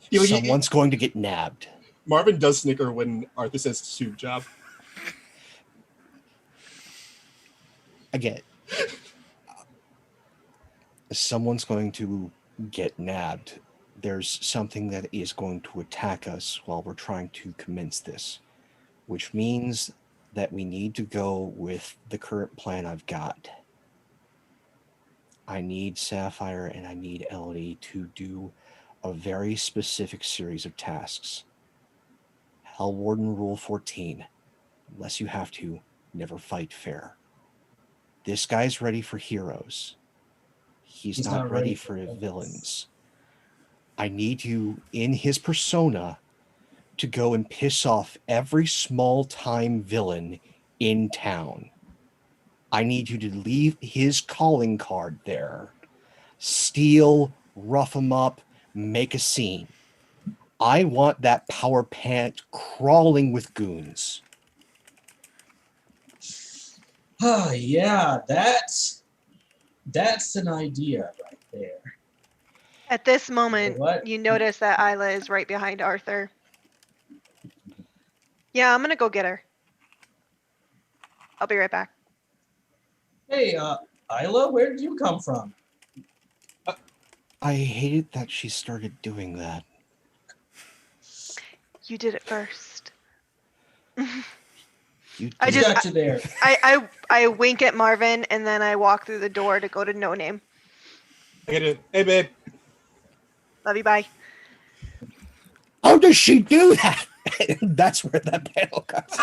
Speaker 6: Someone's going to get nabbed.
Speaker 3: Marvin does snicker when Arthur says tube job.
Speaker 6: I get it. Someone's going to get nabbed. There's something that is going to attack us while we're trying to commence this, which means that we need to go with the current plan I've got. I need Sapphire and I need Elodie to do a very specific series of tasks. Hellwarden Rule 14. Unless you have to, never fight fair. This guy's ready for heroes. He's not ready for villains. I need you, in his persona, to go and piss off every small-time villain in town. I need you to leave his calling card there. Steal, rough him up, make a scene. I want that power pant crawling with goons.
Speaker 4: Ah, yeah, that's an idea right there.
Speaker 5: At this
Speaker 4: You know
Speaker 5: moment,
Speaker 4: what?
Speaker 5: you notice that Isla is right behind Arthur. Yeah, I'm gonna go get her. I'll be right back.
Speaker 4: Hey, Isla, where did you come from?
Speaker 6: I hated that she started doing that.
Speaker 5: You did it first.
Speaker 6: You
Speaker 5: I
Speaker 4: Who's
Speaker 6: did.
Speaker 5: just
Speaker 4: got you there?
Speaker 5: I wink at Marvin and then I walk through the door to go to No Name.
Speaker 3: I get it. Hey, babe.
Speaker 5: Love you, bye.
Speaker 6: How does she do that? That's where that panel comes.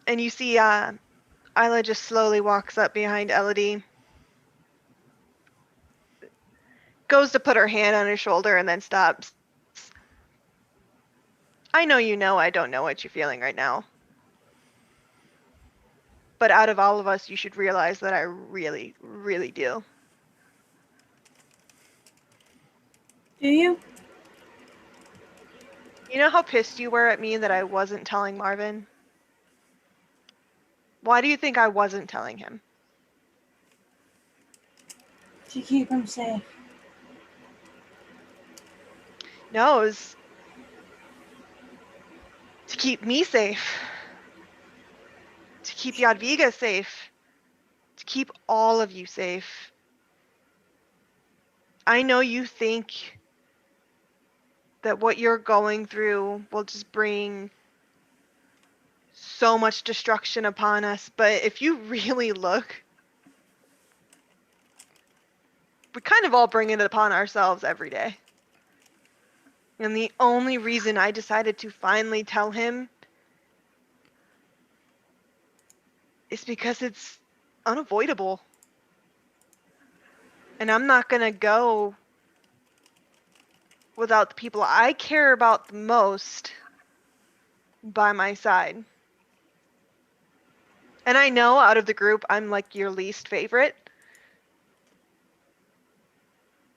Speaker 5: And you see Isla just slowly walks up behind Elodie, goes to put her hand on his shoulder and then stops. I know I don't know what you're feeling right now. But out of all of us, you should realize that I really, really do.
Speaker 2: Do you?
Speaker 5: You know how pissed you were at me that I wasn't telling Marvin? Why do you think I wasn't telling him?
Speaker 2: To keep him safe.
Speaker 5: No, it was to keep me safe. To keep Yadviga safe. To keep all of you safe. I know you think that what you're going through will just bring so much destruction upon us, but if you really look, we kind of all bring it upon ourselves every day. And the only reason I decided to finally tell him is because it's unavoidable. And I'm not going to go without the people I care about the most by my side. And I know out of the group, I'm like your least favorite.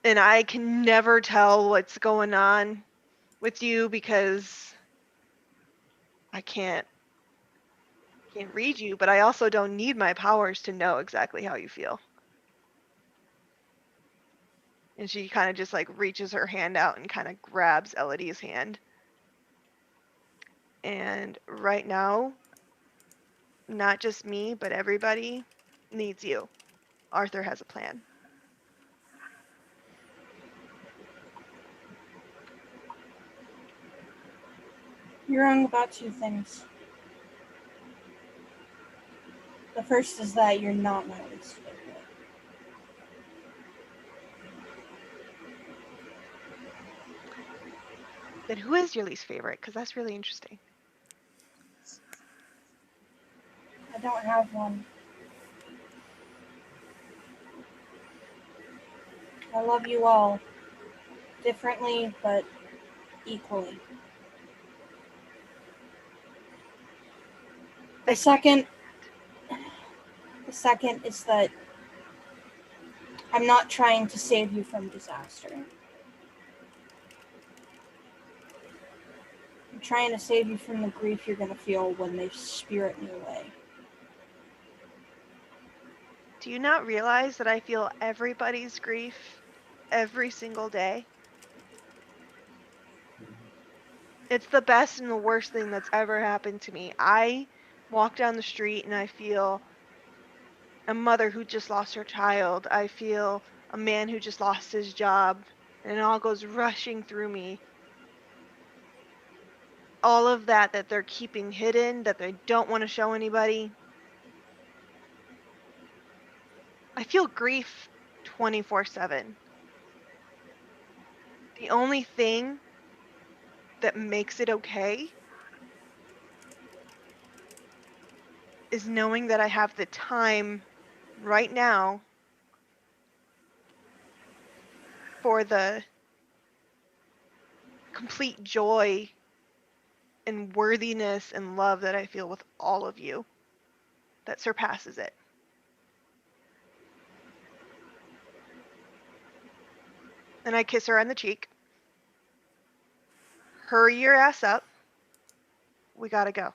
Speaker 5: And I can never tell what's going on with you because I can't read you, but I also don't need my powers to know exactly how you feel. And she kind of just like reaches her hand out and kind of grabs Elodie's hand. And right now, not just me, but everybody needs you. Arthur has a plan.
Speaker 2: You're wrong about two things. The first is that you're not my least favorite.
Speaker 5: Then who is your least favorite? Because that's really interesting.
Speaker 2: I don't have one. I love you all. Differently, but equally. The second is that I'm not trying to save you from disaster. I'm trying to save you from the grief you're going to feel when they spirit me away.
Speaker 5: Do you not realize that I feel everybody's grief every single day? It's the best and the worst thing that's ever happened to me. I walk down the street and I feel a mother who just lost her child. I feel a man who just lost his job. And it all goes rushing through me. All of that they're keeping hidden, that they don't want to show anybody. I feel grief 24/7. The only thing that makes it okay is knowing that I have the time right now for the complete joy and worthiness and love that I feel with all of you that surpasses it. And I kiss her on the cheek. Hurry your ass up. We gotta go.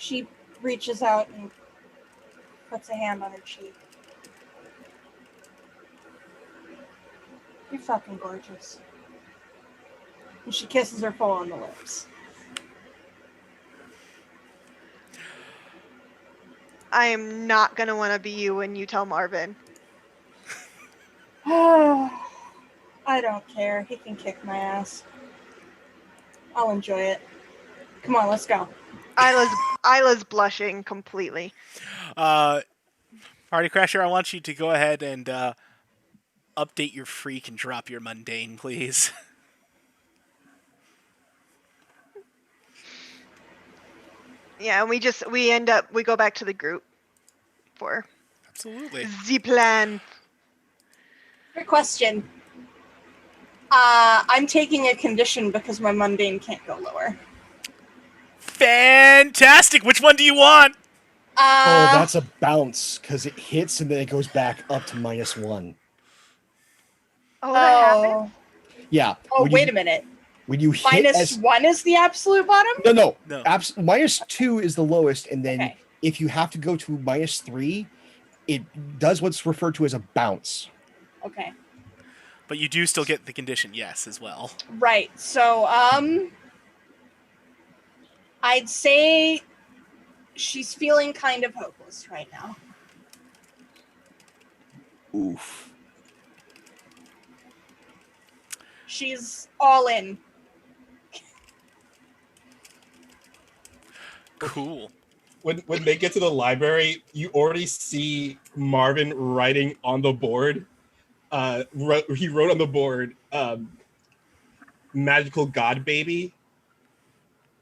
Speaker 2: She reaches out and puts a hand on her cheek. You're fucking gorgeous. And she kisses her full on the lips.
Speaker 5: I am not gonna want to be you when you tell Marvin.
Speaker 2: I don't care. He can kick my ass. I'll enjoy it. Come on, let's go.
Speaker 5: Isla's blushing completely.
Speaker 1: Party Crasher, I want you to go ahead and update your freak and drop your mundane, please.
Speaker 5: Yeah, and we go back to the group for
Speaker 1: Absolutely.
Speaker 5: the plan.
Speaker 2: Good question. I'm taking a condition because my mundane can't go lower.
Speaker 1: Fantastic! Which one do you want?
Speaker 6: Oh, that's a bounce because it hits and then it goes back up to -1.
Speaker 5: Oh, that happened?
Speaker 6: Yeah.
Speaker 2: Oh, wait a minute.
Speaker 6: When you hit
Speaker 2: -1 is the absolute bottom?
Speaker 6: No.
Speaker 1: No.
Speaker 6: -2 is the lowest, and then
Speaker 2: Okay.
Speaker 6: if you have to go to -3, it does what's referred to as a bounce.
Speaker 2: Okay.
Speaker 1: But you do still get the condition, yes, as well.
Speaker 2: Right. So, I'd say she's feeling kind of hopeless right now.
Speaker 6: Oof.
Speaker 2: She's all in.
Speaker 1: Cool.
Speaker 3: When they get to the library, you already see Marvin writing on the board. He wrote on the board, "Magical God Baby,"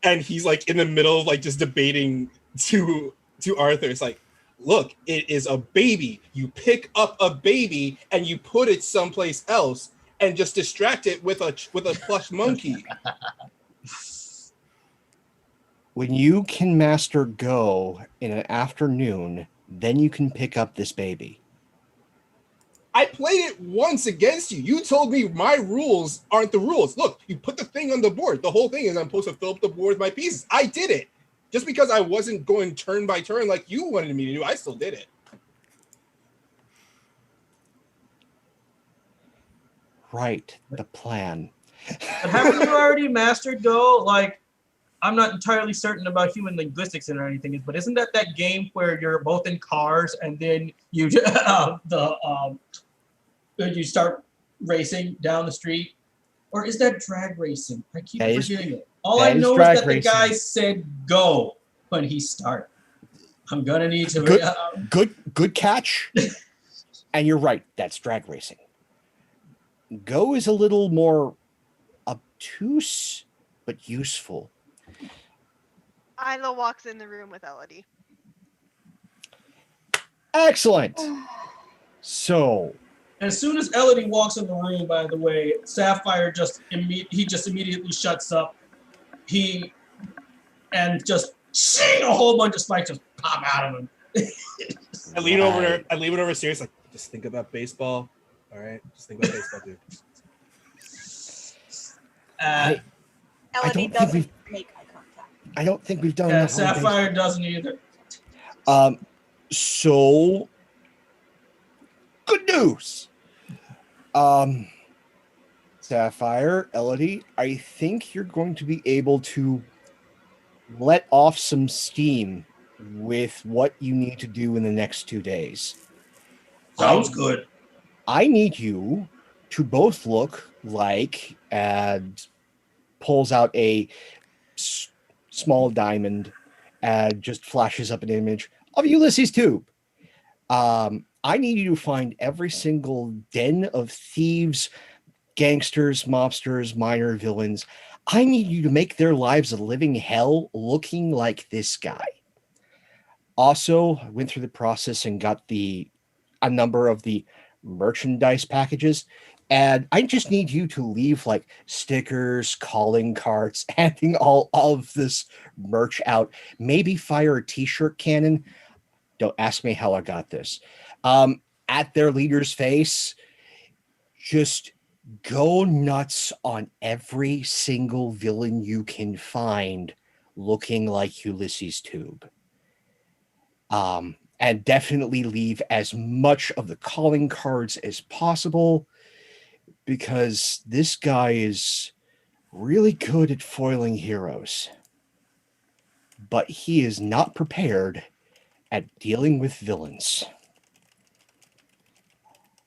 Speaker 3: and he's like in the middle of like just debating to Arthur. It's like, look, it is a baby. You pick up a baby and you put it someplace else and just distract it with a plush monkey.
Speaker 6: When you can master Go in an afternoon, then you can pick up this baby.
Speaker 3: I played it once against you. You told me my rules aren't the rules. Look, you put the thing on the board. The whole thing is I'm supposed to fill up the board with my pieces. I did it. Just because I wasn't going turn by turn like you wanted me to do, I still did it.
Speaker 6: Right, the plan.
Speaker 4: But haven't you already mastered Go? Like, I'm not entirely certain about human linguistics or anything, but isn't that game where you're both in cars and then you you start racing down the street? Or is that drag racing? I keep forgetting it. All I know is that the guy said go when he started. I'm gonna need to
Speaker 6: good catch. And you're right, that's drag racing. Go is a little more obtuse but useful.
Speaker 5: Isla walks in the room with Elodie.
Speaker 6: Excellent. So,
Speaker 4: as soon as Elodie walks in the room, by the way, Sapphire just immediately shuts up. Just seeing a whole bunch of spikes just pop out of him.
Speaker 3: I lean over serious, like, just think about baseball. All right, just think about baseball, dude.
Speaker 2: Elodie doesn't make eye contact.
Speaker 6: I don't think we've done
Speaker 4: enough. Sapphire doesn't either.
Speaker 6: So good news. Sapphire, Elodie, I think you're going to be able to let off some steam with what you need to do in the next 2 days.
Speaker 4: Sounds good.
Speaker 6: I need you to both look like, and pulls out a small diamond and just flashes up an image of Ulysses Tube. I need you to find every single den of thieves, gangsters, mobsters, minor villains. I need you to make their lives a living hell looking like this guy. Also, I went through the process and got a number of the merchandise packages. And I just need you to leave like stickers, calling cards, handing all of this merch out. Maybe fire a t-shirt cannon. Don't ask me how I got this. At their leader's face, just go nuts on every single villain you can find looking like Ulysses Tube. And definitely leave as much of the calling cards as possible, because this guy is really good at foiling heroes. But he is not prepared at dealing with villains.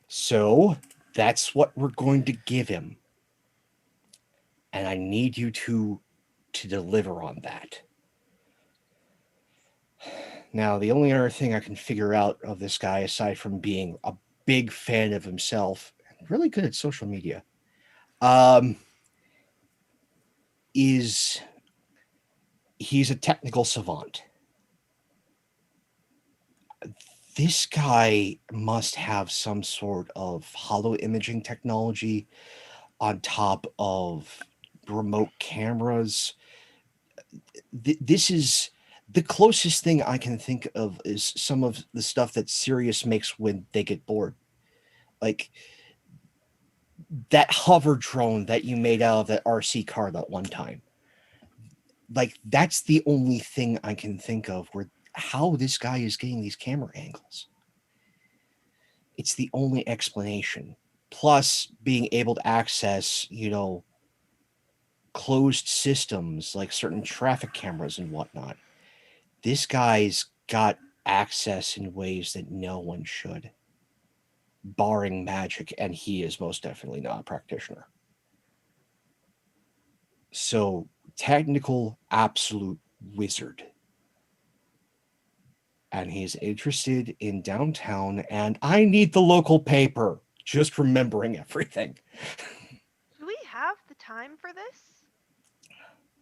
Speaker 6: So that's what we're going to give him. And I need you to deliver on that. Now, the only other thing I can figure out of this guy, aside from being a big fan of himself, really good at social media, is he's a technical savant. This guy must have some sort of hollow imaging technology on top of remote cameras. This is the closest thing I can think of is some of the stuff that Sirius makes when they get bored. Like that hover drone that you made out of that RC car that one time. Like that's the only thing I can think of where how this guy is getting these camera angles. It's the only explanation. Plus being able to access, closed systems like certain traffic cameras and whatnot. This guy's got access in ways that no one should, barring magic, and he is most definitely not a practitioner. So, technical absolute wizard. And he's interested in downtown, and I need the local paper. Just remembering everything.
Speaker 5: Do we have the time for this?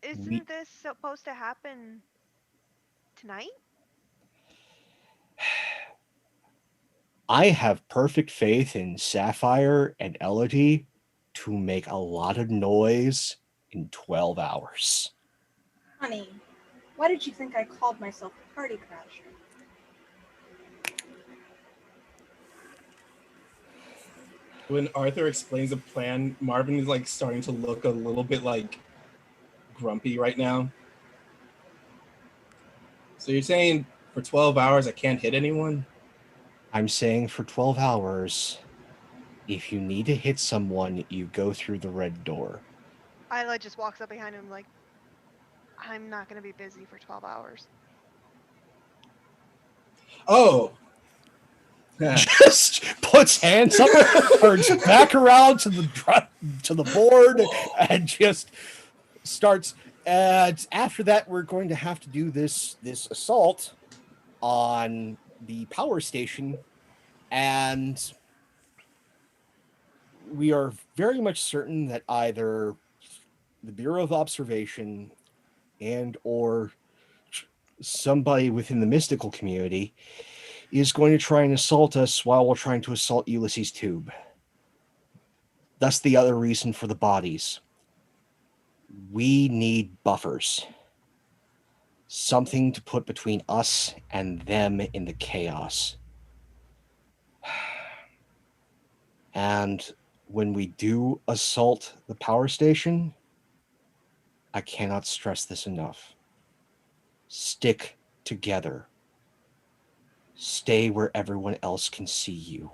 Speaker 5: Isn't this supposed to happen tonight?
Speaker 6: I have perfect faith in Sapphire and Elodie to make a lot of noise in 12 hours.
Speaker 2: Honey, why did you think I called myself a party crasher?
Speaker 3: When Arthur explains the plan, Marvin is like starting to look a little bit like grumpy right now. So you're saying for 12 hours I can't hit anyone?
Speaker 6: I'm saying for 12 hours, if you need to hit someone, you go through the red door.
Speaker 5: Isla just walks up behind him like, I'm not going to be busy for 12 hours.
Speaker 3: Oh.
Speaker 6: Just puts hands up, turns back around to the board, and just starts. And after that, we're going to have to do this assault on the power station, and we are very much certain that either the Bureau of Observation and or somebody within the mystical community is going to try and assault us while we're trying to assault Ulysses Tube. That's the other reason for the bodies. We need buffers. Something to put between us and them in the chaos. And when we do assault the power station, I cannot stress this enough. Stick together. Stay where everyone else can see you.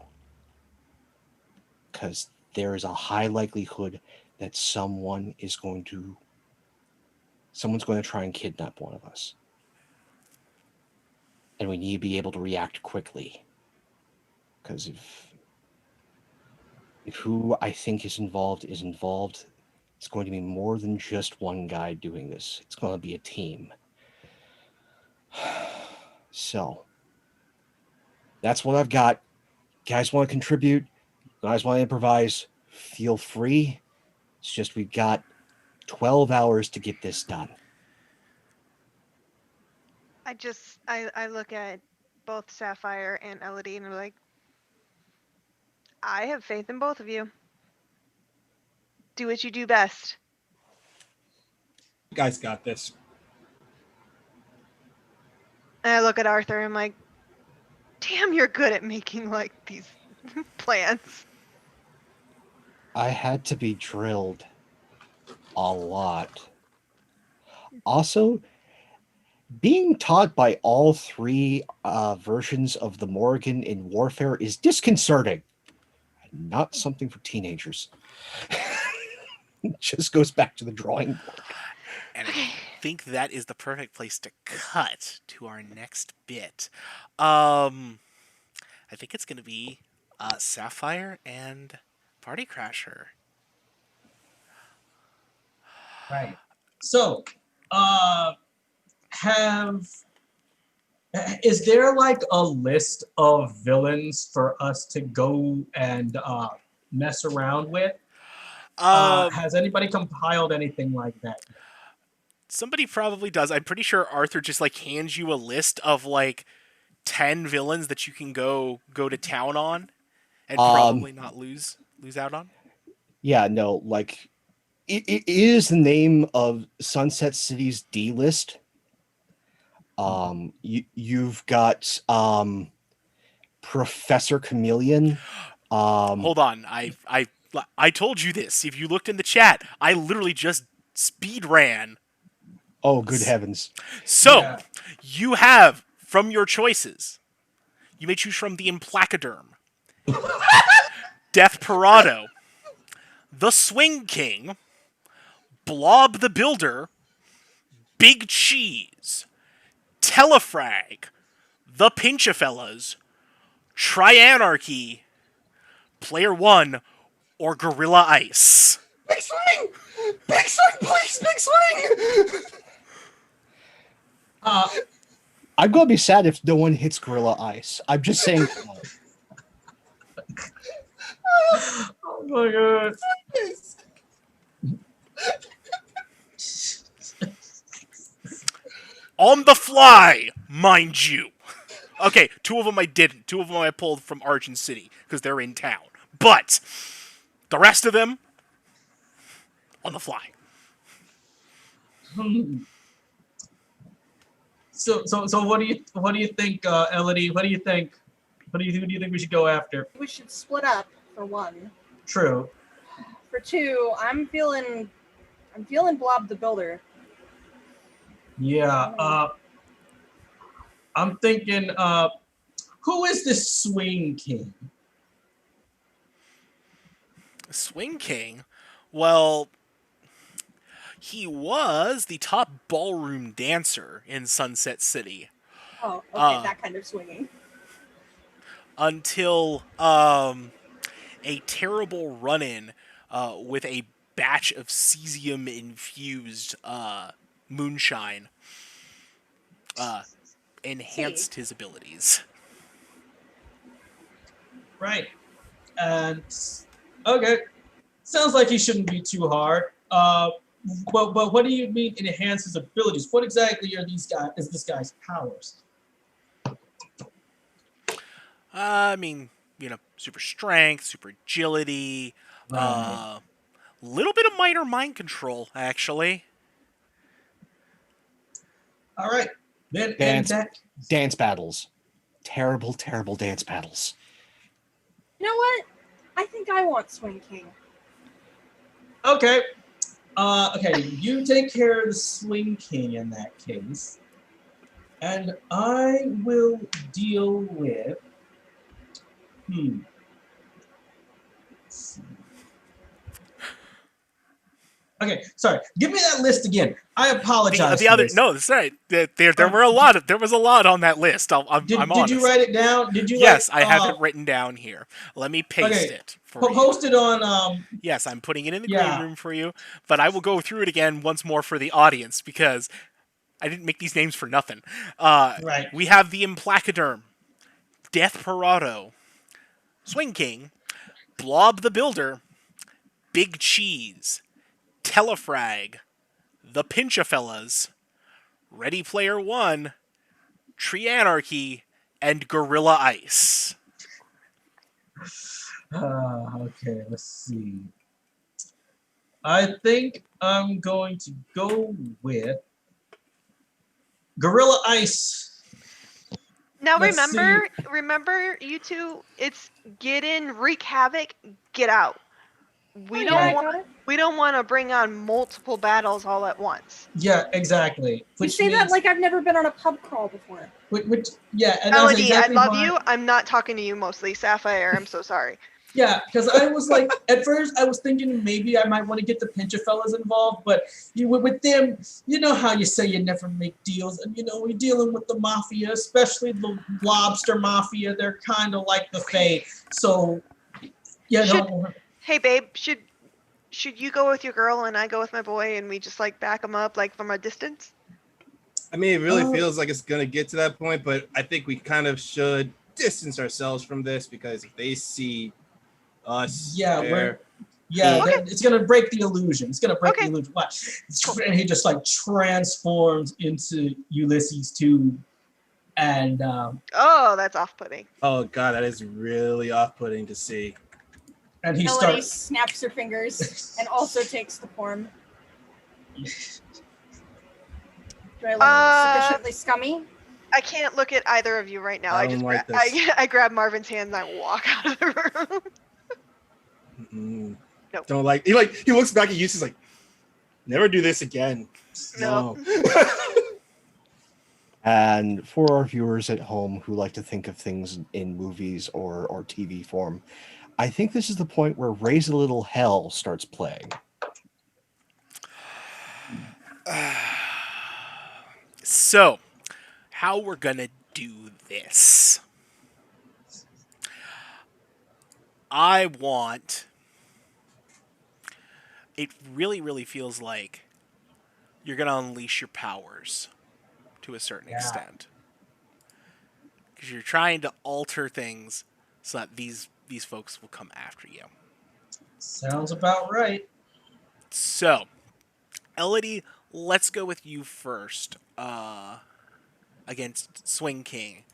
Speaker 6: Because there is a high likelihood that someone's going to try and kidnap one of us. And we need to be able to react quickly. Because if who I think is involved, it's going to be more than just one guy doing this. It's going to be a team. So, that's what I've got. Guys want to contribute? Guys want to improvise? Feel free. It's just we've got 12 hours to get this done.
Speaker 5: I look at both Sapphire and Elodie and I'm like, I have faith in both of you. Do what you do best.
Speaker 3: You guys got this.
Speaker 5: And I look at Arthur and I'm like, damn, you're good at making like these plans.
Speaker 6: I had to be drilled a lot. Also, Being taught by all three versions of the Morgan in Warfare is disconcerting. Not something for teenagers. Just goes back to the drawing board.
Speaker 1: And
Speaker 5: Okay.
Speaker 1: I think that is the perfect place to cut to our next bit. I think it's going to be Sapphire and Party Crasher.
Speaker 4: Right. So, have is there like a list of villains for us to go and mess around with? Has anybody compiled anything like that?
Speaker 1: Somebody probably does. I'm pretty sure Arthur just like hands you a list of like 10 villains that you can go to town on and probably not lose out on.
Speaker 6: Yeah, no, like it is the name of Sunset City's D list. You've got Professor Chameleon.
Speaker 1: Hold on, I told you this. If you looked in the chat, I literally just speed ran.
Speaker 6: Oh, good heavens!
Speaker 1: So
Speaker 4: Yeah.
Speaker 1: you have from your choices. You may choose from the Implacaderm, Death Parado, the Swing King, Blob the Builder, Big Cheese, Telefrag, the Pinchafellas, Trianarchy, Player One, or Gorilla Ice.
Speaker 3: Big swing! Big swing, please! Big swing!
Speaker 6: I'm gonna be sad if no one hits Gorilla Ice. I'm just saying.
Speaker 4: Oh my god.
Speaker 1: On the fly, mind you. Okay, 2 of them I didn't. 2 of them I pulled from Argent City because they're in town. But the rest of them, on the fly.
Speaker 4: So what do you think, Elodie? What do you think? Who do you think we should go after?
Speaker 2: We should split up for 1.
Speaker 4: True.
Speaker 2: For 2, I'm feeling Blob the Builder.
Speaker 4: Yeah. I'm thinking. Who is this Swing King?
Speaker 1: Swing King? Well, he was the top ballroom dancer in Sunset City.
Speaker 2: Oh, okay, that kind of swinging.
Speaker 1: Until a terrible run-in with a batch of cesium-infused moonshine enhanced his abilities.
Speaker 4: Right. And okay, sounds like he shouldn't be too hard. But what do you mean it enhances abilities? What exactly are this guy's powers?
Speaker 1: I mean, super strength, super agility,
Speaker 4: Right.
Speaker 1: little bit of minor mind control, actually.
Speaker 4: All right. Then
Speaker 6: Dance battles. Terrible, terrible dance battles.
Speaker 2: You know what? I think I want Swing King.
Speaker 4: Okay. Okay, you take care of the Swing King in that case. And I will deal with... Let's see. Okay, sorry. Give me that list again. I apologize.
Speaker 1: The other no, that's right. There were a lot. There was a lot on that list. I'm
Speaker 4: Did
Speaker 1: honest.
Speaker 4: you write it down? Did you?
Speaker 1: Yes, I have it written down here. Let me paste it.
Speaker 4: Post it on.
Speaker 1: Yes, I'm putting it in the green room for you. But I will go through it again once more for the audience because I didn't make these names for nothing.
Speaker 4: Right.
Speaker 1: We have the Implacaderm, Death Parado, Swing King, Blob the Builder, Big Cheese, Telefrag, the Pinchafellas, Ready Player One, Trianarchy, and Gorilla Ice.
Speaker 4: Okay, let's see. I think I'm going to go with Gorilla Ice.
Speaker 5: Now
Speaker 4: Let's
Speaker 5: remember, you two. It's get in, wreak havoc, get out. we
Speaker 2: yeah,
Speaker 5: don't
Speaker 2: I
Speaker 5: want
Speaker 2: got it.
Speaker 5: we don't want to bring on multiple battles all at once.
Speaker 4: Yeah, exactly.
Speaker 2: You
Speaker 4: Which
Speaker 2: say that
Speaker 4: means,
Speaker 2: like I've never been on a pub crawl before.
Speaker 4: yeah, and that's
Speaker 5: Elodie,
Speaker 4: exactly
Speaker 5: I love
Speaker 4: why.
Speaker 5: you. I'm not talking to you mostly. Sapphire, I'm so sorry.
Speaker 4: Yeah, because I was like, at first I was thinking maybe I might want to get the Pincher fellas involved, but with them, you know how you say you never make deals, and we're dealing with the mafia, especially the lobster mafia. They're kind of like the Fae, so
Speaker 5: Hey babe, should you go with your girl and I go with my boy and we just like back them up like from a distance?
Speaker 3: I mean, it really
Speaker 4: Oh.
Speaker 3: feels like it's going to get to that point, but I think we kind of should distance ourselves from this, because if they see us
Speaker 4: Yeah,
Speaker 3: there,
Speaker 4: it's gonna break the illusion. It's gonna break
Speaker 5: Okay.
Speaker 4: the illusion. Watch, and he just like transforms into Ulysses Tube, and
Speaker 5: Oh, that's off-putting.
Speaker 3: oh god, that is really off-putting to see.
Speaker 4: and he
Speaker 2: Melody
Speaker 4: starts.
Speaker 2: snaps her fingers and also takes the form. Do I look sufficiently scummy?
Speaker 5: I can't look at either of you right now.
Speaker 3: I
Speaker 5: I
Speaker 3: don't
Speaker 5: just
Speaker 3: like this.
Speaker 5: I grab Marvin's hand and I walk out of the room. Nope.
Speaker 3: Don't like. He looks back at you. He's like, never do this again.
Speaker 5: No.
Speaker 6: And for our viewers at home who like to think of things in movies or TV form, I think this is the point where Raise a Little Hell starts playing.
Speaker 1: So, how we're gonna do this? I want. It really, really feels like you're gonna unleash your powers to a certain extent, because you're trying to alter things so that these folks will come after you.
Speaker 4: Sounds about right.
Speaker 1: So, Elodie, let's go with you first. Against Swing King,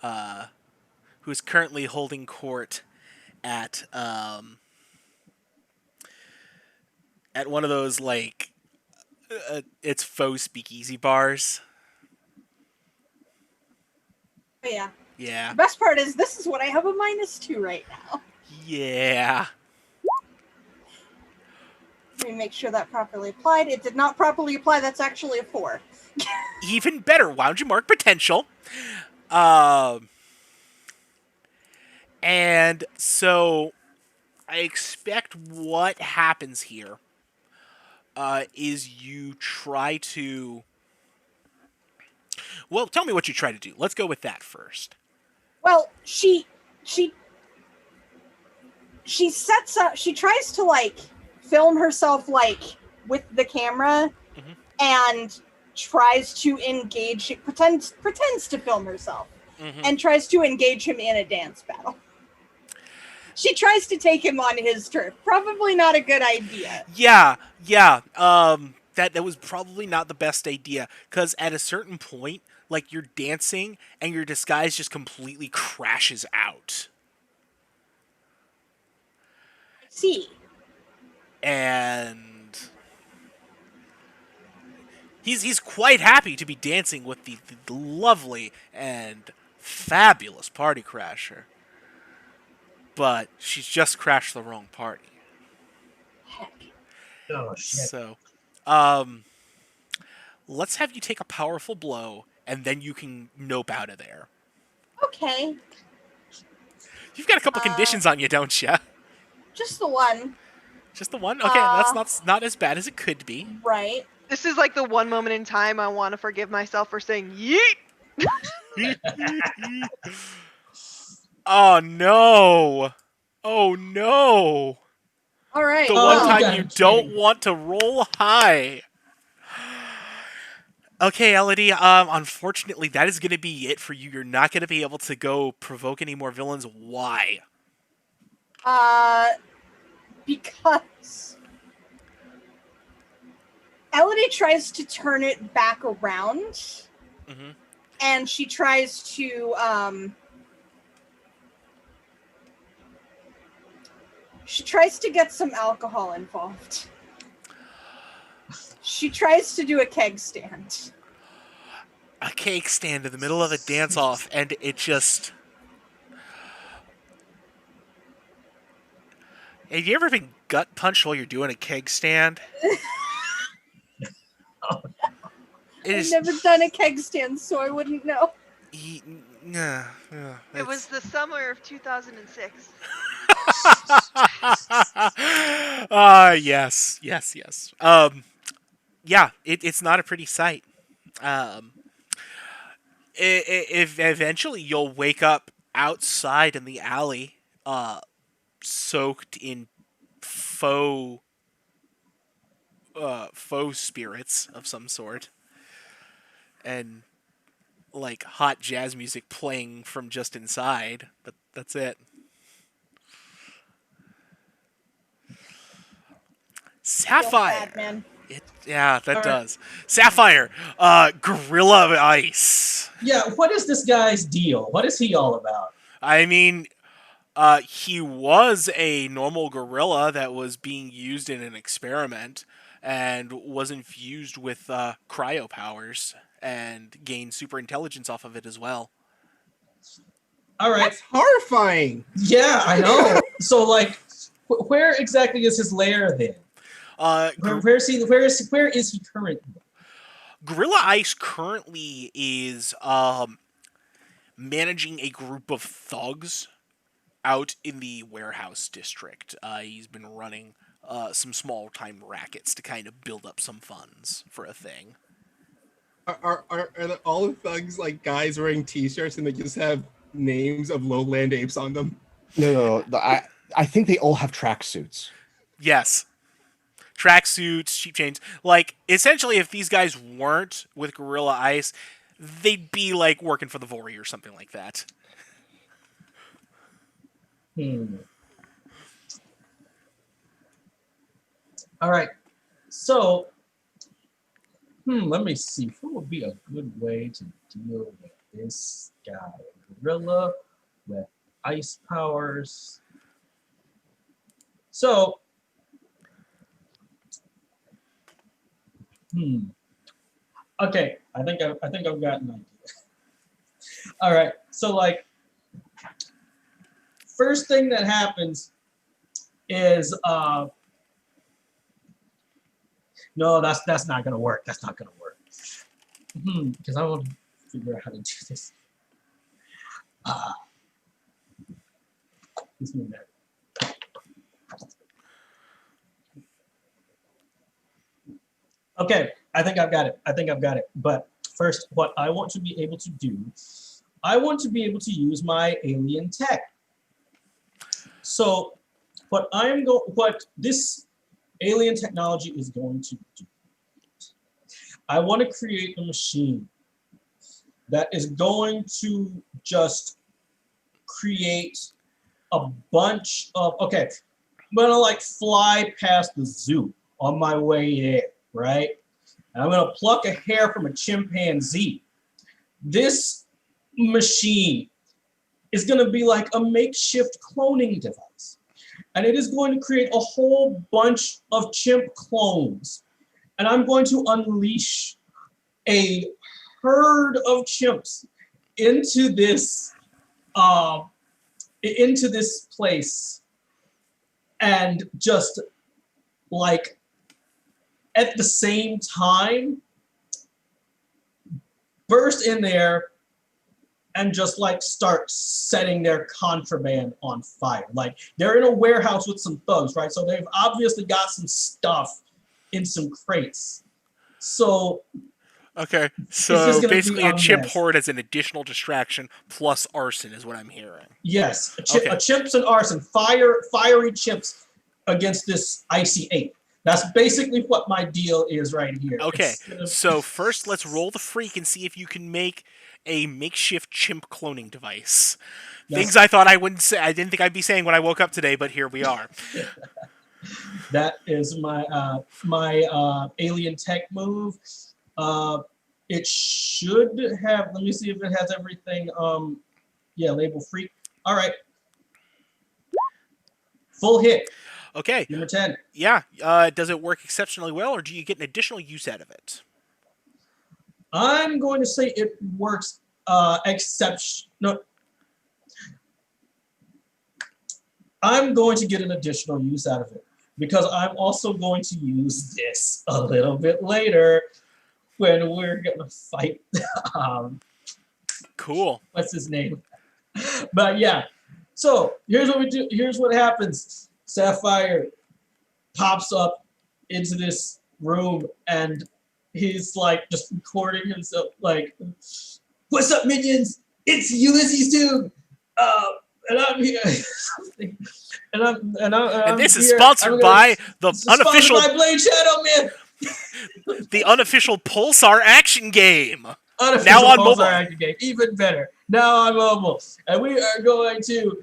Speaker 1: who is currently holding court at one of those like it's faux speakeasy bars.
Speaker 2: Oh, yeah.
Speaker 1: Yeah.
Speaker 2: The best part is this is what I have a -2 right now.
Speaker 1: Yeah.
Speaker 2: Let me make sure that properly applied. It did not properly apply. That's actually a 4.
Speaker 1: Even better. Why don't you mark potential? And so I expect what happens here is you try to. Well, tell me what you try to do. Let's go with that first.
Speaker 2: Well, she sets up. She tries to like film herself like with the camera, and tries to engage. She pretends to film herself and tries to engage him in a dance battle. She tries to take him on his turf. Probably not a good idea.
Speaker 1: Yeah. That was probably not the best idea, because at a certain point, like, you're dancing and your disguise just completely crashes out.
Speaker 2: See.
Speaker 1: And he's quite happy to be dancing with the lovely and fabulous party crasher. But she's just crashed the wrong party.
Speaker 2: Heck.
Speaker 4: Oh shit.
Speaker 1: So, let's have you take a powerful blow, and then you can nope out of there.
Speaker 2: Okay.
Speaker 1: You've got a couple conditions on you, don't you?
Speaker 2: Just the one.
Speaker 1: Just the one? Okay, that's not as bad as it could be.
Speaker 2: Right.
Speaker 5: This is like the one moment in time I want to forgive myself for saying yeet.
Speaker 1: Oh no! Oh no!
Speaker 2: All right.
Speaker 1: The one time you don't want to roll high. Okay, Elodie, unfortunately, that is going to be it for you. You're not going to be able to go provoke any more villains. Why?
Speaker 2: Because Elodie tries to turn it back around, and she tries to, get some alcohol involved. She tries to do a keg stand.
Speaker 1: A cake stand in the middle of a dance-off, and it just... Have you ever been gut punched while you're doing a keg stand? It
Speaker 2: I've
Speaker 1: is.
Speaker 2: never done a keg stand, so I wouldn't know.
Speaker 1: Yeah,
Speaker 5: It was the summer of 2006.
Speaker 1: Yes. Yeah, it's not a pretty sight. Um, if eventually you'll wake up outside in the alley, soaked in faux, faux spirits of some sort, and like hot jazz music playing from just inside. But that's it.
Speaker 2: Feel bad,
Speaker 1: Sapphire.
Speaker 2: man.
Speaker 1: Yeah, that
Speaker 4: All right.
Speaker 1: does. Sapphire. Gorilla Ice.
Speaker 4: Yeah, what is this guy's deal? What is he all about?
Speaker 1: I mean, he was a normal gorilla that was being used in an experiment and was infused with cryo powers and gained super intelligence off of it as well.
Speaker 4: All right.
Speaker 3: That's horrifying.
Speaker 4: Yeah, I know. So, like, where exactly is his lair then? Where is he? Where is he currently?
Speaker 1: Gorilla Ice currently is managing a group of thugs out in the warehouse district. He's been running some small time rackets to kind of build up some funds for a thing.
Speaker 3: Are all the thugs like guys wearing T-shirts and they just have names of lowland apes on them?
Speaker 6: No. I think they all have tracksuits.
Speaker 1: Yes. Tracksuits, cheap chains. Like, essentially, if these guys weren't with Gorilla Ice, they'd be, like, working for the Vori or something like that.
Speaker 4: All right. So, let me see. What would be a good way to deal with this guy? Gorilla with ice powers. So, okay. I think I've got an idea. All right. So, like, first thing that happens is no, that's not gonna work. That's not gonna work. Because I want to figure out how to do this. This one there. Okay, I think I've got it. But first, what I want to be able to do, I want to be able to use my alien tech. So, what this alien technology is going to do, I want to create a machine that is going to just create a bunch of, okay, I'm gonna like fly past the zoo on my way there, right? And I'm gonna pluck a hair from a chimpanzee. This machine is gonna be like a makeshift cloning device. And it is going to create a whole bunch of chimp clones. And I'm going to unleash a herd of chimps into this place, and just like at the same time burst in there and just like start setting their contraband on fire. Like they're in a warehouse with some thugs, right? So they've obviously got some stuff in some crates. So
Speaker 1: Okay,
Speaker 4: just
Speaker 1: so
Speaker 4: gonna
Speaker 1: basically
Speaker 4: be
Speaker 1: a
Speaker 4: a
Speaker 1: chimp
Speaker 4: mess.
Speaker 1: horde as an additional distraction plus arson is what I'm hearing.
Speaker 4: yes,
Speaker 1: Okay.
Speaker 4: a chimps and arson, fiery chimps against this icy ape. That's basically what my deal is right here.
Speaker 1: Okay,
Speaker 4: It's gonna-
Speaker 1: so first let's roll the freak and see if you can make a makeshift chimp cloning device.
Speaker 4: Yes.
Speaker 1: Things I thought I wouldn't say. I didn't think I'd be saying when I woke up today, but here we are.
Speaker 4: That is my alien tech move. It should have. Let me see if it has everything. Yeah, label freak. All right. Full hit.
Speaker 1: Okay,
Speaker 4: Number 10.
Speaker 1: yeah. Does it work exceptionally well, or do you get an additional use out of it?
Speaker 4: I'm going to say it works I'm going to get an additional use out of it because I'm also going to use this a little bit later when we're gonna fight. Um,
Speaker 1: Cool.
Speaker 4: what's his name? But yeah. So here's what we do. Here's what happens. Sapphire pops up into this room and he's like just recording himself like, "What's up, minions? It's Ulysses Tube. And I'm here."
Speaker 1: And this is
Speaker 4: here.
Speaker 1: sponsored by the unofficial,
Speaker 4: sponsored by Blade Shadow Man.
Speaker 1: the unofficial Pulsar action game.
Speaker 4: Unofficial
Speaker 1: Now on
Speaker 4: Pulsar
Speaker 1: mobile.
Speaker 4: Active game, even better. Now on mobile, and we are going to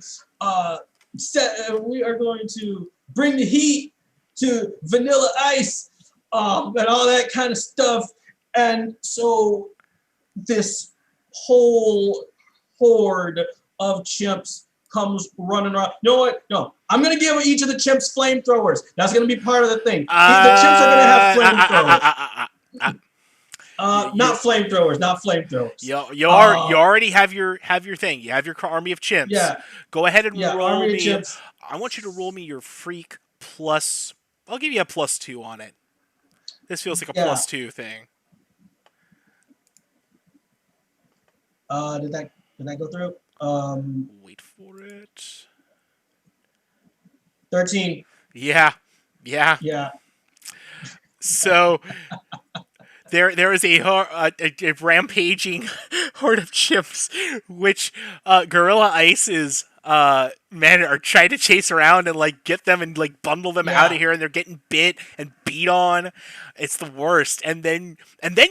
Speaker 4: we are going to bring the heat to Vanilla Ice, and all that kind of stuff. And so this whole horde of chimps comes running around. You know what? No, I'm gonna give each of the chimps flamethrowers. That's gonna be part of the thing. The chimps are gonna have flamethrowers. Not flamethrowers, not flamethrowers.
Speaker 1: You already have your thing. You have your army of chimps.
Speaker 4: Yeah.
Speaker 1: Go ahead and
Speaker 4: Yeah,
Speaker 1: roll
Speaker 4: army of
Speaker 1: me.
Speaker 4: chimps.
Speaker 1: I want you to roll me your freak plus. I'll give you a +2 on it. This feels like a
Speaker 4: Yeah.
Speaker 1: +2 thing.
Speaker 4: Did that go through?
Speaker 1: Wait for it.
Speaker 4: 13.
Speaker 1: Yeah.
Speaker 4: Yeah.
Speaker 1: So there is a rampaging horde of chimps, which Gorilla Ice is men are trying to chase around and like get them and like bundle them out of here, and they're getting bit and beat on. It's the worst. And then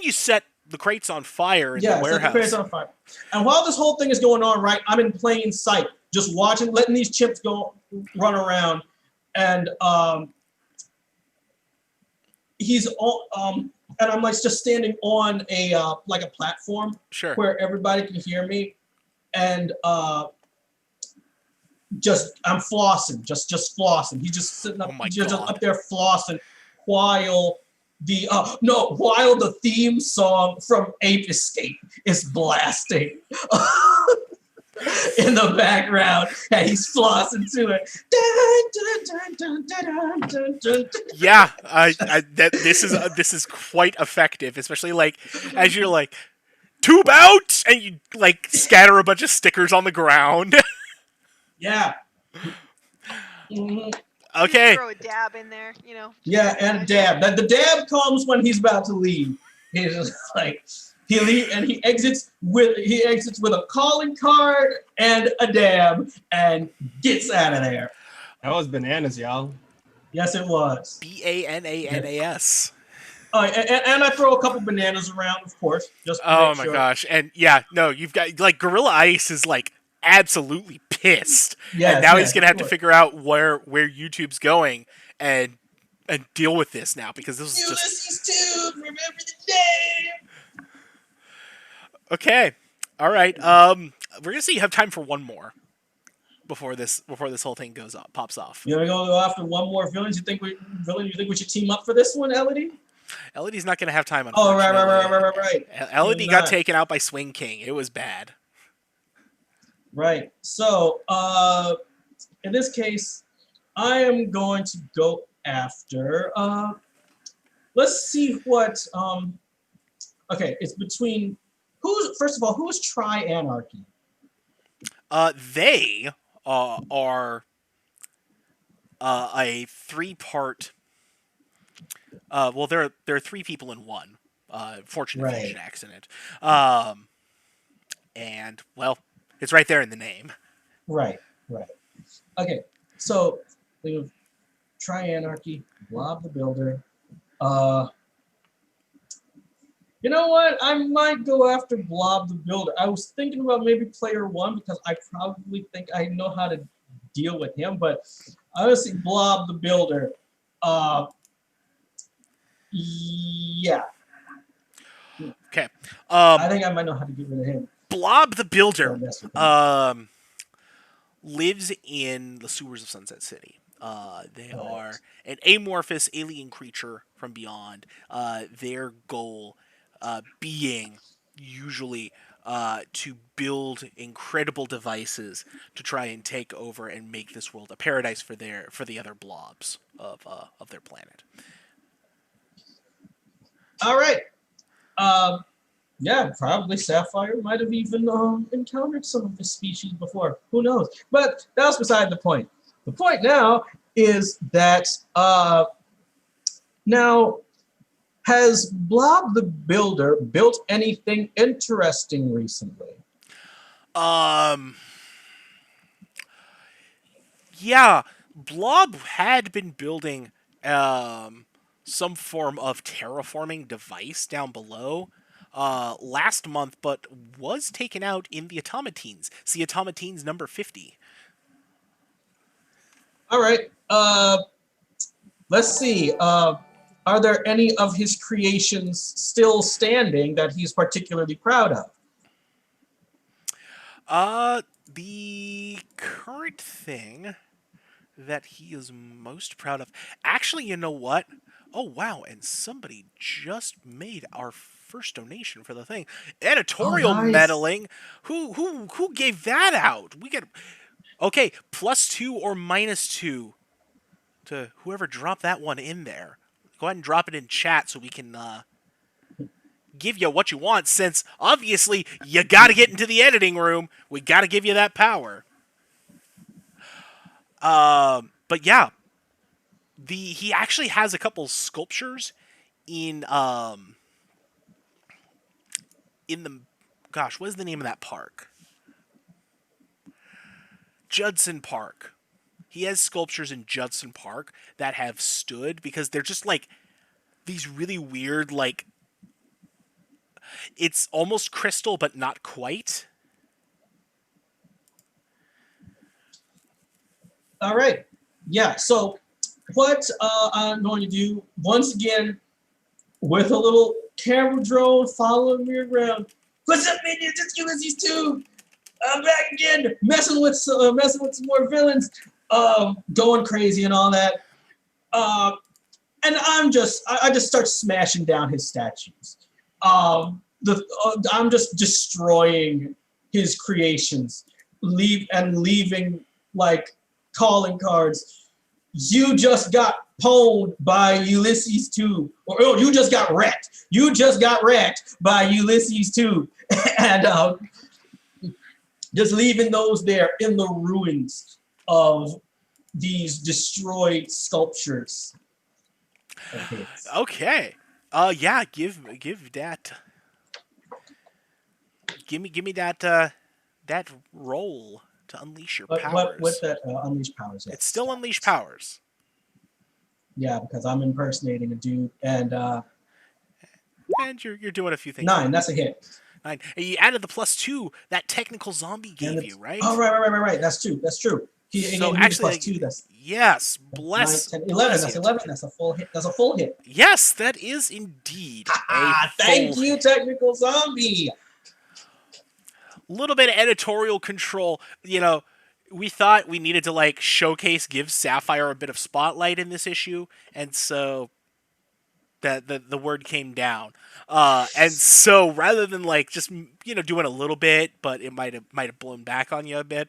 Speaker 1: you set the crates on fire in the warehouse.
Speaker 4: Set the crates on fire. And while this whole thing is going on, right, I'm in plain sight, just watching, letting these chimps run around, and he's all and I'm like just standing on a like a platform,
Speaker 1: sure,
Speaker 4: where everybody can hear me, and just I'm flossing, just flossing. He's just sitting up, just up there flossing, while while the theme song from Ape Escape is blasting in the background, and he's flossing to it.
Speaker 1: Yeah, this is quite effective, especially like as you're like tube out, and you like scatter a bunch of stickers on the ground.
Speaker 4: Yeah. Mm-hmm.
Speaker 1: Okay.
Speaker 5: Throw a dab in there, you know.
Speaker 4: Yeah, and a dab. The dab comes when he's about to leave. He's just like he exits with a calling card and a dab and gets out of there.
Speaker 3: That was bananas, y'all.
Speaker 4: Yes, it was.
Speaker 1: BANANAS.
Speaker 4: Oh, and I throw a couple bananas around, of course. Just to
Speaker 1: oh
Speaker 4: make
Speaker 1: my
Speaker 4: sure.
Speaker 1: gosh, and yeah, no, you've got like Gorilla Ice is like absolutely pissed, and now he's gonna have to figure out where YouTube's going and deal with this now, because this is
Speaker 4: Ulysses Tube, remember the name.
Speaker 1: Okay, all right. We're gonna see you have time for one more before this whole thing pops off.
Speaker 4: You wanna go after one more villain? You think we should team up for this one, Elodie?
Speaker 1: Elodie's not gonna have time.
Speaker 4: Oh, right.
Speaker 1: Elodie got taken out by Swing King. It was bad.
Speaker 4: Right. So, in this case, I am going to go after. Let's see what. Okay, it's between first of all, who is Tri-Anarchy?
Speaker 1: They are a 3-part. Well, there are 3 people in one. Fortunate fashion accident. And well, it's right there in the name.
Speaker 4: Right. Okay, so we have Tri-Anarchy, Blob the Builder. You know what? I might go after Blob the Builder. I was thinking about maybe player 1 because I probably think I know how to deal with him, but honestly, Blob the Builder. Yeah.
Speaker 1: Okay.
Speaker 4: I think I might know how to get rid of him.
Speaker 1: Blob the Builder lives in the sewers of Sunset City. They are an amorphous alien creature from beyond. Their goal being usually to build incredible devices to try and take over and make this world a paradise for the other blobs of their planet.
Speaker 4: All right. Yeah, probably Sapphire might have even encountered some of this species before. Who knows? But that's beside the point. The point now is that now, has Blob the Builder built anything interesting recently?
Speaker 1: Yeah, Blob had been building some form of terraforming device down below last month, but was taken out in the Automatines. See Automatines number 50.
Speaker 4: All right. Let's see. Are there any of his creations still standing that he's particularly proud of?
Speaker 1: The current thing that he is most proud of. Actually, you know what? Oh wow! And somebody just made our first donation for the thing. Editorial
Speaker 4: nice.
Speaker 1: meddling. Who gave that out? We get okay. +2 or -2 to whoever dropped that one in there. Go ahead and drop it in chat so we can give you what you want. Since obviously you got to get into the editing room, we got to give you that power. But yeah, he actually has a couple sculptures in the gosh, what is the name of that park? Judson Park. He has sculptures in Judson Park that have stood because they're just like these really weird, like it's almost crystal but not quite.
Speaker 4: All right. Yeah, so what I'm going to do, once again, with a little camera drone following me around. What's up, minions? It's Ulysses Tube. I'm back again, messing with some more villains, going crazy and all that. And I just start smashing down his statues. I'm just destroying his creations, leaving like calling cards. You just got pwned by Ulysses Tube. Or oh, you just got wrecked. You just got wrecked by Ulysses Tube. And just leaving those there in the ruins of these destroyed sculptures.
Speaker 1: Okay. Yeah, give that. Give me that roll to unleash your powers.
Speaker 4: What that unleash powers?
Speaker 1: It's still unleash powers.
Speaker 4: Yeah, because I'm impersonating a dude, and
Speaker 1: you're doing a few things.
Speaker 4: 9. That's a hit.
Speaker 1: 9. And you added the +2 that technical zombie gave you, right?
Speaker 4: Oh, right. That's true.
Speaker 1: So actually,
Speaker 4: +2. That's
Speaker 1: yes. Bless.
Speaker 4: 9, 10, 11. That's 11. That's a full hit. That's a full hit.
Speaker 1: Yes, that is indeed.
Speaker 4: Thank you, technical zombie.
Speaker 1: Little bit of editorial control. You know, we thought we needed to like give Sapphire a bit of spotlight in this issue, and so the word came down. And so rather than like just doing a little bit, but it might have blown back on you a bit.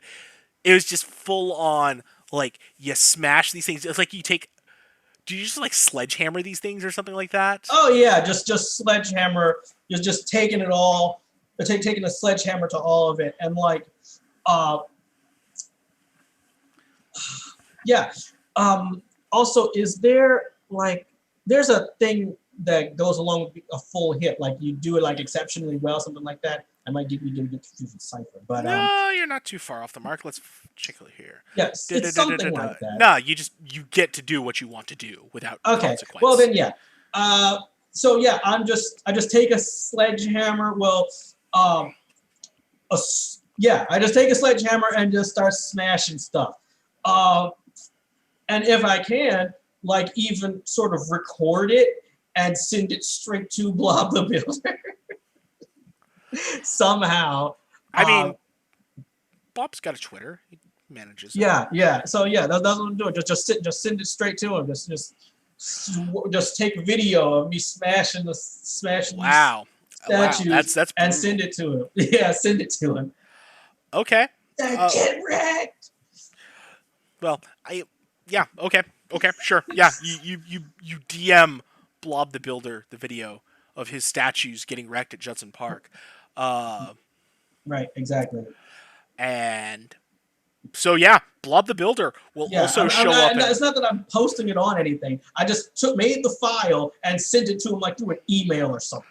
Speaker 1: It was just full on like you smash these things. It's like do you just like sledgehammer these things or something like that?
Speaker 4: Oh yeah, just sledgehammer. You're just taking it all. Taking a sledgehammer to all of it, and like, yeah. Also, is there like there's a thing that goes along with a full hit, like you do it like exceptionally well, something like that. I might get confused with Cypher, but
Speaker 1: no, you're not too far off the mark. Let's check it here.
Speaker 4: Yes, it's something like that.
Speaker 1: No, you get to do what you want to do without consequence.
Speaker 4: Well then, yeah. So yeah, I just take a sledgehammer. Well, I just take a sledgehammer and just start smashing stuff. And if I can, like even sort of record it and send it straight to Blob the Builder. Somehow.
Speaker 1: I mean, Bob's got a Twitter. He manages.
Speaker 4: Yeah. So yeah, that's what I'm doing. Just send it straight to him. Just take a video of me smashing.
Speaker 1: Wow. Wow,
Speaker 4: statues
Speaker 1: that's
Speaker 4: and
Speaker 1: brutal.
Speaker 4: send it to him. Yeah, send it to him.
Speaker 1: Okay.
Speaker 4: Get wrecked.
Speaker 1: Well, okay, sure. Yeah, you DM Blob the Builder the video of his statues getting wrecked at Judson Park,
Speaker 4: Right, exactly.
Speaker 1: and so yeah, Blob the Builder will
Speaker 4: Yeah,
Speaker 1: also show up.
Speaker 4: it's not that I'm posting it on anything. I just made the file and sent it to him like through an email or something.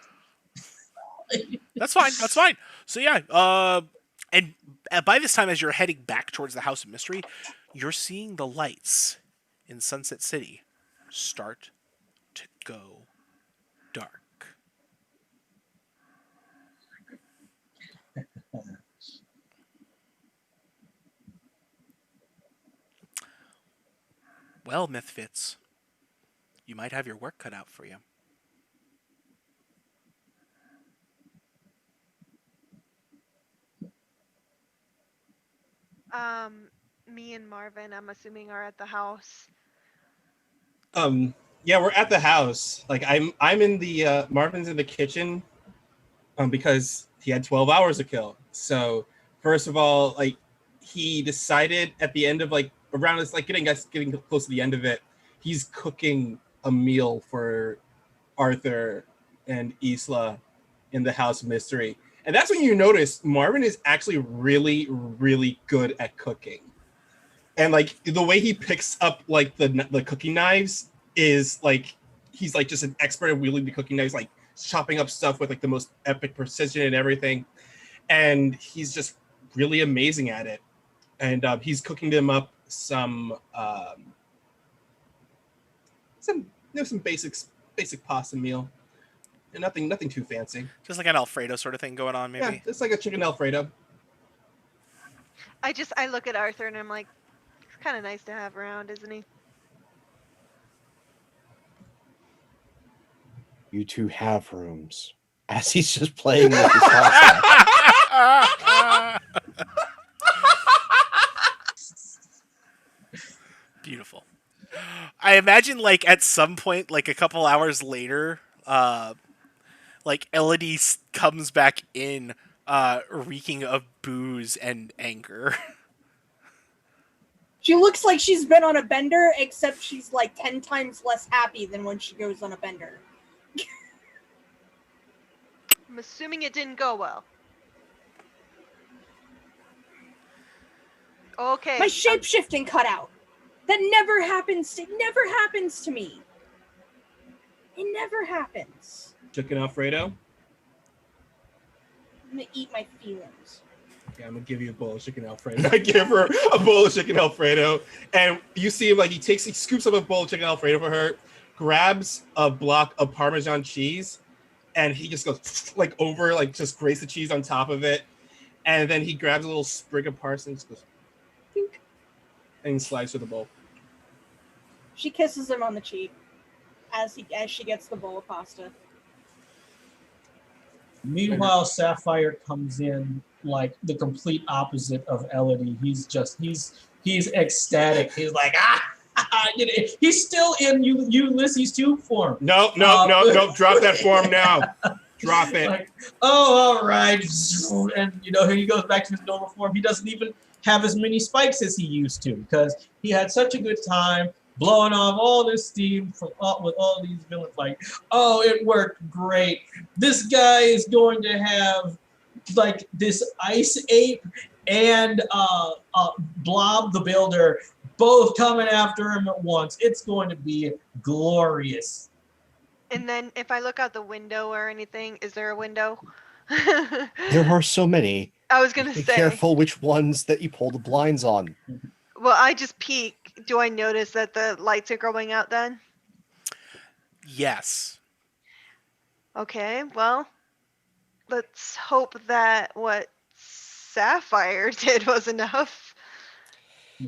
Speaker 1: That's fine. That's fine. So yeah, and by this time, as you're heading back towards the House of Mystery, you're seeing the lights in Sunset City start to go dark. Well, Mythfits, you might have your work cut out for you.
Speaker 5: Me and Marvin, I'm assuming, are at the house.
Speaker 3: Yeah, we're at the house. Like I'm in the Marvin's in the kitchen, because he had 12 hours to kill. So first of all, like he decided at the end of like around it's like getting close to the end of it, he's cooking a meal for Arthur and Isla in the House of Mystery. And that's when you notice Marvin is actually really, really good at cooking. And like the way he picks up like the cooking knives is like he's like just an expert at wielding the cooking knives, like chopping up stuff with like the most epic precision and everything. And he's just really amazing at it. And he's cooking them up some basic pasta meal, and nothing too fancy.
Speaker 1: Just like an Alfredo sort of thing going on, maybe.
Speaker 3: Yeah, it's like a chicken Alfredo.
Speaker 5: I look at Arthur and I'm like, it's kind of nice to have around, isn't he?
Speaker 6: You two have rooms. As he's just playing with his pasta.
Speaker 1: Beautiful. I imagine, like, at some point, like a couple hours later, like Elodie comes back in, reeking of booze and anger.
Speaker 2: She looks like she's been on a bender, except she's like 10 times less happy than when she goes on a bender.
Speaker 5: I'm assuming it didn't go well. Okay.
Speaker 2: My shape-shifting cut out. That never happens to me. It never happens.
Speaker 3: Chicken Alfredo.
Speaker 2: I'm gonna eat my feelings.
Speaker 3: Yeah, I'm gonna give you a bowl of chicken Alfredo. I give her a bowl of chicken Alfredo, and you see him like he scoops up a bowl of chicken Alfredo for her, grabs a block of Parmesan cheese, and he just goes like over, like just grates the cheese on top of it, and then he grabs a little sprig of parsley and just goes, dink, and he slides through the bowl.
Speaker 2: She kisses him on the cheek as she gets the bowl of pasta.
Speaker 4: Meanwhile, Sapphire comes in like the complete opposite of Elodie. He's ecstatic. He's like, he's still in Ulysses Tube form.
Speaker 3: No, drop that form now. Drop it.
Speaker 4: Like, all right. And here he goes back to his normal form. He doesn't even have as many spikes as he used to because he had such a good time blowing off all this steam with all these villains. Like, oh, it worked great. This guy is going to have like this ice ape and Blob the Builder both coming after him at once. It's going to be glorious.
Speaker 5: And then if I look out the window or anything, is there a window?
Speaker 6: There are so many.
Speaker 5: I was gonna
Speaker 6: Be
Speaker 5: say.
Speaker 6: careful which ones that you pull the blinds on.
Speaker 5: Well, I just peek. Do I notice that the lights are going out then?
Speaker 1: Yes.
Speaker 5: Okay, well, let's hope that what Sapphire did was enough.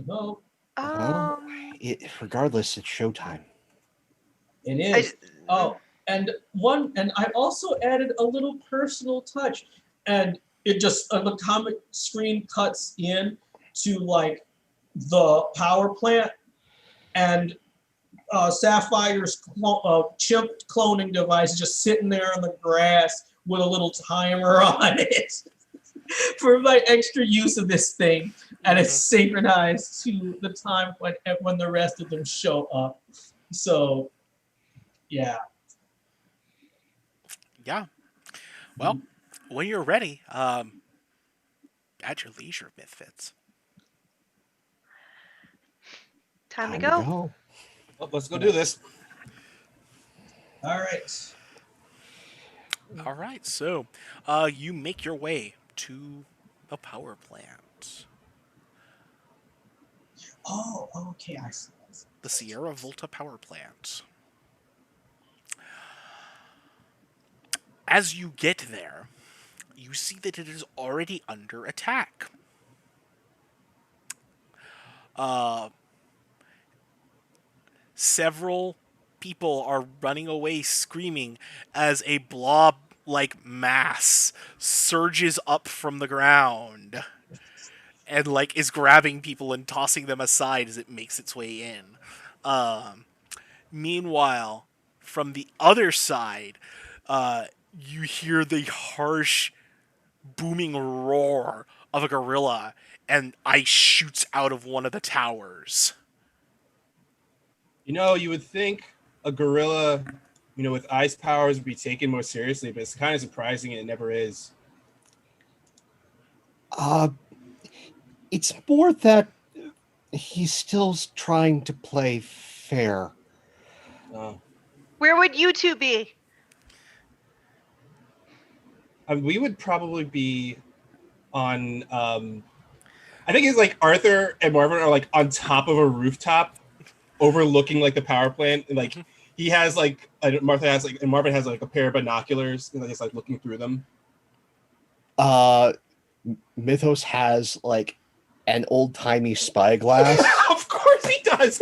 Speaker 4: No,
Speaker 6: Regardless, it's showtime.
Speaker 4: it is. And I also added a little personal touch, and it just the comic screen cuts in to like the power plant and Sapphire's chimp cloning device just sitting there in the grass with a little timer on it for my extra use of this thing, and it's synchronized to the time when the rest of them show up. So, yeah.
Speaker 1: Yeah. Well, when you're ready, at your leisure, Mythfits.
Speaker 5: Time to go.
Speaker 3: Well, let's go do this.
Speaker 4: All right.
Speaker 1: All right, so you make your way to the power plant,
Speaker 4: Oh, okay. I see.
Speaker 1: the Sierra Volta power plant. As you get there, you see that it is already under attack. Several people are running away screaming as a blob like mass surges up from the ground and like is grabbing people and tossing them aside as it makes its way in. Meanwhile, from the other side, you hear the harsh booming roar of a gorilla and ice shoots out of one of the towers.
Speaker 3: You know, you would think a gorilla, with ice powers would be taken more seriously, but it's kind of surprising it never is.
Speaker 6: It's more that he's still trying to play fair.
Speaker 5: Where would you two be?
Speaker 3: We would probably be on. I think it's like Arthur and Marvin are like on top of a rooftop, overlooking like the power plant, and like he has like Martha has like and Marvin has like a pair of binoculars, and just like looking through them.
Speaker 6: Mythos has like an old-timey spyglass.
Speaker 3: Of course he does.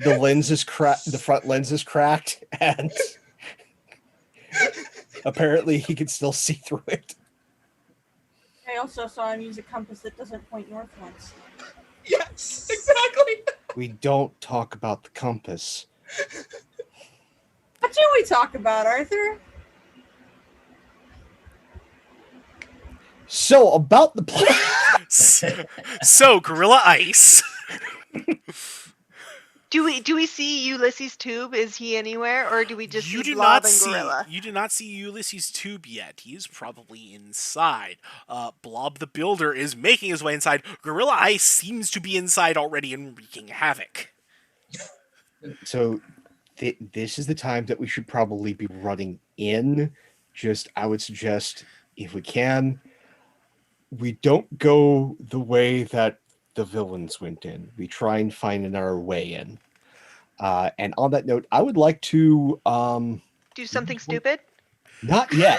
Speaker 6: The lens is cracked. The front lens is cracked, and apparently he can still see through it.
Speaker 2: I also saw him use a compass that doesn't point north once.
Speaker 3: Yes, exactly.
Speaker 6: We don't talk about the compass.
Speaker 2: What do we talk about, Arthur?
Speaker 6: So about the plan.
Speaker 1: So Gorilla Ice.
Speaker 5: Do we see Ulysses Tube? Is he anywhere, or do we just
Speaker 1: You
Speaker 5: see
Speaker 1: do
Speaker 5: Blob
Speaker 1: not
Speaker 5: and
Speaker 1: see.
Speaker 5: Gorilla?
Speaker 1: You do not see Ulysses Tube yet. He is probably inside. Blob the Builder is making his way inside. Gorilla Ice seems to be inside already and wreaking havoc.
Speaker 6: So this is the time that we should probably be running in. I would suggest, if we can, we don't go the way that the villains went in. We try and find another way in. And on that note, I would like to
Speaker 5: Do something stupid?
Speaker 6: not yet.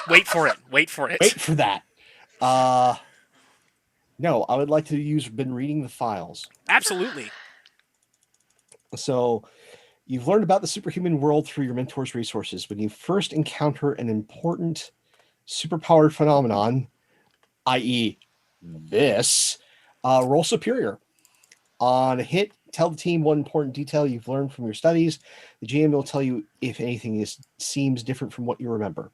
Speaker 1: Wait for it. Wait for it.
Speaker 6: Wait for that. No, I would like to use been reading the files.
Speaker 1: Absolutely.
Speaker 6: So you've learned about the superhuman world through your mentor's resources. When you first encounter an important superpowered phenomenon, i.e. this, roll superior. On a hit, tell the team one important detail you've learned from your studies. The GM will tell you if anything seems different from what you remember.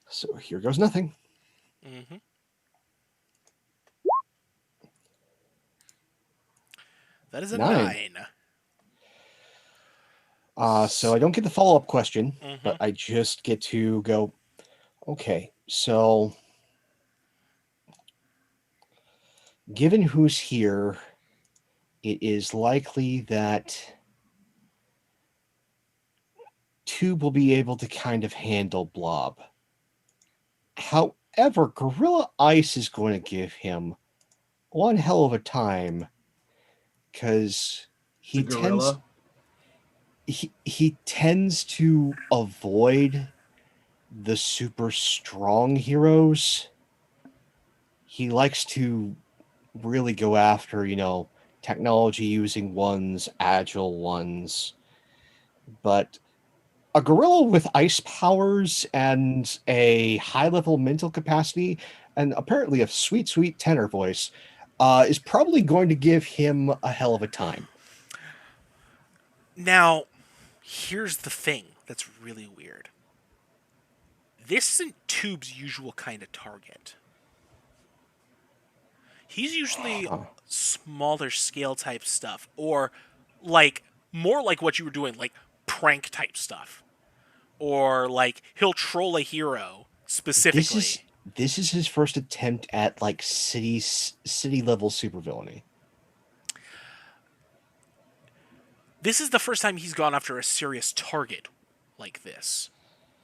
Speaker 6: So here goes nothing.
Speaker 1: Mm-hmm. That is a 9.
Speaker 6: So I don't get the follow-up question,
Speaker 1: Mm-hmm.
Speaker 6: but I just get to go, okay, so given who's here, it is likely that Tube will be able to kind of handle Blob. However, Gorilla Ice is going to give him one hell of a time because he tends to avoid the super strong heroes. He likes to really go after, technology using ones, agile ones. But a gorilla with ice powers and a high level mental capacity and apparently a sweet, sweet tenor voice is probably going to give him a hell of a time.
Speaker 1: Now, here's the thing that's really weird. This isn't Tube's usual kind of target. He's usually
Speaker 6: Huh.
Speaker 1: smaller scale type stuff, or like more like what you were doing, like prank type stuff, or like he'll troll a hero
Speaker 6: This
Speaker 1: specifically.
Speaker 6: is this is his first attempt at like city level supervillainy.
Speaker 1: This is the first time he's gone after a serious target like this,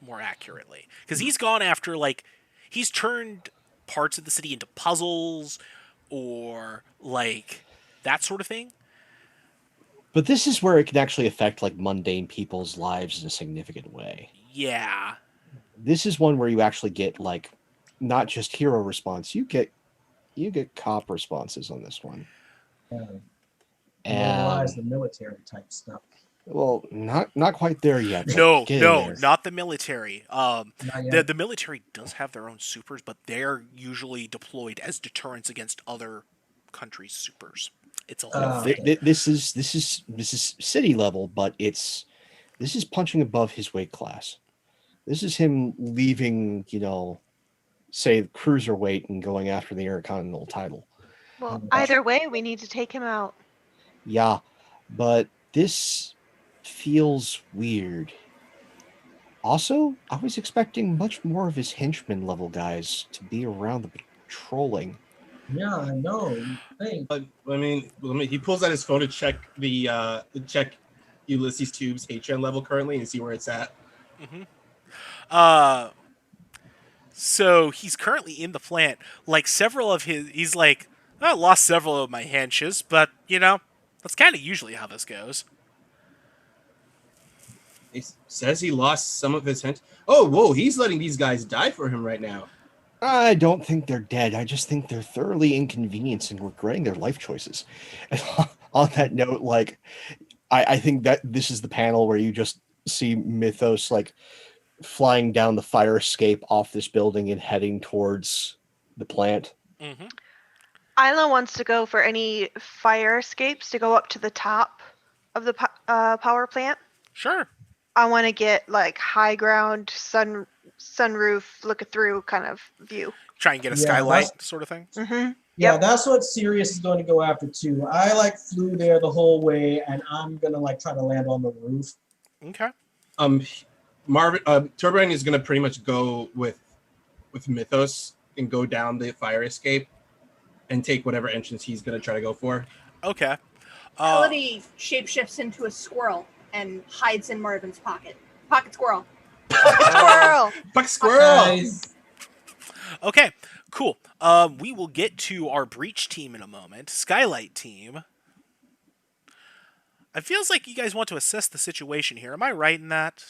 Speaker 1: more accurately, because he's gone after like he's turned parts of the city into puzzles or like that sort of thing.
Speaker 6: But this is where it can actually affect like mundane people's lives in a significant way.
Speaker 1: Yeah.
Speaker 6: This is one where you actually get like not just hero response, you get cop responses on this one.
Speaker 4: Normalize the
Speaker 6: And
Speaker 4: military type stuff.
Speaker 6: well, not quite there yet. But
Speaker 1: No,
Speaker 6: getting
Speaker 1: no,
Speaker 6: there.
Speaker 1: not the military.
Speaker 4: Not yet.
Speaker 1: The military does have their own supers, but they're usually deployed as deterrents against other countries' supers. It's a whole thing.
Speaker 4: Okay.
Speaker 6: This is city level, but this is punching above his weight class. This is him leaving, say cruiserweight and going after the Intercontinental title.
Speaker 5: Well, either way, we need to take him out.
Speaker 6: Yeah, but this feels weird. Also, I was expecting much more of his henchman level guys to be around the patrolling.
Speaker 4: Yeah, I know. You think.
Speaker 3: But he pulls out his phone to check check Ulysses Tube's Hatreon level currently and see where it's at.
Speaker 1: So he's currently in the plant. Like several of he's like, I lost several of my henches, but that's kind of usually how this goes.
Speaker 3: He says he lost some of his hench. Oh, whoa! He's letting these guys die for him right now.
Speaker 6: I don't think they're dead. I just think they're thoroughly inconvenienced and regretting their life choices. And on that note, like, I think that this is the panel where you just see Mythos like flying down the fire escape off this building and heading towards the plant.
Speaker 1: Mm-hmm.
Speaker 5: Isla wants to go for any fire escapes to go up to the top of the power plant.
Speaker 1: Sure.
Speaker 5: I want to get like high ground, sunroof, look through kind of view.
Speaker 1: Try and get a
Speaker 4: Yeah,
Speaker 1: skylight sort of thing.
Speaker 5: Mm-hmm.
Speaker 4: Yeah,
Speaker 5: Yep.
Speaker 4: that's what Sirius is going to go after too. I flew there the whole way, and I'm gonna try to land on the roof.
Speaker 1: Okay.
Speaker 3: Turbine is gonna pretty much go with Mythos and go down the fire escape and take whatever entrance he's gonna try to go for.
Speaker 1: Okay.
Speaker 2: Melody shapeshifts into a squirrel and hides in Marvin's pocket. Pocket squirrel.
Speaker 5: Squirrel.
Speaker 3: Fuck squirrel!
Speaker 4: Guys,
Speaker 1: Okay. Cool. We will get to our breach team in a moment. Skylight team. It feels like you guys want to assess the situation here. Am I right in that?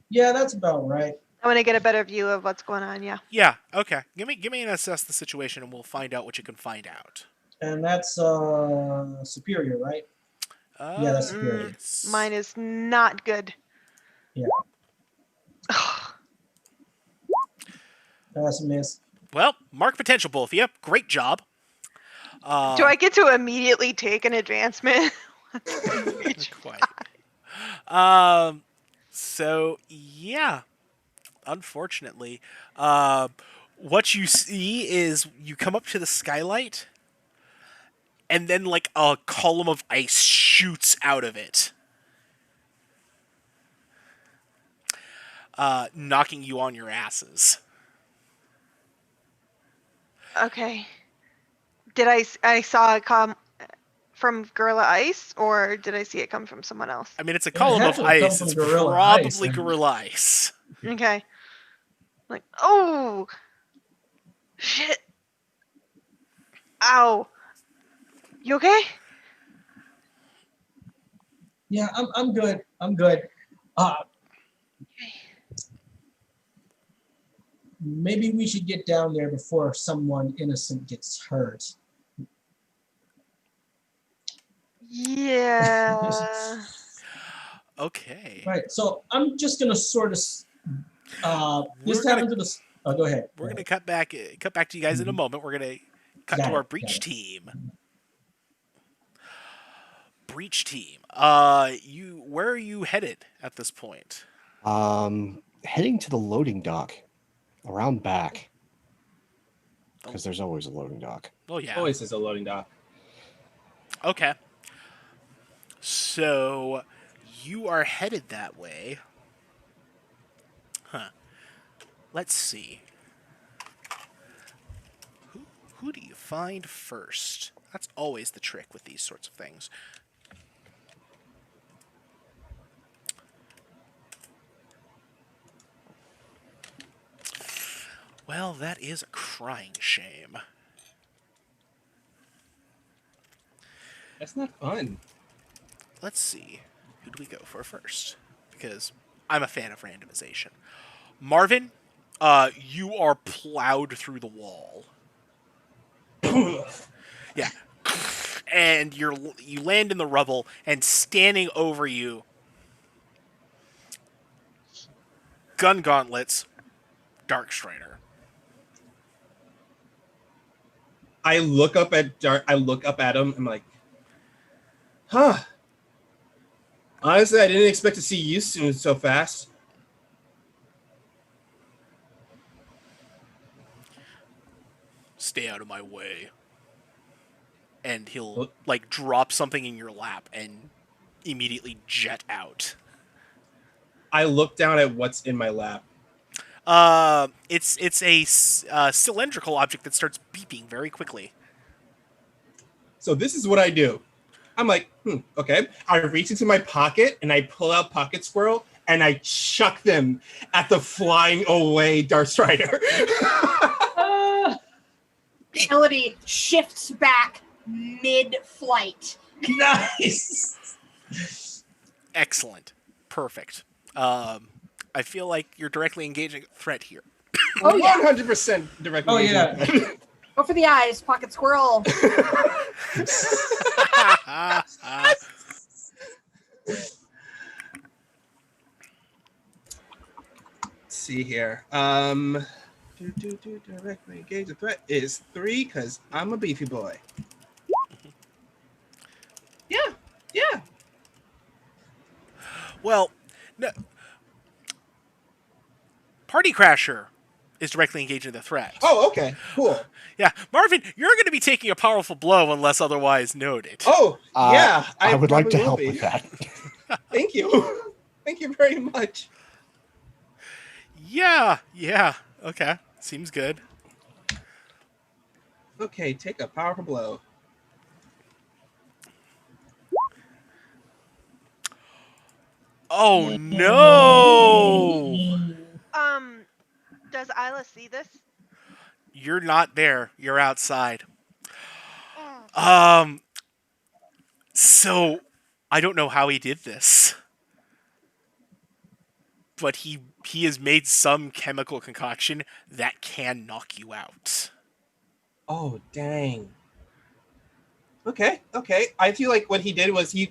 Speaker 4: yeah, that's about right.
Speaker 5: I want to get a better view of what's going on. Yeah.
Speaker 1: Yeah. Okay. Give me an assess the situation, and we'll find out what you can find out.
Speaker 4: And that's superior, right? Yeah, that's superior.
Speaker 5: Mine is not good.
Speaker 4: Yeah. That's a miss.
Speaker 1: Well, mark potential, both of you. Great job.
Speaker 5: Do I get to immediately take an advancement?
Speaker 1: Quite. So yeah, unfortunately, what you see is you come up to the skylight, and then like a column of ice shoots out of it, knocking you on your asses.
Speaker 5: Okay. Did I saw it come from Gorilla Ice, or did I see it come from someone else?
Speaker 1: I mean, it's a
Speaker 4: It
Speaker 1: column
Speaker 4: had
Speaker 1: of
Speaker 4: to have come
Speaker 1: ice.
Speaker 4: from
Speaker 1: It's
Speaker 4: Gorilla
Speaker 1: probably
Speaker 4: Ice, and-
Speaker 1: Gorilla Ice.
Speaker 5: Okay. Like, oh, shit. Ow. You okay?
Speaker 4: Yeah, I'm good. I'm good. Maybe we should get down there before someone innocent gets hurt.
Speaker 5: Yeah.
Speaker 1: Okay.
Speaker 4: Right. So I'm just gonna sort of just
Speaker 1: We're
Speaker 4: tap into this. Oh, go ahead.
Speaker 1: We're gonna cut back to you guys in a moment. We're gonna cut
Speaker 4: Got
Speaker 1: to
Speaker 4: it,
Speaker 1: our
Speaker 4: got
Speaker 1: breach
Speaker 4: it.
Speaker 1: team. Breach team. Where are you headed at this point?
Speaker 6: Heading to the loading dock, around back, because there's always a loading dock.
Speaker 1: Oh yeah.
Speaker 3: Always is a loading dock.
Speaker 1: Okay. So you are headed that way. Huh. Let's see. Who do you find first? That's always the trick with these sorts of things. Well, that is a crying shame.
Speaker 3: That's not fun.
Speaker 1: Let's see. Who do we go for first? Because I'm a fan of randomization. Marvin, you are plowed through the wall. Yeah. And you land in the rubble, and standing over you, gun gauntlets, Darkstrider.
Speaker 3: I look up at him. I'm like, huh. Honestly, I didn't expect to see you soon so fast.
Speaker 1: Stay out of my way. And he'll
Speaker 3: What?
Speaker 1: like drop something in your lap and immediately jet out.
Speaker 3: I look down at what's in my lap.
Speaker 1: It's a cylindrical object that starts beeping very quickly.
Speaker 3: So this is what I do. I'm like, okay. I reach into my pocket and I pull out Pocket Squirrel and I chuck them at the flying away Darkstrider.
Speaker 2: Melody shifts back mid-flight.
Speaker 3: Nice.
Speaker 1: Excellent. Perfect. I feel like you're directly engaging a threat here.
Speaker 2: Oh, yeah.
Speaker 3: 100% directly.
Speaker 4: Oh, yeah.
Speaker 2: Go for the eyes, Pocket Squirrel.
Speaker 3: Let's see here. Directly engage the threat is 3 because I'm a beefy boy. Yeah.
Speaker 1: Well, no. Party Crasher is directly engaging the threat.
Speaker 3: Oh, okay, cool.
Speaker 1: Yeah, Marvin, you're going to be taking a powerful blow unless otherwise noted.
Speaker 3: Oh, yeah.
Speaker 6: I would like to
Speaker 3: probably will
Speaker 6: help
Speaker 3: be.
Speaker 6: with that.
Speaker 3: Thank you. Thank you very much.
Speaker 1: Yeah. Okay, seems good.
Speaker 3: Okay, take a powerful blow.
Speaker 1: Oh no!
Speaker 5: Does Isla see this?
Speaker 1: You're not there. You're outside.
Speaker 5: Mm.
Speaker 1: So I don't know how he did this, but he has made some chemical concoction that can knock you out.
Speaker 3: Oh, dang. Okay. I feel like what he did was he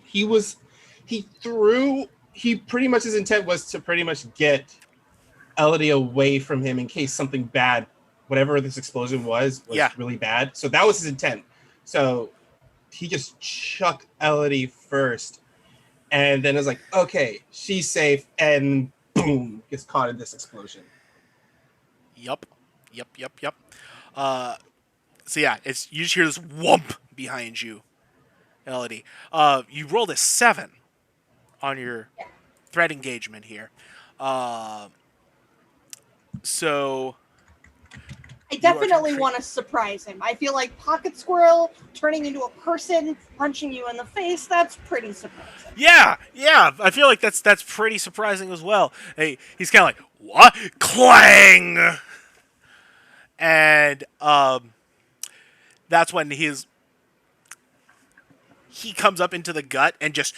Speaker 3: pretty much his intent was to pretty much get Elodie away from him in case something bad, whatever this explosion was really bad. So that was his intent. So he just chucked Elodie first, and then it was like, okay, she's safe, and boom, gets caught in this explosion.
Speaker 1: Yup. So yeah, you just hear this whump behind you, Elodie. You rolled a 7 on your threat engagement here. So
Speaker 2: I definitely want to surprise him. I feel like Pocket Squirrel turning into a person, punching you in the face, that's pretty surprising.
Speaker 1: Yeah, I feel like that's pretty surprising as well. Hey, he's kind of like, what? Clang! And that's when he comes up into the gut and just,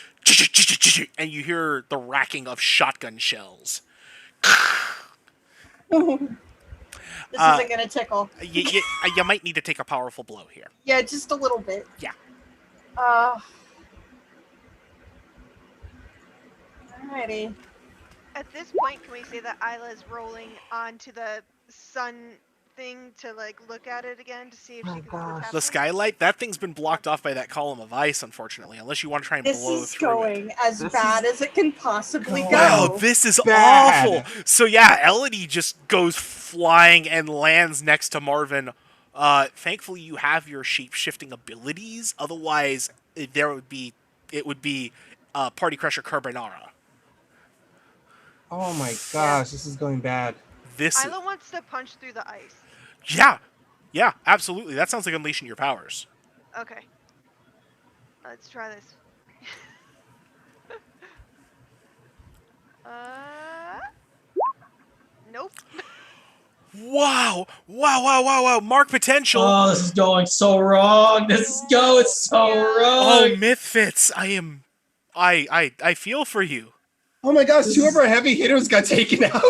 Speaker 1: and you hear the racking of shotgun shells.
Speaker 2: This isn't going to tickle.
Speaker 1: You might need to take a powerful blow here.
Speaker 2: Yeah, just a little bit.
Speaker 1: Yeah.
Speaker 2: Alrighty.
Speaker 5: At this point, can we say that Isla is rolling onto the sun anything to like look at it again to see if
Speaker 3: Oh,
Speaker 5: she can see what's
Speaker 3: gosh.
Speaker 5: happening?
Speaker 1: The skylight, that thing's been blocked off by that column of ice, unfortunately, unless you want to try and
Speaker 2: This
Speaker 1: blow
Speaker 2: is
Speaker 1: through it.
Speaker 2: going as
Speaker 3: This
Speaker 2: bad
Speaker 3: is
Speaker 2: as it can possibly
Speaker 3: going-
Speaker 2: go.
Speaker 1: Wow, this is
Speaker 3: Bad.
Speaker 1: awful. So yeah, Elodie just goes flying and lands next to Marvin. Thankfully, you have your shape-shifting abilities. Otherwise, it would be Party Crusher Carbonara.
Speaker 3: Oh my gosh, this is going bad.
Speaker 1: This,
Speaker 5: Isla wants to punch through the ice.
Speaker 1: yeah, absolutely. That sounds like unleashing your powers.
Speaker 5: Okay. Let's try this. Nope.
Speaker 1: Wow. Mark potential.
Speaker 4: Oh, this is going so wrong. This is going so
Speaker 5: Yeah.
Speaker 1: Oh,
Speaker 4: wrong.
Speaker 1: Mythfits, I feel for you.
Speaker 3: Oh my gosh,
Speaker 4: This
Speaker 3: two
Speaker 4: is-
Speaker 3: of our heavy hitters got taken out.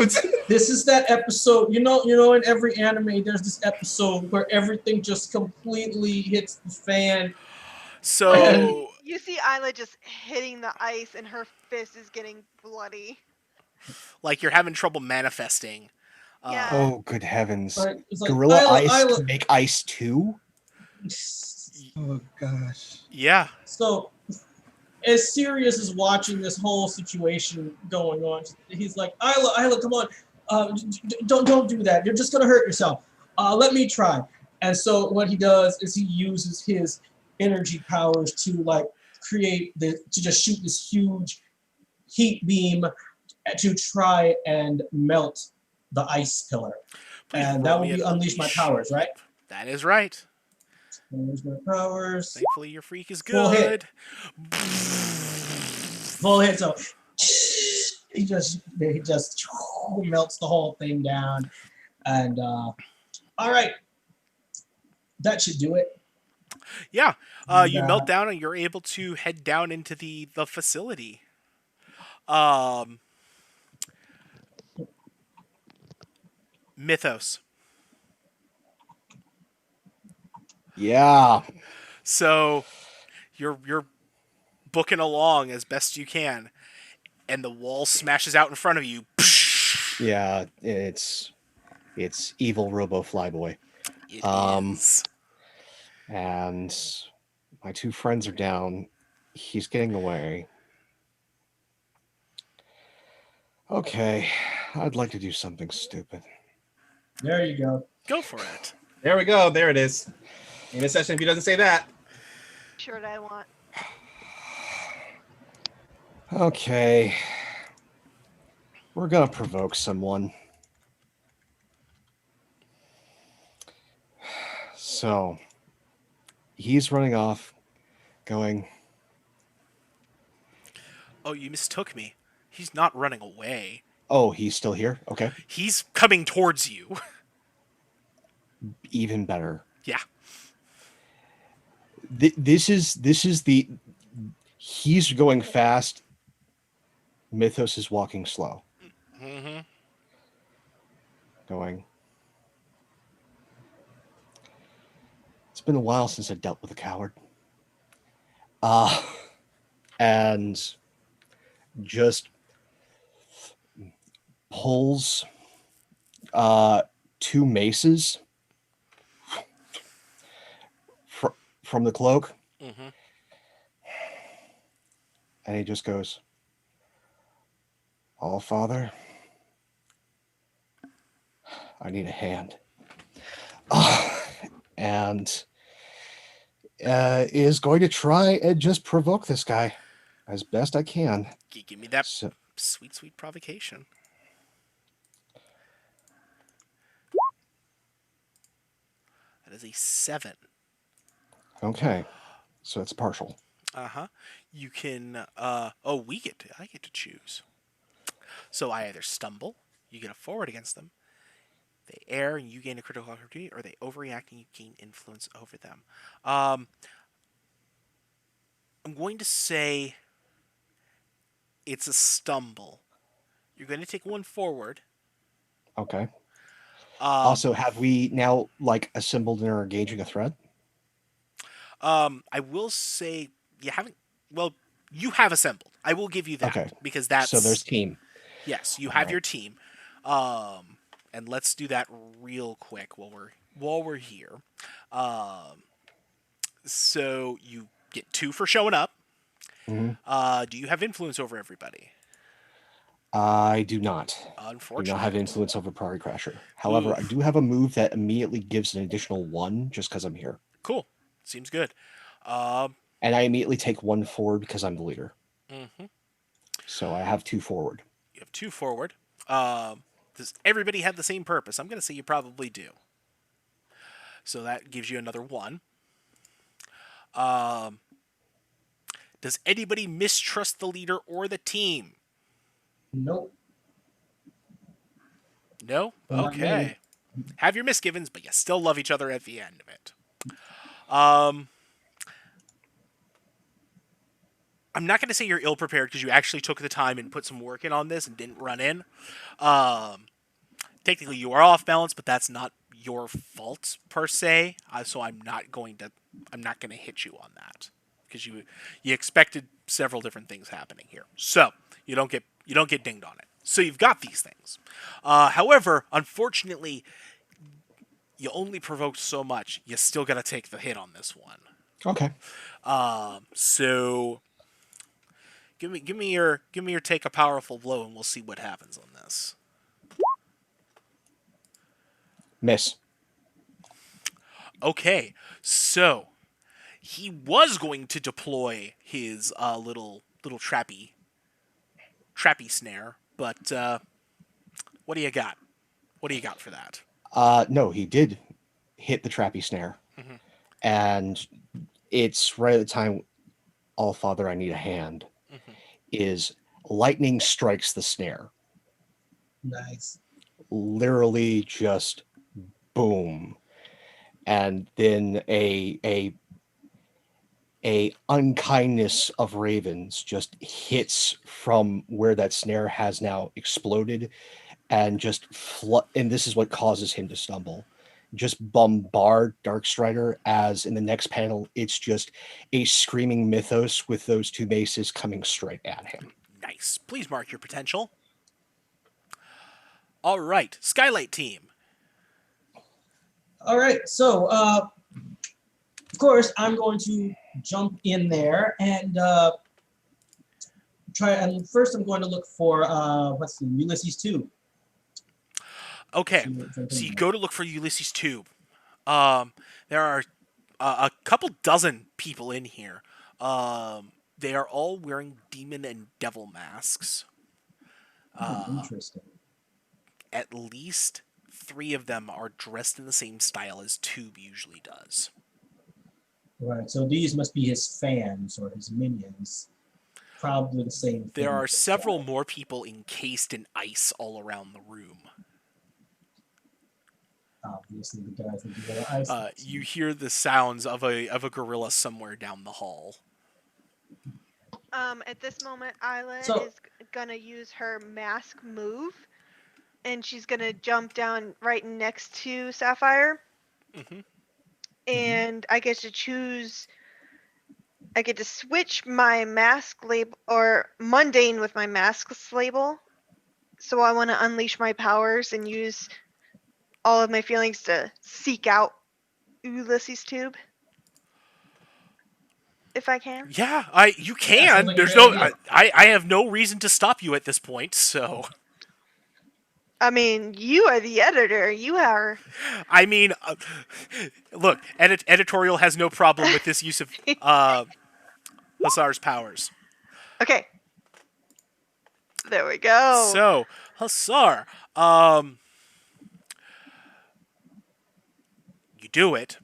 Speaker 4: This is that episode. You know, in every anime, there's this episode where everything just completely hits the fan.
Speaker 1: So
Speaker 5: You see Isla just hitting the ice and her fist is getting bloody.
Speaker 1: like you're having trouble manifesting.
Speaker 5: Yeah.
Speaker 6: Oh, good heavens.
Speaker 4: Like, it's like,
Speaker 6: Gorilla
Speaker 4: Isla-
Speaker 6: Ice
Speaker 4: Isla-
Speaker 6: to make Ice 2?
Speaker 3: Oh gosh.
Speaker 1: Yeah.
Speaker 4: So, as Sirius is watching this whole situation going on, he's like, Isla, come on, don't do that. You're just gonna hurt yourself. Let me try. And so what he does is he uses his energy powers to like to just shoot this huge heat beam to try and melt the ice pillar.
Speaker 1: Please
Speaker 4: And
Speaker 1: roll
Speaker 4: that
Speaker 1: me
Speaker 4: will be
Speaker 1: an
Speaker 4: unleash my
Speaker 1: unleash.
Speaker 4: powers, right?
Speaker 1: That is right.
Speaker 4: Unleash my powers.
Speaker 1: Thankfully, your freak is
Speaker 4: Full hit.
Speaker 1: good.
Speaker 4: Full hit. So he just melts the whole thing down. And all right, that should do it.
Speaker 1: Yeah. You
Speaker 4: And,
Speaker 1: melt down and you're able to head down into the facility. Mythos.
Speaker 6: Yeah.
Speaker 1: So you're booking along as best you can, and the wall smashes out in front of you.
Speaker 6: Yeah, it's evil Robo Flyboy.
Speaker 1: It
Speaker 6: Um,
Speaker 1: is.
Speaker 6: And my two friends are down. He's getting away. Okay, I'd like to do something stupid.
Speaker 4: there you go.
Speaker 1: Go for it.
Speaker 3: There we go. There it is. In a session, if he doesn't say that.
Speaker 5: Sure what I want.
Speaker 6: Okay. We're gonna provoke someone. So, he's running off, going,
Speaker 1: Oh, you mistook me. He's not running away.
Speaker 6: oh, he's still here? Okay.
Speaker 1: He's coming towards you.
Speaker 6: Even better.
Speaker 1: Yeah.
Speaker 6: This is the he's going fast. Mythos is walking slow.
Speaker 1: Mm-hmm.
Speaker 6: Going. It's been a while since I dealt with a coward. And just pulls two maces from the cloak,
Speaker 1: Mm-hmm.
Speaker 6: and he just goes, "All Father, I need a hand." And is going to try and just provoke this guy as best I can.
Speaker 1: Give me that
Speaker 6: So,
Speaker 1: sweet provocation. That is a 7.
Speaker 6: okay, so it's partial.
Speaker 1: Uh-huh. You can I get to choose. So I either stumble, you get a forward against them, they err and you gain a critical opportunity, or they overreact and you gain influence over them. I'm going to say it's a stumble. You're going to take one forward.
Speaker 6: Okay.
Speaker 1: Um,
Speaker 6: Have we now assembled and are engaging a threat?
Speaker 1: I will say you haven't. Well, you have assembled. I will give you that
Speaker 6: Okay.
Speaker 1: because that's
Speaker 6: So there's team.
Speaker 1: yes. You have
Speaker 6: Alright.
Speaker 1: your team. and let's do that real quick while we're here. Um, so you get 2 for showing up.
Speaker 6: Mhm.
Speaker 1: Do you have influence over everybody?
Speaker 6: I do not. Do not have
Speaker 1: Unfortunately.
Speaker 6: influence over Prairie Crasher. However, I do have a move that immediately gives an additional 1 just because I'm here.
Speaker 1: Cool. Seems good. Um,
Speaker 6: And I immediately take 1 forward because I'm the leader.
Speaker 1: mhm.
Speaker 6: So I have 2 forward.
Speaker 1: You have 2 forward. Does everybody have the same purpose? I'm going to say you probably do. So that gives you another 1. Um, does anybody mistrust the leader or the team?
Speaker 4: Nope.
Speaker 1: No?
Speaker 4: Not me.
Speaker 1: Okay. Have your misgivings, but you still love each other at the end of it. I'm not going to say you're ill prepared because you actually took the time and put some work in on this and didn't run in. Technically, you are off balance, but that's not your fault per se. So I'm not going to hit you on that because you expected several different things happening here. So you don't get dinged on it. So you've got these things. However, unfortunately, you only provoked so much. You still got to take the hit on this one.
Speaker 6: Okay.
Speaker 1: So give me your take a powerful blow, and we'll see what happens on this.
Speaker 6: Miss.
Speaker 1: Okay, so he was going to deploy his little trappy snare, but what do you got? What do you got for that?
Speaker 6: No, he did hit the trappy snare.
Speaker 1: Mhm.
Speaker 6: And it's right at the time, All Father, I need a hand,
Speaker 1: Mhm.
Speaker 6: is lightning strikes the snare.
Speaker 4: Nice.
Speaker 6: Literally just boom. And then a unkindness of ravens just hits from where that snare has now exploded and just and this is what causes him to stumble. Just bombard Darkstrider as in the next panel it's just a screaming Mythos with those 2 maces coming straight at him.
Speaker 1: Nice. Please mark your potential. All right, Skylight team.
Speaker 4: All right. So, of course, I'm going to jump in there and try. And first, I'm going to look for what's the Ulysses Tube.
Speaker 1: Okay, so you go to look for Ulysses Tube. There are a couple dozen people in here. They are all wearing demon and devil masks.
Speaker 4: Interesting.
Speaker 1: At least 3 of them are dressed in the same style as Tube usually does.
Speaker 4: Right. So these must be his fans or his minions. Probably the same thing.
Speaker 1: There are several more people encased in ice all around the room.
Speaker 4: Obviously, the guys with the ice.
Speaker 1: You hear the sounds of a gorilla somewhere down the hall.
Speaker 5: At this moment, Isla is gonna use her mask move, and she's gonna jump down right next to Sapphire.
Speaker 1: Mm-hmm.
Speaker 5: And I get to choose. I get to switch my mask label or mundane with my masks label. So I want to unleash my powers and use all of my feelings to seek out Ulysses Tube. If I can.
Speaker 1: Yeah, you can.
Speaker 4: Yeah, like
Speaker 1: There's no. I have no reason to stop you at this point. So.
Speaker 5: I mean, you are the editor. You are.
Speaker 1: I mean, look, editorial has no problem with this use of Hussar's powers.
Speaker 5: Okay. There we go.
Speaker 1: So, Hussar, you do it.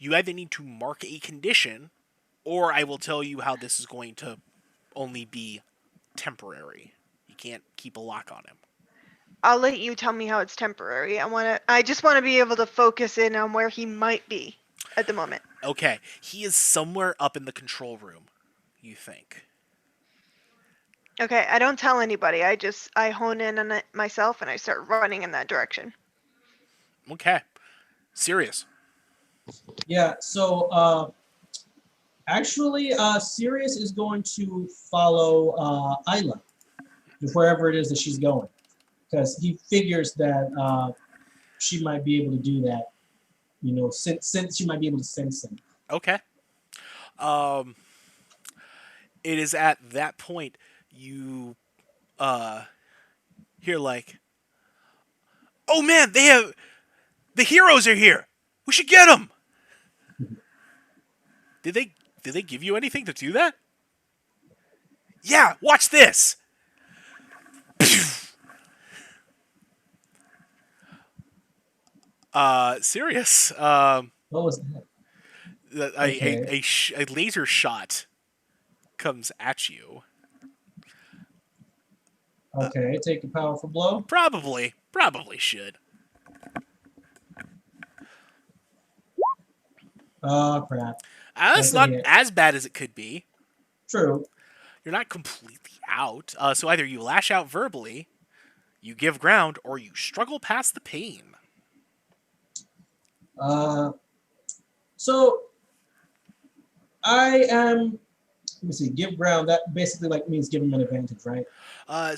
Speaker 1: You either need to mark a condition, or I will tell you how this is going to only be temporary. You can't keep a lock on him.
Speaker 5: I'll let you tell me how it's temporary. I just want to be able to focus in on where he might be at the moment.
Speaker 1: Okay, he is somewhere up in the control room, you think.
Speaker 5: Okay, I don't tell anybody. I hone in on it myself and I start running in that direction.
Speaker 1: Okay. Sirius.
Speaker 4: Yeah, so actually Sirius is going to follow Isla wherever it is that she's going. because he figures that she might be able to do that. Since she might be able to sense him.
Speaker 1: Okay. Um, it is at that point you hear like, "Oh man, the heroes are here. We should get them." Did they give you anything to do that? Yeah, watch this. Serious.
Speaker 4: What was that? Okay.
Speaker 1: A laser shot comes at you.
Speaker 4: Okay, take a powerful blow.
Speaker 1: Probably should.
Speaker 4: Oh, crap.
Speaker 1: That's not as bad as it could be.
Speaker 4: True.
Speaker 1: You're not completely out. So either you lash out verbally, you give ground, or you struggle past the pain.
Speaker 4: So I am. Let me see. Give ground. That basically means give him an advantage, right?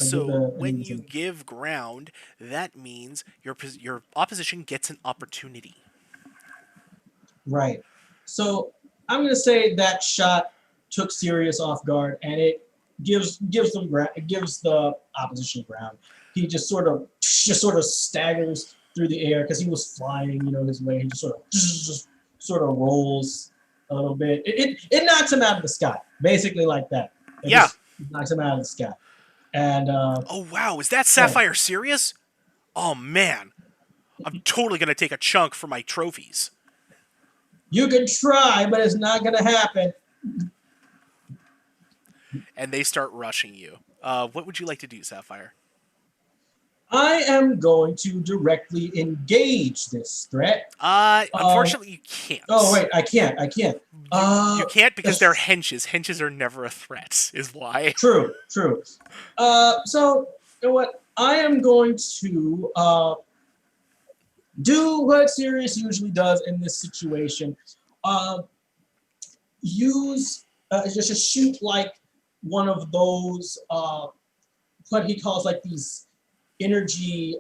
Speaker 1: So when you give ground, that means your opposition gets an opportunity.
Speaker 4: Right. So I'm gonna say that shot took Sirius off guard, and it gives the opposition ground. He just sort of staggers through the air because he was flying, his way. He just sort of rolls a little bit. It knocks him out of the sky, basically like that. It just knocks him out of the sky. And
Speaker 1: oh wow, is that Sapphire serious? Oh man, I'm totally gonna take a chunk for my trophies.
Speaker 4: You can try, but it's not gonna happen.
Speaker 1: And they start rushing you. What would you like to do, Sapphire?
Speaker 4: I am going to directly engage this threat.
Speaker 1: Unfortunately, you can't.
Speaker 4: Oh wait, I can't.
Speaker 1: You can't because they're henches. Henches are never a threat, is why.
Speaker 4: True. So you know what? I am going to do what Sirius usually does in this situation. Use just shoot like one of those what he calls like these energy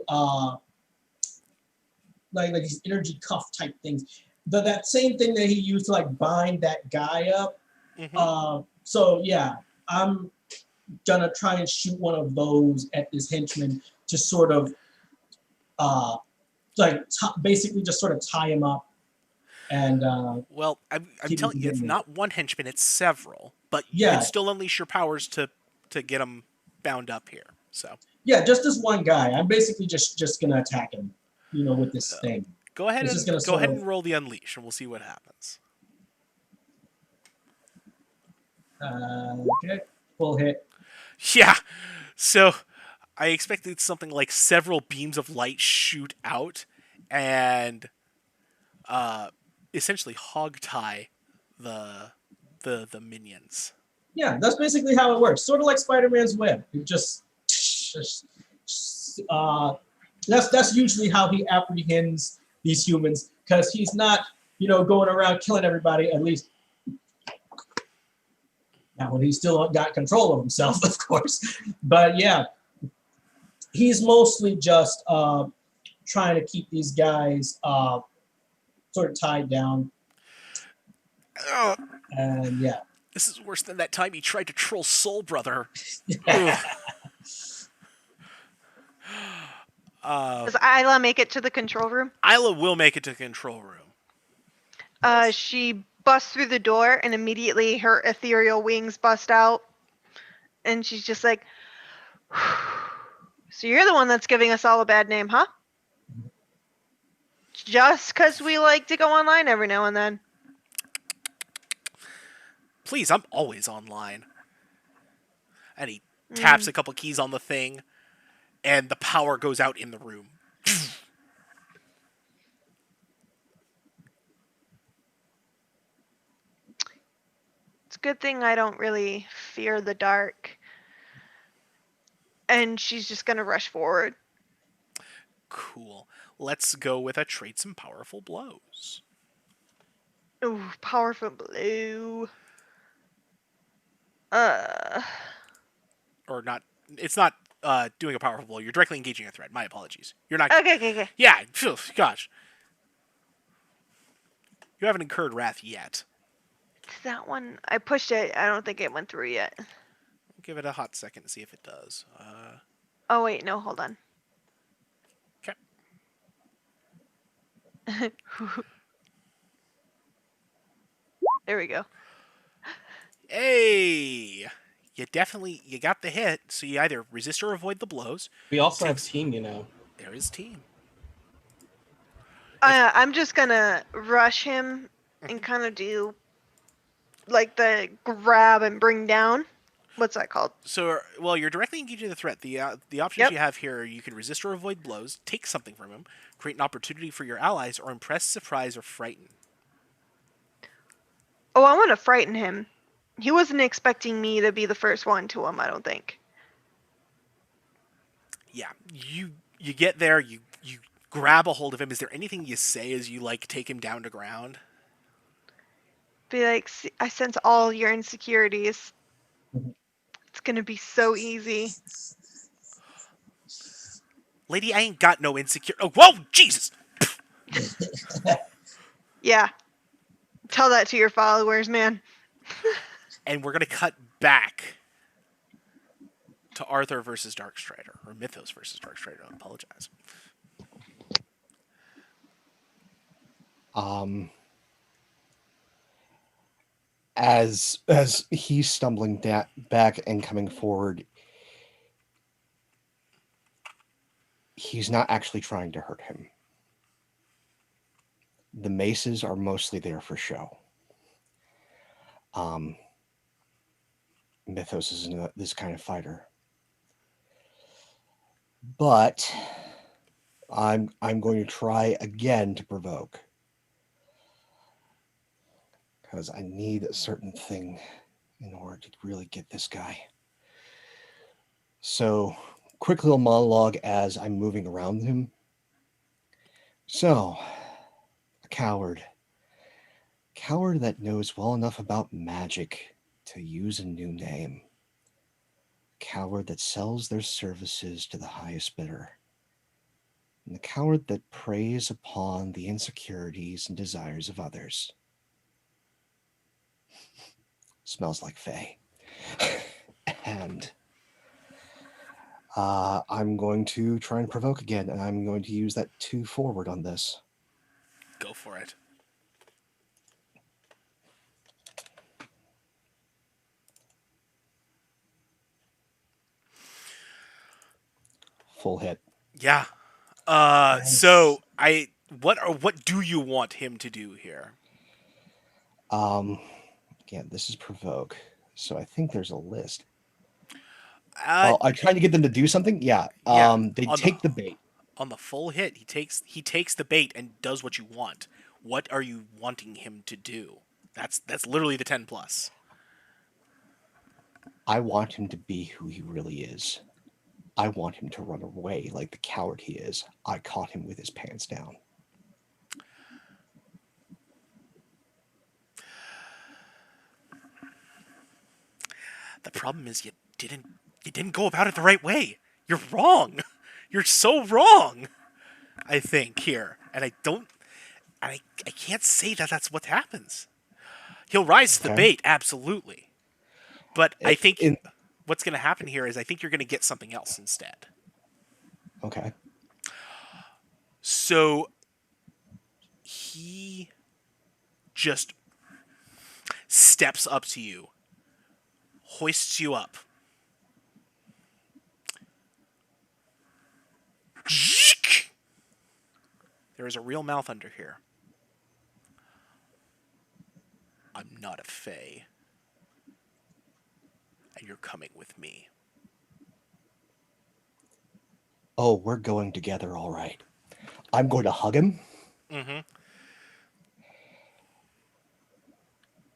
Speaker 4: like these energy cuff type things. That same thing that he used to like bind that guy up.
Speaker 1: Mm-hmm.
Speaker 4: So yeah, I'm gonna try and shoot one of those at this henchman to sort of basically just sort of tie him up. And
Speaker 1: well, I'm telling you, it's not one henchman; it's several. But you
Speaker 4: yeah,
Speaker 1: can still unleash your powers to get them bound up here. So
Speaker 4: yeah, just this one guy. I'm basically just gonna attack him, with this thing.
Speaker 1: Go ahead and roll the unleash, and we'll see what happens.
Speaker 4: Okay, full hit.
Speaker 1: Yeah. So I expected something like several beams of light shoot out and essentially hogtie the minions.
Speaker 4: Yeah, that's basically how it works. Sort of like Spider-Man's web. It just that's usually how he apprehends these humans, because he's not, going around killing everybody, at least not when he's still got control of himself, of course. But yeah, he's mostly just trying to keep these guys sort of tied down. And yeah.
Speaker 1: This is worse than that time he tried to troll Soul Brother.
Speaker 5: Does Isla make it to the control room?
Speaker 1: Isla will make it to the control room.
Speaker 5: She busts through the door, and immediately her ethereal wings bust out. And she's just like, so you're the one that's giving us all a bad name, huh? Just because we like to go online every now and then.
Speaker 1: Please, I'm always online. And he taps a couple keys on the thing, and the power goes out in the room.
Speaker 5: It's a good thing I don't really fear the dark. And she's just going to rush forward.
Speaker 1: Cool. Let's go with a trade some powerful blows.
Speaker 5: Ooh, powerful blow.
Speaker 1: Or not. It's not doing a powerful blow. You're directly engaging a threat. My apologies. You're not.
Speaker 5: Okay.
Speaker 1: Yeah. Phew, gosh. You haven't incurred wrath yet.
Speaker 5: It's that one. I pushed it. I don't think it went through yet.
Speaker 1: Give it a hot second to see if it does.
Speaker 5: Oh wait, no, hold on.
Speaker 1: Okay.
Speaker 5: There we go.
Speaker 1: Hey, you got the hit. So you either resist or avoid the blows.
Speaker 3: We also have team,
Speaker 1: There is team.
Speaker 5: I'm just gonna rush him and kind of do like the grab and bring down. What's that called?
Speaker 1: So, well, you're directly engaging the threat. The options you have here, you can resist or avoid blows, take something from him, create an opportunity for your allies, or impress, surprise, or frighten.
Speaker 5: Oh, I want to frighten him. He wasn't expecting me to be the first one to him, I don't think.
Speaker 1: Yeah, you get there, you grab a hold of him. Is there anything you say as you take him down to ground?
Speaker 5: Be like, I sense all your insecurities. It's gonna be so easy.
Speaker 1: Lady, I ain't got no insecure. Oh, whoa, Jesus!
Speaker 5: Yeah. Tell that to your followers, man.
Speaker 1: And we're gonna cut back to Arthur versus Darkstrider, or Mythos versus Darkstrider. I apologize.
Speaker 6: As he's stumbling back and coming forward, he's not actually trying to hurt him. The maces are mostly there for show. Mythos isn't this kind of fighter. But I'm going to try again to provoke. Because I need a certain thing in order to really get this guy. So, quick little monologue as I'm moving around him. So, a coward. Coward that knows well enough about magic to use a new name. Coward that sells their services to the highest bidder. And the coward that preys upon the insecurities and desires of others. Smells like Fey. And I'm going to try and provoke again, and I'm going to use that 2 forward on this.
Speaker 1: Go for it.
Speaker 6: Full hit.
Speaker 1: Yeah.
Speaker 4: Nice.
Speaker 1: So what do you want him to do here?
Speaker 6: Again, this is provoke, so I think there's a list.
Speaker 1: I'm
Speaker 6: trying to get them to do something. Yeah. They take the bait.
Speaker 1: On the full hit, he takes the bait and does what you want. What are you wanting him to do? That's literally the 10 plus.
Speaker 6: I want him to be who he really is. I want him to run away like the coward he is. I caught him with his pants down.
Speaker 1: The problem is you didn't go about it the right way. You're wrong. You're so wrong. I think here, and I can't say that that's what happens. He'll rise to the bait, absolutely. But I think what's going to happen here is I think you're going to get something else instead.
Speaker 6: Okay.
Speaker 1: So he just steps up to you, hoists you up. There is a real mouth under here. I'm not a Fey. And you're coming with me.
Speaker 6: Oh, we're going together, all right. I'm going to hug him.
Speaker 1: Mm-hmm.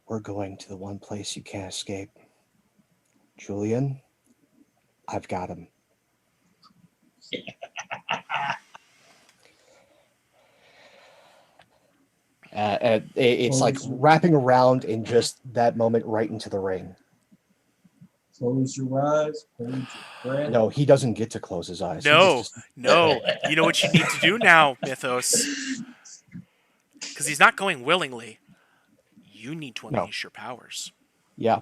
Speaker 6: We're going to the one place you can't escape. Julian, I've got him. It's like wrapping around in just that moment right into the ring.
Speaker 4: Close your eyes, hold your breath.
Speaker 6: No, he doesn't get to close his eyes. He
Speaker 1: No,
Speaker 6: just-
Speaker 1: no. You know what you need to do now, Mythos? Because he's not going willingly. You need to
Speaker 6: No.
Speaker 1: unleash your powers.
Speaker 6: Yeah.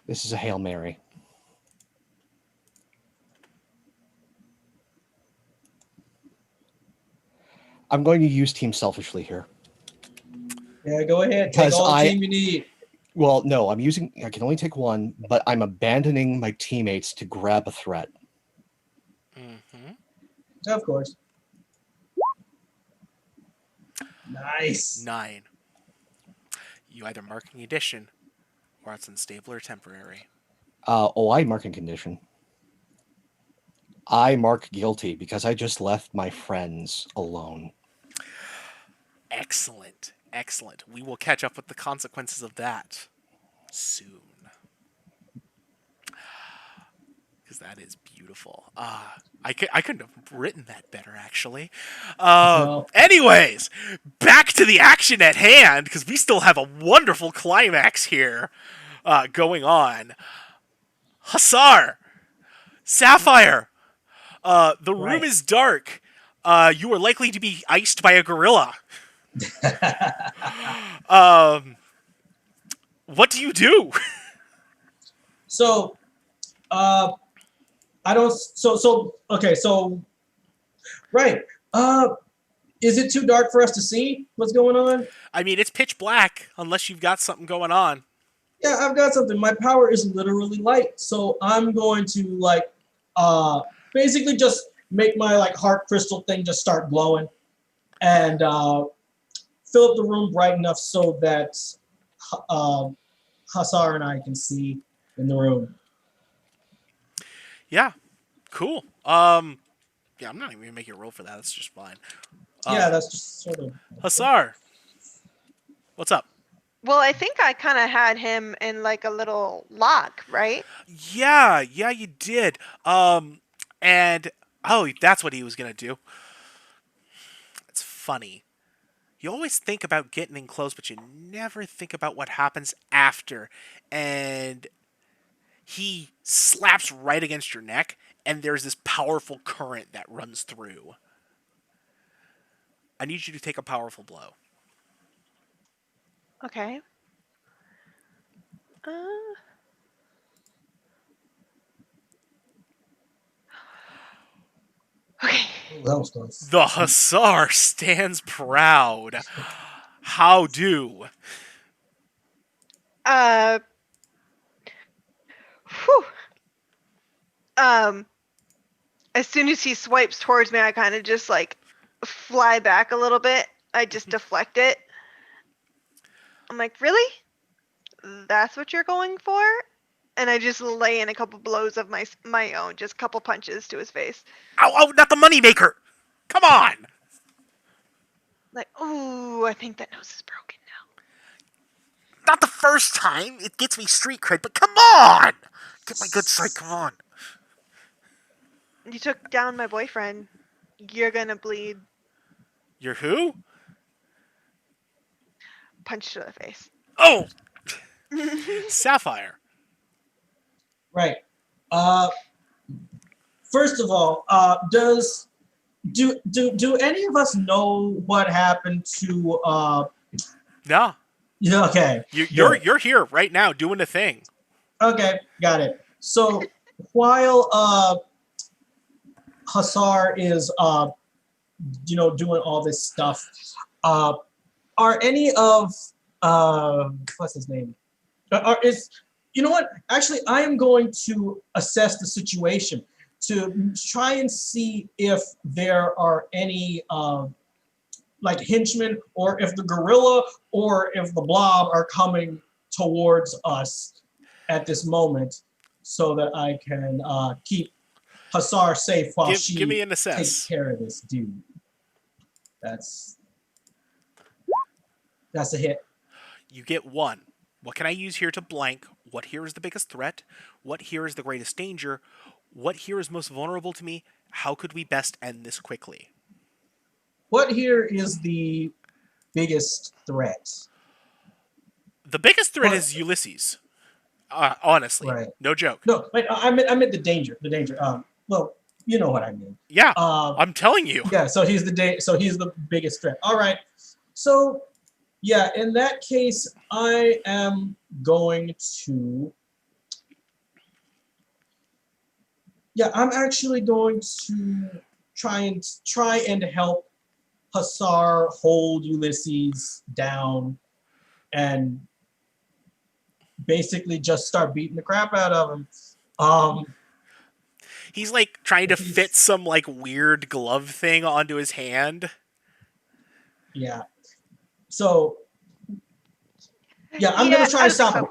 Speaker 6: This is a Hail Mary. I'm going to use Team Selfishly here.
Speaker 4: Yeah, go ahead. Take
Speaker 6: Because
Speaker 4: all the
Speaker 6: I-
Speaker 4: team you need.
Speaker 6: Well, no, I can only take one, but I'm abandoning my teammates to grab a threat.
Speaker 1: Mm-hmm.
Speaker 4: Of course. Nice.
Speaker 1: 9. You either mark an addition, or it's unstable or temporary.
Speaker 6: I mark in condition. I mark guilty because I just left my friends alone.
Speaker 1: Excellent. Excellent. We will catch up with the consequences of that soon. Because that is beautiful. I couldn't have written that better, actually.
Speaker 4: No.
Speaker 1: Anyways, back to the action at hand, because we still have a wonderful climax here going on. Hussar! Sapphire! The room
Speaker 4: Right.
Speaker 1: is dark. You are likely to be iced by a gorilla. What do you do?
Speaker 4: So, I don't. Okay. So, right. Is it too dark for us to see what's going on?
Speaker 1: I mean, it's pitch black unless you've got something going on.
Speaker 4: Yeah, I've got something. My power is literally light, so I'm going to basically just make my heart crystal thing just start glowing, and fill up the room bright enough so that Hussar and I can see in the room.
Speaker 1: Yeah, cool. Yeah, I'm not even gonna make you roll for that. That's just fine.
Speaker 4: Yeah, that's just sort of.
Speaker 1: Hussar, what's up?
Speaker 5: Well, I think I kind of had him in like a little lock, right?
Speaker 1: Yeah, you did. And that's what he was gonna do. It's funny. You always think about getting in close, but you never think about what happens after. And he slaps right against your neck, and there's this powerful current that runs through. I need you to take a powerful blow.
Speaker 5: Okay. Okay.
Speaker 4: That was close.
Speaker 1: The Hussar stands proud. How do?
Speaker 5: Whew. As soon as he swipes towards me, I kind of just fly back a little bit. I just deflect it. I'm like, really? That's what you're going for? And I just lay in a couple blows of my own, just a couple punches to his face.
Speaker 1: Ow, not the moneymaker! Come on!
Speaker 5: Like, ooh, I think that nose is broken now.
Speaker 1: Not the first time. It gets me street cred, but come on! Get my good side, come on.
Speaker 5: You took down my boyfriend. You're gonna bleed.
Speaker 1: You're who?
Speaker 5: Punch to the face.
Speaker 1: Oh! Sapphire.
Speaker 4: Right. First of all, do any of us know what happened to
Speaker 1: No.
Speaker 4: Yeah, okay.
Speaker 1: You're here right now doing a thing.
Speaker 4: Okay, got it. So while Hussar is doing all this stuff, are any of what's his name? You know what? Actually, I am going to assess the situation to try and see if there are any henchmen, or if the gorilla or if the blob are coming towards us at this moment, so that I can keep Hussar safe while
Speaker 1: Give me an
Speaker 4: takes
Speaker 1: assess.
Speaker 4: care of this dude. That's a hit.
Speaker 1: You get 1. What can I use here to blank? What here is the biggest threat? What here is the greatest danger? What here is most vulnerable to me? How could we best end this quickly?
Speaker 4: What here is the biggest threat?
Speaker 1: The biggest threat
Speaker 4: What?
Speaker 1: is Ulysses. Honestly,
Speaker 4: Right.
Speaker 1: no joke.
Speaker 4: No, like I meant the danger. The danger. Well, you know what I mean.
Speaker 1: Yeah,
Speaker 4: Um,
Speaker 1: I'm telling you.
Speaker 4: yeah. So he's the biggest threat. All right. So yeah, in that case, I am going to. Yeah, I'm actually going to try and help Hussar hold Ulysses down and basically just start beating the crap out of him.
Speaker 1: He's like trying to
Speaker 4: He's-
Speaker 1: fit some like weird glove thing onto his hand.
Speaker 4: Yeah. So yeah, I'm gonna try
Speaker 5: I
Speaker 4: and stop him.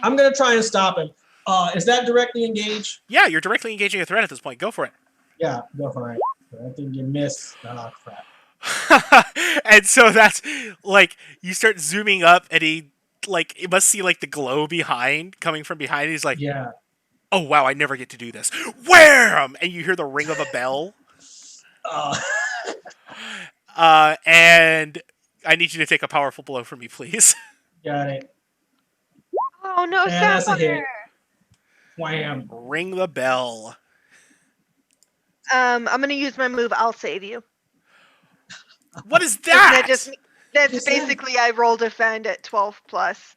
Speaker 4: I'm gonna try and stop him. Is that directly engaged?
Speaker 1: Yeah, you're directly engaging a threat at this point. Go for it.
Speaker 4: Yeah, go for it. I think you missed. Oh crap.
Speaker 1: And so that's like you start zooming up, and he like it must see like the glow behind coming from behind. He's like,
Speaker 4: Yeah.
Speaker 1: "Oh wow, I never get to do this." Wham! And you hear the ring of a bell.
Speaker 4: Uh,
Speaker 1: And I need you to take a powerful blow for me, please.
Speaker 4: got it.
Speaker 5: Oh no,
Speaker 4: And that's a hit.
Speaker 5: Sapphire!
Speaker 4: Wham.
Speaker 1: Ring the bell.
Speaker 5: I'm gonna use my move. I'll save you.
Speaker 1: What is
Speaker 5: Doesn't that
Speaker 1: that?
Speaker 5: just that's
Speaker 4: Just saying.
Speaker 5: basically I roll defend at 12 plus.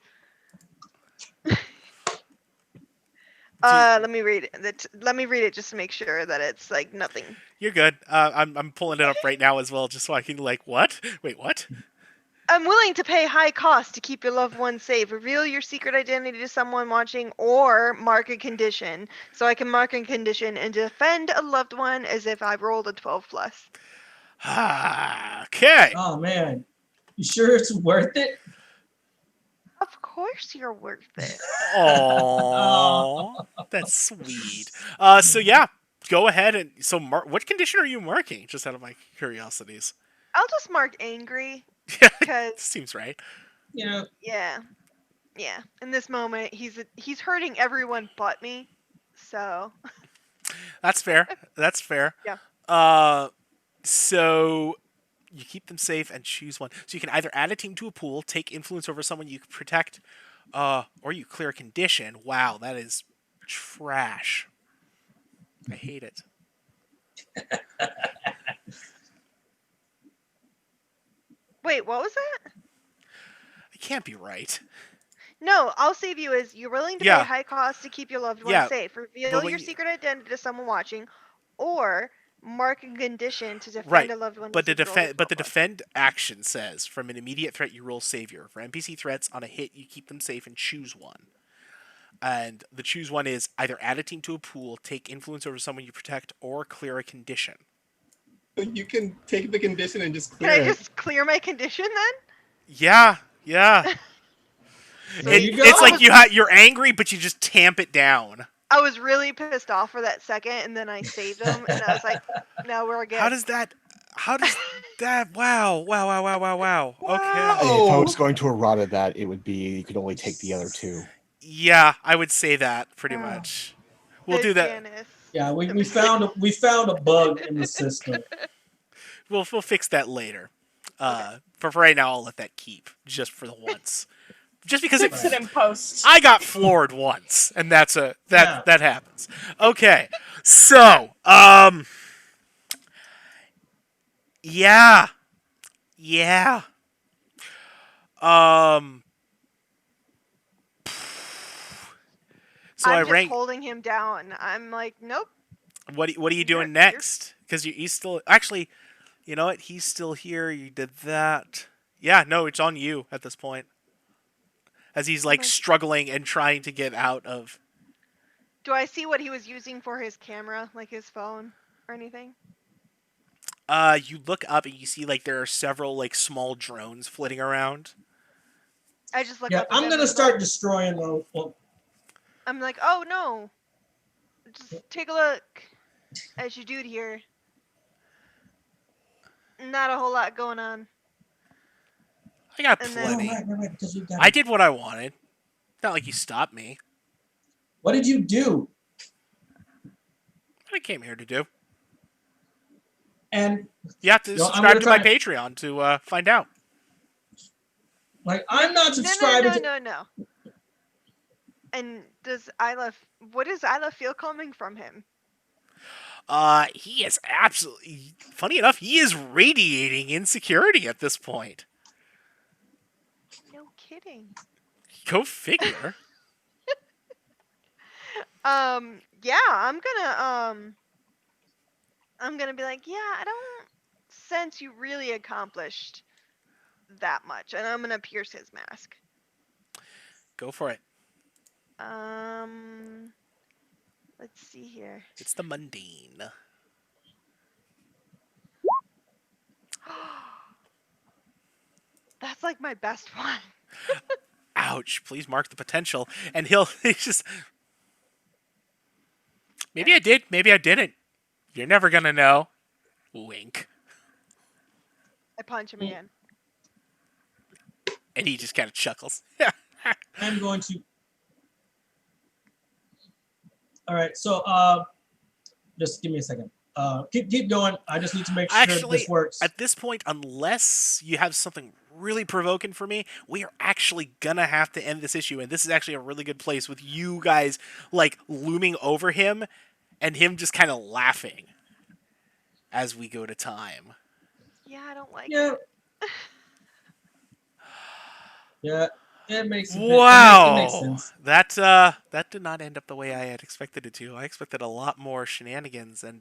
Speaker 5: Let me read it. Let me read it just to make sure that it's like nothing.
Speaker 1: You're good. I'm pulling it up right now as well, just so I can like what? Wait, what?
Speaker 5: I'm willing to pay high cost to keep your loved one safe. Reveal your secret identity to someone watching, or mark a condition. So I can mark a condition and defend a loved one as if I rolled a 12 plus.
Speaker 1: Okay.
Speaker 4: Oh man. You sure it's worth it?
Speaker 5: Of course you're worth it.
Speaker 1: Aww, that's sweet. So yeah, go ahead and so what condition are you marking? Just out of my curiosities.
Speaker 5: I'll just mark angry
Speaker 1: Yeah,
Speaker 5: because
Speaker 1: seems right.
Speaker 4: Yeah.
Speaker 5: yeah. In this moment, he's hurting everyone but me. So
Speaker 1: That's fair. That's fair.
Speaker 5: Yeah.
Speaker 1: So you keep them safe and choose one. So you can either add a team to a pool, take influence over someone you protect, or you clear a condition. Wow, that is trash. I hate it.
Speaker 5: wait, what was that?
Speaker 1: It can't be right.
Speaker 5: No, I'll save you as you're willing to
Speaker 1: Yeah.
Speaker 5: pay high cost to keep your loved one
Speaker 1: Yeah,
Speaker 5: safe. Reveal
Speaker 1: but when
Speaker 5: your
Speaker 1: you-
Speaker 5: secret identity to someone watching, or mark a condition to defend
Speaker 1: Right,
Speaker 5: a loved one.
Speaker 1: but the
Speaker 5: as if you rolled a
Speaker 1: defend
Speaker 5: 12+.
Speaker 1: defend action says from an immediate threat you roll savior. For NPC threats on a hit you keep them safe and choose one. And the choose one is either add a team to a pool, take influence over someone you protect, or clear a condition.
Speaker 3: You can take the condition and just
Speaker 5: Can
Speaker 3: clear
Speaker 5: I
Speaker 3: it.
Speaker 5: just clear my condition then?
Speaker 1: Yeah.
Speaker 4: There you go.
Speaker 1: It's like you're angry, but you just tamp it down.
Speaker 5: I was really pissed off for that second, and then I saved him, and I was like, "No, we're good."
Speaker 1: How does that? Wow. Okay.
Speaker 6: If I was going to errata that, it would be you could only take the other two.
Speaker 1: Yeah, I would say that pretty
Speaker 4: Wow.
Speaker 1: much. We'll
Speaker 5: The
Speaker 1: do that.
Speaker 5: Janice.
Speaker 4: Yeah, we found a bug in the system.
Speaker 1: We'll fix that later. For right now, I'll let that keep just for the once. Just because
Speaker 2: Fix it in post.
Speaker 1: I got floored once, and that
Speaker 4: Yeah.
Speaker 1: happens. Okay, so yeah. So
Speaker 5: I'm
Speaker 1: I
Speaker 5: just
Speaker 1: rank.
Speaker 5: holding him down. I'm like, nope.
Speaker 1: What are you doing
Speaker 5: You're-
Speaker 1: next? Because he's still actually. You know what? He's still here. You did that. Yeah, no, it's on you at this point. As he's like
Speaker 5: Okay.
Speaker 1: struggling and trying to get out of.
Speaker 5: Do I see what he was using for his camera, like his phone or anything?
Speaker 1: You look up and you see like there are several like small drones flitting around.
Speaker 5: I just look
Speaker 4: Yeah,
Speaker 5: up. at
Speaker 4: I'm
Speaker 5: them
Speaker 4: gonna
Speaker 5: and
Speaker 4: start
Speaker 5: like-
Speaker 4: destroying those. Well,
Speaker 5: I'm like, oh no. Just take a look as you do here. Not a whole lot going on.
Speaker 1: I got
Speaker 5: And then-
Speaker 1: plenty.
Speaker 4: right, because you got
Speaker 1: I did what I wanted. Not like you stopped me.
Speaker 4: What did you do?
Speaker 1: What I came here to do.
Speaker 4: And
Speaker 1: You have to
Speaker 4: Yo, I'm
Speaker 1: subscribe
Speaker 4: gonna
Speaker 1: to my
Speaker 4: try-
Speaker 1: Patreon to find out.
Speaker 4: like, I'm not
Speaker 5: No,
Speaker 4: subscribing
Speaker 5: no.
Speaker 4: to.
Speaker 5: And what does Isla feel coming from him?
Speaker 1: He is absolutely, funny enough, he is radiating insecurity at this point.
Speaker 5: No kidding.
Speaker 1: Go figure.
Speaker 5: Yeah, I'm gonna be like, yeah, I don't sense you really accomplished that much, and I'm gonna pierce his mask.
Speaker 1: Go for it.
Speaker 5: Let's see here.
Speaker 1: It's the mundane.
Speaker 5: That's like my best one.
Speaker 1: Ouch, please mark the potential. And he's just, maybe I did, maybe I didn't. You're never gonna know. Wink.
Speaker 5: I punch him again.
Speaker 1: And he just kind of chuckles.
Speaker 4: I'm going to. All right, so just give me a second. Keep going. I just need to make sure
Speaker 1: Actually,
Speaker 4: this works.
Speaker 1: at this point, unless you have something really provoking for me, we are actually gonna have to end this issue. And this is actually a really good place with you guys like looming over him and him just kind of laughing as we go to time.
Speaker 5: Yeah, I don't like
Speaker 4: Yeah.
Speaker 5: it.
Speaker 4: Yeah, it makes
Speaker 1: Wow,
Speaker 4: it makes sense.
Speaker 1: that did not end up the way I had expected it to. I expected a lot more shenanigans, and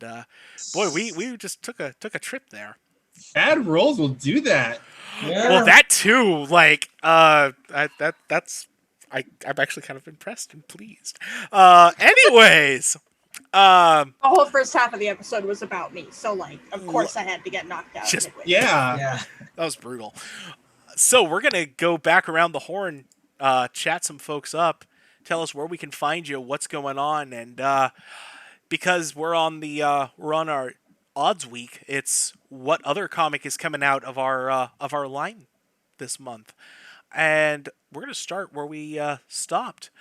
Speaker 1: boy, we just took a trip there.
Speaker 3: Bad rolls will do that.
Speaker 4: Yeah.
Speaker 1: Well, that too, like I'm actually kind of impressed and pleased. Anyways,
Speaker 2: The whole first half of the episode was about me, so like, of course, I had to get knocked out.
Speaker 1: Just-
Speaker 2: midway.
Speaker 4: Yeah.
Speaker 1: that was brutal. So we're gonna go back around the horn, chat some folks up, tell us where we can find you, what's going on, and because we're on our odds week, it's what other comic is coming out of our line this month, and we're gonna start where we stopped.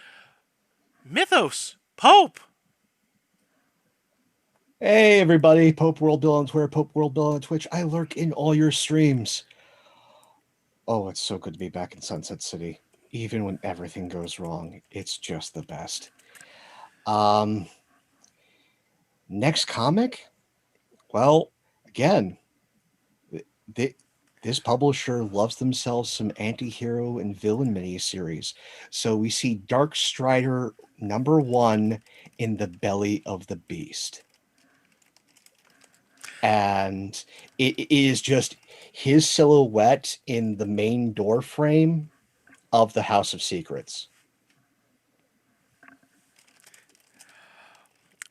Speaker 1: Mythos Pope.
Speaker 6: Hey everybody, Pope World Bill on Twitter, Pope World Bill on Twitch. I lurk in all your streams. Oh, it's so good to be back in Sunset City. Even when everything goes wrong, it's just the best. Next comic? Well, again, this publisher loves themselves some anti-hero and villain miniseries. So we see Dark Strider #1 in the belly of the beast. And it is just his silhouette in the main door frame of the House of Secrets.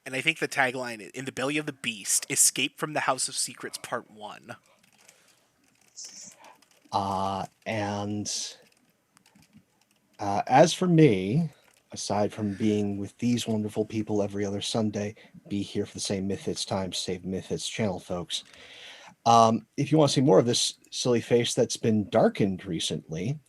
Speaker 1: And I think the tagline is, "In the belly of the beast, escape from the House of Secrets, Part 1."
Speaker 6: As for me, aside from being with these wonderful people every other Sunday, be here for the same Mythfits time, save Mythfits channel, folks. If you want to see more of this silly face that's been darkened recently,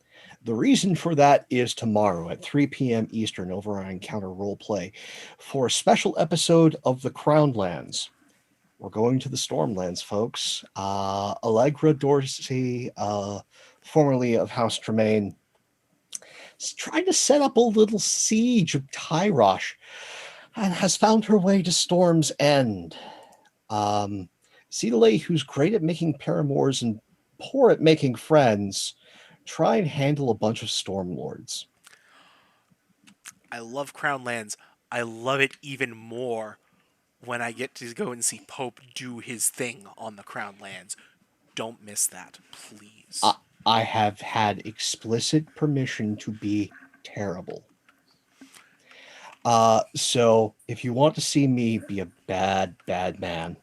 Speaker 6: the reason for that is tomorrow at 3 p.m. Eastern over on Encounter Roleplay for a special episode of the Crownlands. We're going to the Stormlands, folks. Allegra Dorsey, formerly of House Tremaine, is trying to set up a little siege of Tyrosh and has found her way to Storm's End. Cedalay, who's great at making paramours and poor at making friends, try and handle a bunch of Stormlords.
Speaker 1: I love Crownlands. I love it even more when I get to go and see Pope do his thing on the Crownlands. Don't miss that, please.
Speaker 6: I have had explicit permission to be terrible. So if you want to see me be a bad man,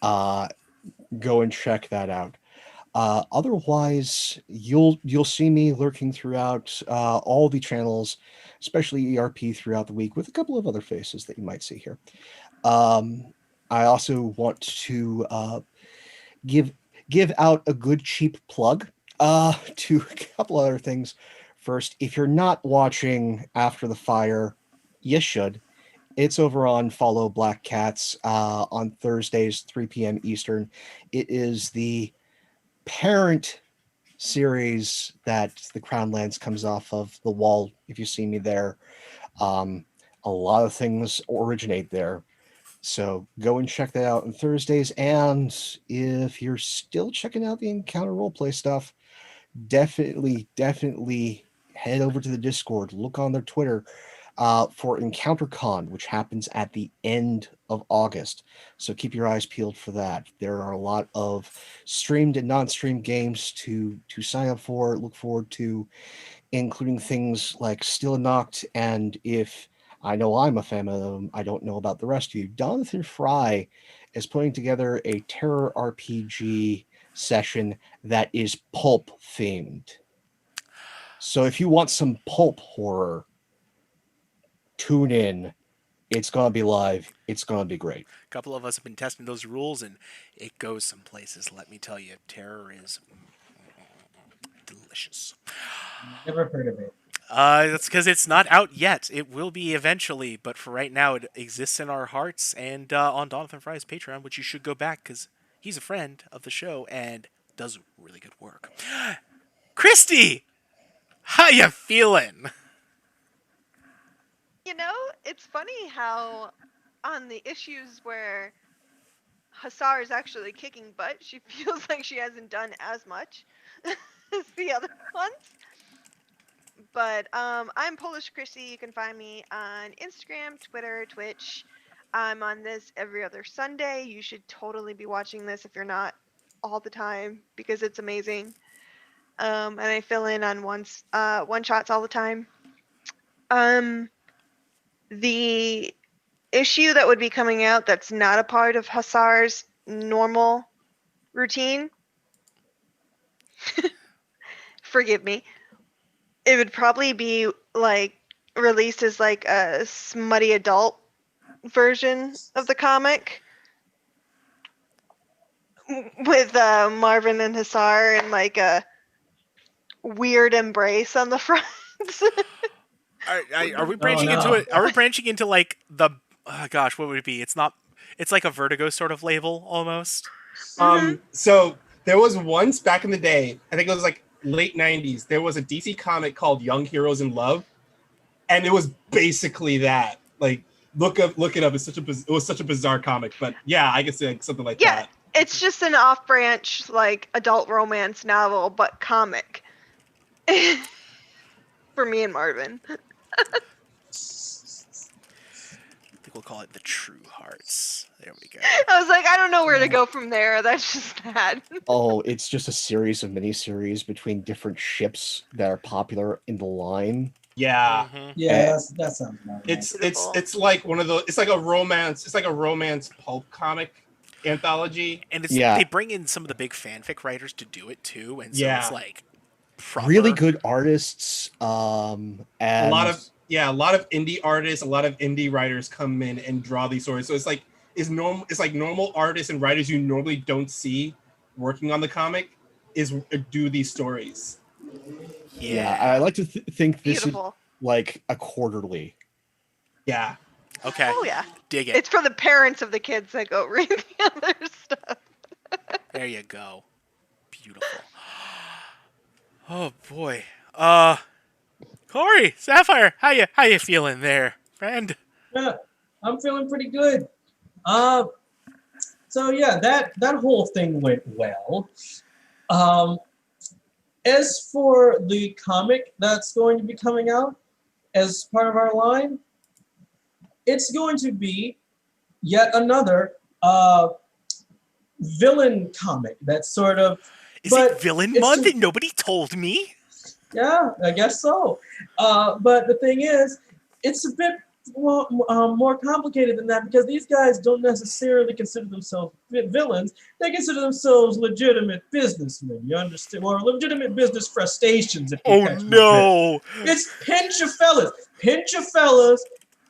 Speaker 6: go and check that out. Otherwise, you'll see me lurking throughout all the channels, especially ERP throughout the week, with a couple of other faces that you might see here. I also want to give out a good cheap plug to a couple other things. First, if you're not watching After the Fire, you should. It's over on Follow Black Cats on Thursdays, 3 p.m. Eastern. It is the parent series that the Crown Lands comes off of the wall. If you see me there, a lot of things originate there. So go and check that out on Thursdays. And if you're still checking out the Encounter Roleplay stuff, definitely head over to the Discord, look on their Twitter for EncounterCon, which happens at the end of August. So keep your eyes peeled for that. There are a lot of streamed and non-streamed games to sign up for, look forward to, including things like Still Knocked, and if I know I'm a fan of them, I don't know about the rest of you, Jonathan Fry is putting together a terror RPG session that is pulp themed. So if you want some pulp horror, tune in. It's going to be live. It's going to be great.
Speaker 1: A couple of us have been testing those rules, and it goes some places. Let me tell you, terror is delicious.
Speaker 4: Never heard of it.
Speaker 1: That's because it's not out yet. It will be eventually, but for right now, it exists in our hearts and on Jonathan Fry's Patreon, which you should go back because he's a friend of the show and does really good work. Christy, how you feeling?
Speaker 5: You know, it's funny how on the issues where Hussar is actually kicking butt, she feels like she hasn't done as much as the other ones. But I'm Polish Chrissy. You can find me on Instagram, Twitter, Twitch. I'm on this every other Sunday. You should totally be watching this if you're not all the time because it's amazing. And I fill in on one shots all the time. The issue that would be coming out that's not a part of Hussar's normal routine, forgive me, it would probably be like released as like a smutty adult version of the comic with Marvin and Hussar and like a weird embrace on the front.
Speaker 1: Are we branching into it? Are we branching into like the? Gosh, what would it be? It's not. It's like a Vertigo sort of label almost.
Speaker 3: So there was once back in the day, I think it was like late '90s. There was a DC comic called Young Heroes in Love, and it was basically that. Like, look it up. It was such a bizarre comic, but yeah, I guess like something like that.
Speaker 5: It's just an off-branch like adult romance novel, but comic for me and Marvin.
Speaker 1: I think we'll call it the True Hearts. There we go.
Speaker 5: I was like, I don't know where to go from there. That's just that.
Speaker 6: Oh, it's just a series of miniseries between different ships that are popular in the line.
Speaker 3: Yeah.
Speaker 1: Mm-hmm.
Speaker 4: Yeah, that sounds nice.
Speaker 3: It's like one of those. It's like a romance. It's like a romance pulp comic anthology.
Speaker 1: And they bring in some of the big fanfic writers to do it too, and so it's like proper.
Speaker 6: Really good artists. And
Speaker 3: a lot of indie artists, a lot of indie writers come in and draw these stories. So it's like normal artists and writers you normally don't see working on the comic do these stories.
Speaker 6: Yeah, I like to think this
Speaker 5: Beautiful.
Speaker 6: is like a quarterly.
Speaker 3: Yeah.
Speaker 1: Okay.
Speaker 5: Oh yeah.
Speaker 1: Dig it.
Speaker 5: It's for the parents of the kids that go read the other stuff.
Speaker 1: There you go. Beautiful. Oh boy. Corey, Sapphire, how you feeling there, friend?
Speaker 4: Yeah, I'm feeling pretty good. So yeah, that whole thing went well. As for the comic that's going to be coming out as part of our line, it's going to be yet another villain comic. That's sort of.
Speaker 1: Is it Villain Month and nobody told me?
Speaker 4: Yeah, I guess so. But the thing is, it's a bit more complicated than that because these guys don't necessarily consider themselves villains. They consider themselves legitimate businessmen. You understand? Or legitimate business frustrations. If you catch
Speaker 1: no!
Speaker 4: It's Pinch a Fellas. Pinch a Fellas,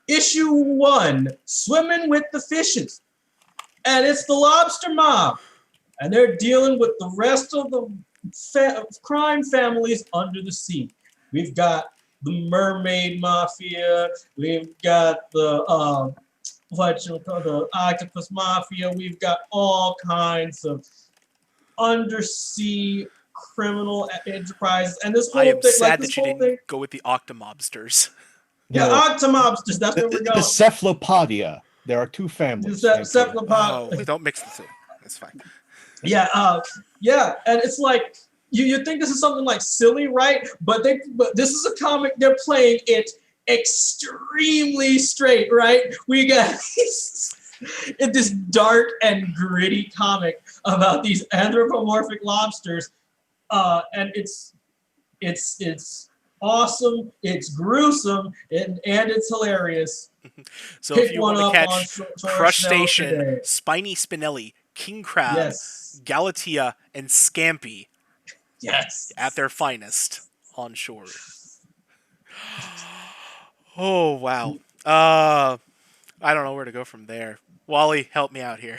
Speaker 4: issue 1, Swimming with the Fishes. And it's the Lobster Mob. And they're dealing with the rest of the crime families under the sea. We've got the Mermaid Mafia. We've got the the Octopus Mafia. We've got all kinds of undersea criminal enterprise, and this whole
Speaker 1: I am
Speaker 4: thing,
Speaker 1: sad
Speaker 4: this
Speaker 1: that you
Speaker 4: whole
Speaker 1: didn't
Speaker 4: thing.
Speaker 1: go with the Octomobsters.
Speaker 4: Yeah,
Speaker 6: No.
Speaker 4: Octomobsters. That's where we're
Speaker 6: The
Speaker 4: going.
Speaker 6: cephalopodia. There are two families. named for that.
Speaker 4: Cephalopod.
Speaker 1: Oh, don't mix the two. It's fine.
Speaker 4: Yeah, and it's like you think this is something like silly, right? But this is a comic. They're playing it extremely straight, right? We got this dark and gritty comic about these anthropomorphic lobsters, and it's awesome. It's gruesome, and it's hilarious.
Speaker 1: So
Speaker 4: Pick
Speaker 1: if you
Speaker 4: one
Speaker 1: want to
Speaker 4: up on
Speaker 1: catch
Speaker 4: Source
Speaker 1: Crustacean,
Speaker 4: today.
Speaker 1: Spiny Spinelli, King Crab,
Speaker 4: Yes.
Speaker 1: Galatea, and Scampi
Speaker 4: Yes.
Speaker 1: at their finest on shore. Oh, wow. I don't know where to go from there. Wally, help me out here.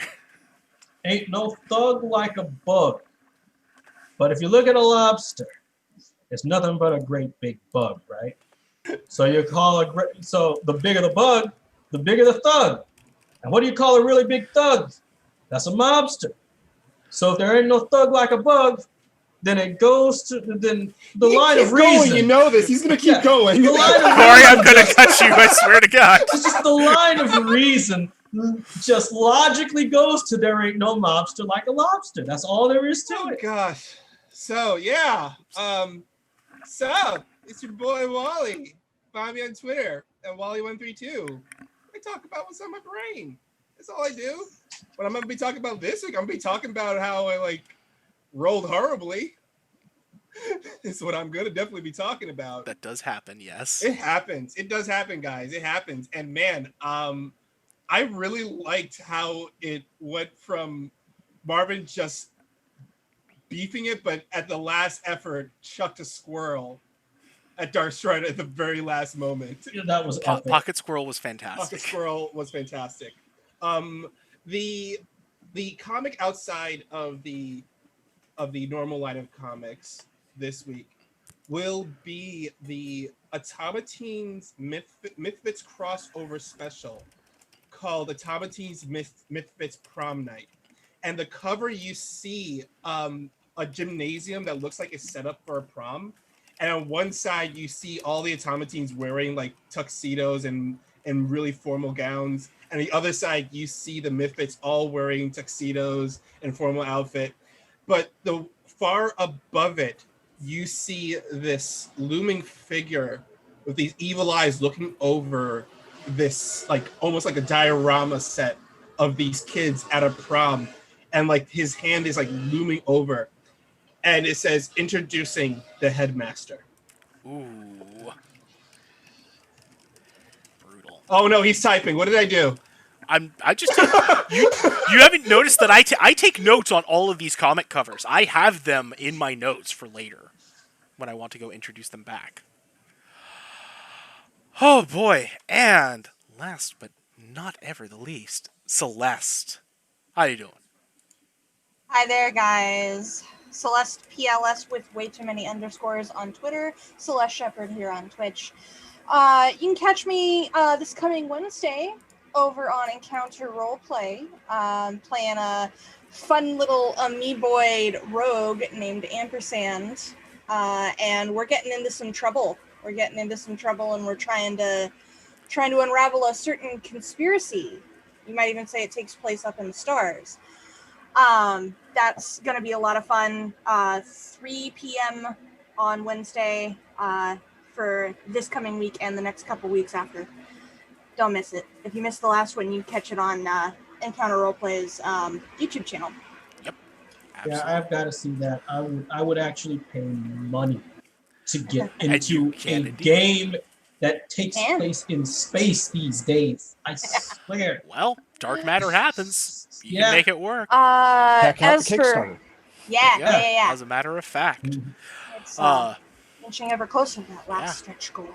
Speaker 4: Ain't no thug like a bug. But if you look at a lobster, it's nothing but a great big bug, right? So so the bigger the bug, the bigger the thug. And what do you call a really big thug? That's a mobster. So if there ain't no thug like a bug, then it goes to the line of reason.
Speaker 3: You know this. He's gonna keep going.
Speaker 4: The line of
Speaker 1: Corey, I'm
Speaker 4: reason
Speaker 1: going to cut you, I swear to God.
Speaker 4: It's just the line of reason just logically goes to there ain't no mobster like a lobster. That's all there is to
Speaker 3: Oh
Speaker 4: it.
Speaker 3: gosh. So yeah. So it's your boy Wally. Find me on Twitter at Wally132. I talk about what's on my brain. That's all I do. But I'm gonna be talking about this week. I'm gonna be talking about how I rolled horribly. Is what I'm gonna definitely be talking about.
Speaker 1: That does happen, yes.
Speaker 3: It happens. It does happen, guys. It happens. And man, I really liked how it went from Marvin just beefing it, but at the last effort, chucked a squirrel at Darkstrider at the very last moment.
Speaker 4: That was epic.
Speaker 1: Pocket Squirrel was fantastic.
Speaker 3: Pocket Squirrel was fantastic. The comic outside of the normal line of comics this week will be the Automateens Mythfits crossover special called Automateens Mythfits Prom Night. And the cover, you see a gymnasium that looks like it's set up for a prom. And on one side, you see all the Automateens wearing tuxedos and really formal gowns. And the other side, you see the Mythfits all wearing tuxedos and formal outfit. But the far above it, you see this looming figure with these evil eyes looking over this almost like a diorama set of these kids at a prom, and his hand is looming over, and it says introducing the headmaster.
Speaker 1: Ooh. Brutal.
Speaker 3: Oh no, he's typing. What did I do?
Speaker 1: I just you haven't noticed that I take notes on all of these comic covers. I have them in my notes for later when I want to go introduce them back. Oh boy, and last but not ever the least, Celeste. How you doing?
Speaker 2: Hi there, guys. Celeste PLS with way too many underscores on Twitter. Celeste Shepherd here on Twitch. You can catch me this coming Wednesday over on Encounter Roleplay, playing a fun little amoeboid rogue named Ampersand, and we're getting into some trouble. And we're trying to unravel a certain conspiracy. You might even say it takes place up in the stars. That's going to be a lot of fun. 3 p.m. on Wednesday for this coming week and the next couple weeks after. Don't miss it. If you missed the last one, you can catch it on Encounter Roleplay's YouTube channel.
Speaker 1: Yep. Absolutely.
Speaker 4: Yeah, I've got to see that. I would actually pay money to get into a game that takes place in space these days. I swear.
Speaker 1: Well, dark matter happens. You can make it work.
Speaker 2: As for yeah.
Speaker 1: As a matter of fact.
Speaker 2: It's inching ever closer to that last stretch goal.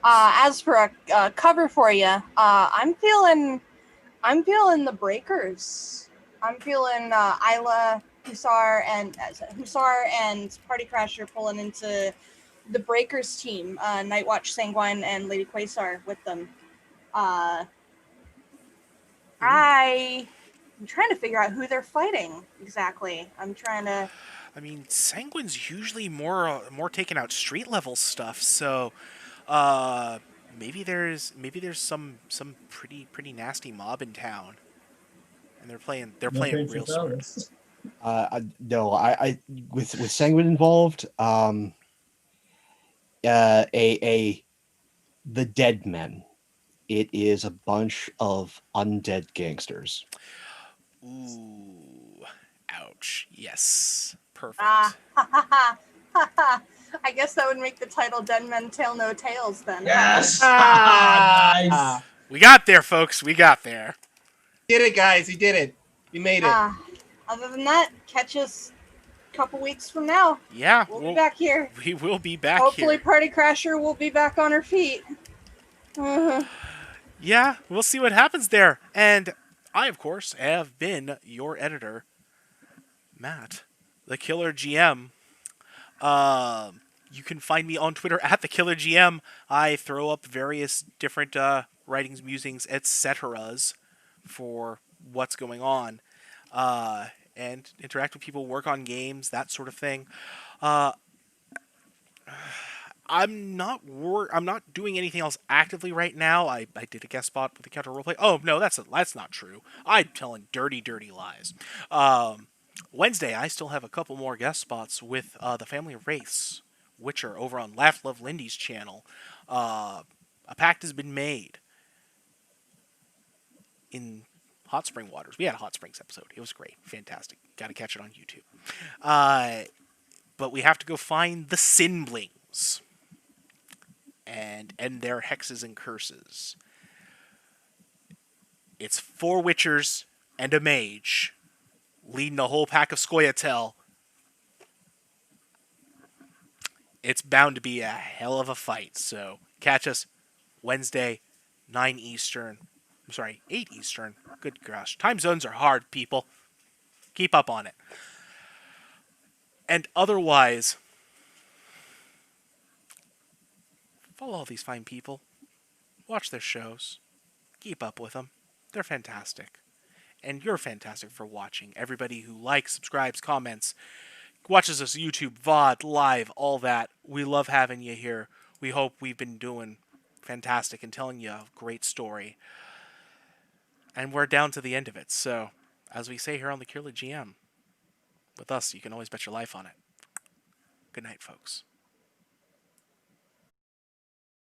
Speaker 2: As for a cover for you, I'm feeling the Breakers. I'm feeling Isla, Hussar, and Party Crasher pulling into the Breakers team. Nightwatch, Sanguine, and Lady Quasar with them. I'm trying to figure out who they're fighting exactly. I'm trying to
Speaker 1: I mean, Sanguine's usually more taking out street level stuff, so maybe there's some pretty nasty mob in town, and they're
Speaker 4: No
Speaker 1: playing
Speaker 4: creature
Speaker 1: real smart.
Speaker 4: fellas.
Speaker 6: No, I with Sanguine involved, a the Dead Men. It is a bunch of undead gangsters.
Speaker 1: Ooh, ouch. Yes,
Speaker 2: Ah,
Speaker 1: perfect.
Speaker 2: ha ha ha ha ha. I guess that would make the title Dead Men Tell No Tales then.
Speaker 4: Yes!
Speaker 3: Ah!
Speaker 4: Nice!
Speaker 1: We got there, folks. We got there.
Speaker 3: Did it, guys. He did it. We made it.
Speaker 2: Other than that, catch us a couple weeks from now.
Speaker 1: Yeah,
Speaker 2: We'll be back here.
Speaker 1: We will be back
Speaker 2: Hopefully,
Speaker 1: here.
Speaker 2: Party Crasher will be back on her feet.
Speaker 1: Yeah, we'll see what happens there. And I, of course, have been your editor, Matt, the Killer GM. You can find me on Twitter at the Killer GM. I throw up various different writings, musings, etc.s for what's going on, and interact with people, work on games, that sort of thing. Uh, I'm not doing anything else actively right now. I did a guest spot with the Counter Roleplay. Oh no, that's not true. I'm telling dirty lies. Wednesday, I still have a couple more guest spots with the Family of Wraiths, Witcher, over on Laugh Love Lindy's channel. A pact has been made in Hot Spring Waters. We had a Hot Springs episode. It was great. Fantastic. Got to catch it on YouTube. But we have to go find the Sinblings and end their hexes and curses. It's 4 Witchers and a mage leading a whole pack of Scoia'tael. It's bound to be a hell of a fight. So catch us Wednesday, 9 Eastern. I'm sorry, 8 Eastern. Good gosh. Time zones are hard, people. Keep up on it. And otherwise, follow all these fine people. Watch their shows. Keep up with them. They're fantastic. And you're fantastic for watching. Everybody who likes, subscribes, comments, watches us YouTube, VOD, live, all that. We love having you here. We hope we've been doing fantastic and telling you a great story. And we're down to the end of it. So, as we say here on the Killer GM, with us, you can always bet your life on it. Good night, folks.